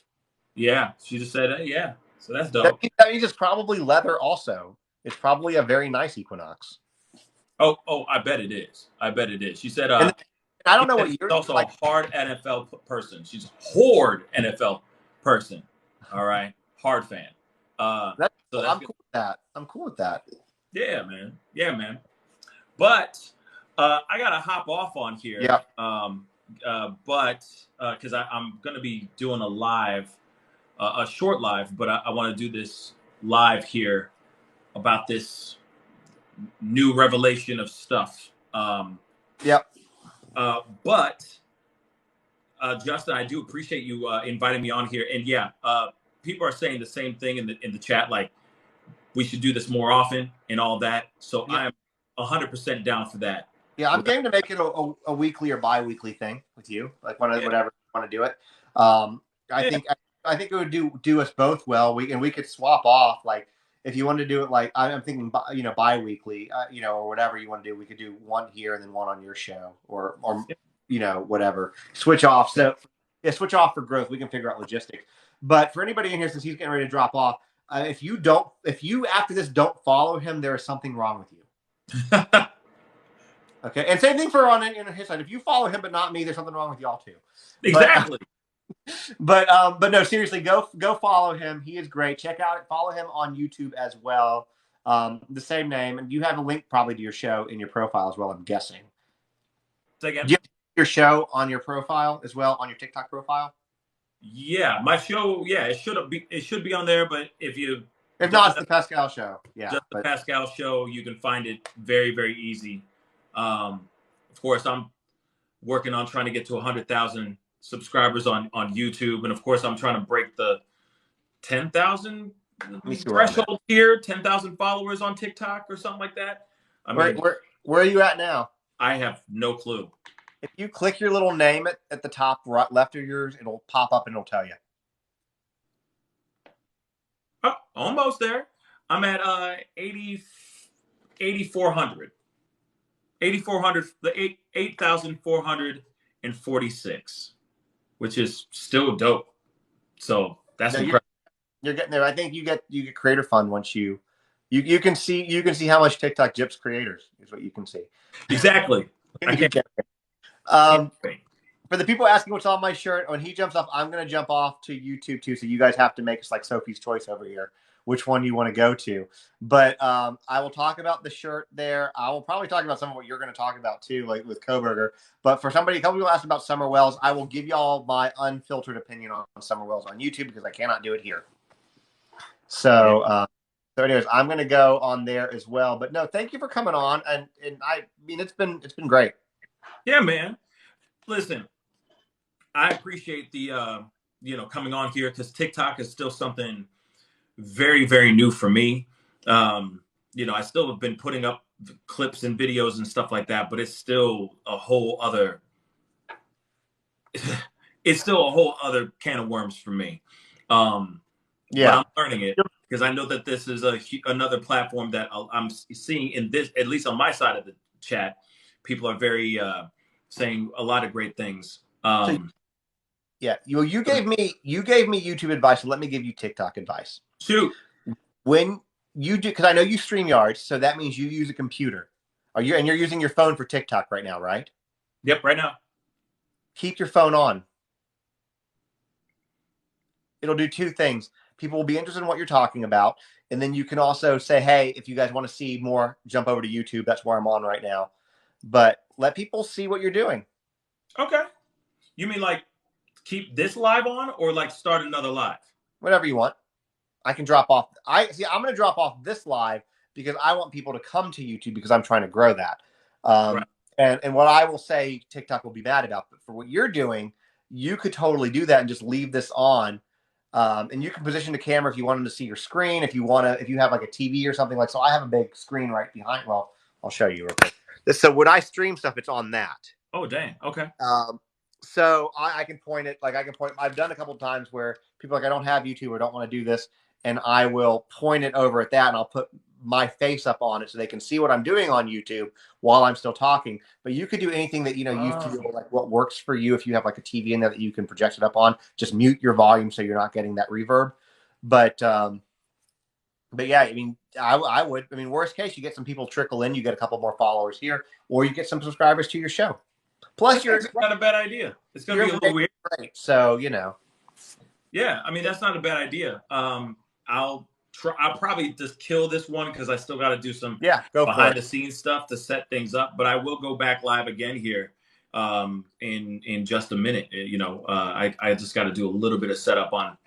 Yeah, she just said, hey, yeah. So that's That dope. means it's probably leather. Also, it's probably a very nice Equinox. Oh, I bet it is. I bet it is. She said, And I don't know she's what you're also like. a hard NFL person. She's a hard NFL person. All right, hard fan. That's So cool. that's I'm good. cool with that. I'm cool with that. Yeah, man. Yeah, man. But I gotta hop off on here. Yeah. But because I'm gonna be doing a short live, but I want to do this live here about this new revelation of stuff. Yep. But Justin, I do appreciate you inviting me on here, and yeah, people are saying the same thing in the chat, like we should do this more often and all that. So Yeah. I'm 100% down for that. Yeah, I'm game to make it a weekly or bi-weekly thing with you, like whatever you want to do it. I think it would do us both well. We could swap off, like if you want to do it, like I'm thinking, bi-weekly, or whatever you want to do. We could do one here and then one on your show, or whatever. Switch off. So yeah, switch off for growth. We can figure out logistics. But for anybody in here, since he's getting ready to drop off, if you after this don't follow him, there is something wrong with you. Okay, and same thing for on his side. If you follow him but not me, there's something wrong with y'all too. Exactly. But no, seriously, go follow him. He is great. Follow him on YouTube as well. The same name, and you have a link probably to your show in your profile as well, I'm guessing. Say again? Do you have your show on your profile as well, on your TikTok profile? Yeah, my show. Yeah, it should be on there. But if not, it's the Pascal Show. Yeah, just the Pascal Show. You can find it very, very easy. Of course, I'm working on trying to get to 100,000 subscribers on YouTube, and of course, I'm trying to break the 10,000 threshold here. 10,000 followers on TikTok or something like that. Where are you at now? I have no clue. If you click your little name at the top right left of yours, it'll pop up and it'll tell you. Oh, almost there. I'm at 8,400. 8,400, the 8,446, which is still dope. So that's incredible. You're getting there. I think you get creator fund once you can see how much TikTok gyps creators is what you can see. Exactly. For the people asking what's on my shirt, when he jumps off, I'm going to jump off to YouTube too. So you guys have to make us like Sophie's Choice over here, which one you want to go to. But I will talk about the shirt there. I will probably talk about some of what you're going to talk about too, like with Coburger. But for a couple people asked about Summer Wells, I will give y'all my unfiltered opinion on Summer Wells on YouTube because I cannot do it here. So, anyways, I'm going to go on there as well. But no, thank you for coming on, and I mean it's been great. Yeah, man. Listen, I appreciate the coming on here because TikTok is still something very, very new for me. I still have been putting up clips and videos and stuff like that, but it's still a whole other can of worms for me. But I'm learning it because I know that this is another platform that I'm seeing in this, at least on my side of the chat, people are very saying a lot of great things. Yeah, you gave me YouTube advice, so let me give you TikTok advice. Shoot. When you do, because I know you StreamYard, so that means you use a computer. You're using your phone for TikTok right now, right? Yep, right now. Keep your phone on. It'll do two things. People will be interested in what you're talking about, and then you can also say, hey, if you guys want to see more, jump over to YouTube. That's where I'm on right now. But let people see what you're doing. Okay. You mean like keep this live on or like start another live? Whatever you want. I can drop off. I'm going to drop off this live because I want people to come to YouTube because I'm trying to grow that. Right. And what I will say, TikTok will be mad about. But for what you're doing, you could totally do that and just leave this on. And you can position the camera if you want them to see your screen. If you have like a TV or something like. So I have a big screen right behind. Well, I'll show you real quick. So when I stream stuff, it's on that. Oh, dang. Okay. So I can point it. Like I can point. I've done a couple of times where people are like, I don't have YouTube or don't want to do this. And I will point it over at that, and I'll put my face up on it so they can see what I'm doing on YouTube while I'm still talking. But you could do anything that you feel like what works for you. If you have like a TV in there that you can project it up on, just mute your volume so you're not getting that reverb. But yeah, I mean, I would. I mean, worst case, you get some people trickle in, you get a couple more followers here, or you get some subscribers to your show. Plus, it's not a bad idea. It's going to be a little weird. Great, so Yeah, I mean that's not a bad idea. I'll probably just kill this one because I still got to do some behind the scenes stuff to set things up. But I will go back live again here in just a minute. I just got to do a little bit of setup on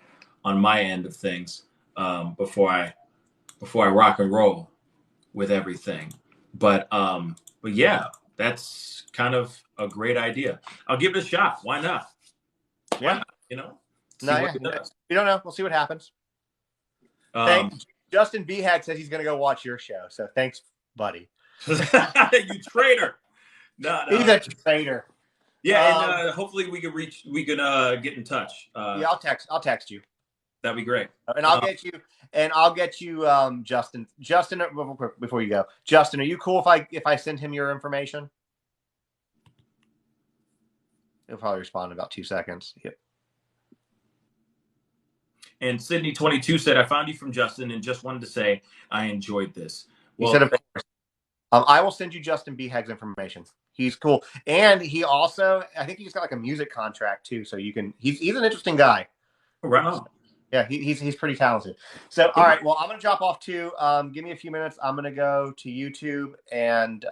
my end of things before I rock and roll with everything. But yeah, that's kind of a great idea. I'll give it a shot. Why not? Yeah. Why not? See what he does. You don't know. We'll see what happens. Thanks. Justin BHAG says he's going to go watch your show. So thanks, buddy. You traitor. No. He's a traitor. Yeah, and hopefully we can get in touch. Yeah, I'll text you. That'd be great. And I'll get you Justin. Justin, real quick before you go. Justin, are you cool if I send him your information? He'll probably respond in about 2 seconds. Yep. And Sydney22 said, I found you from Justin and just wanted to say I enjoyed this. Well, he said, of course. I will send you Justin BHAG's information. He's cool. And he also, I think he's got like a music contract too. So he's an interesting guy. Right on. Yeah, he's pretty talented. So, all right. Well, I'm going to drop off too. Give me a few minutes. I'm going to go to YouTube and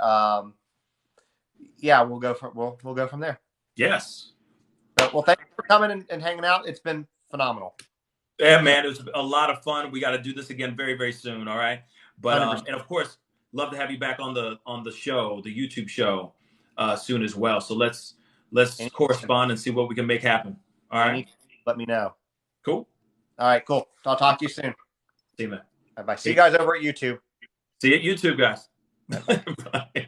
we'll go from there. Yes. Well, thanks for coming and hanging out. It's been phenomenal. Yeah, man, it was a lot of fun. We got to do this again very, very soon. All right. But and of course, love to have you back on the show, the YouTube show, soon as well. So let's correspond and see what we can make happen. All right. Let me know. Cool. All right, cool. I'll talk to you soon. See you, man. Bye. See you guys over at YouTube. See you at YouTube, guys. Bye.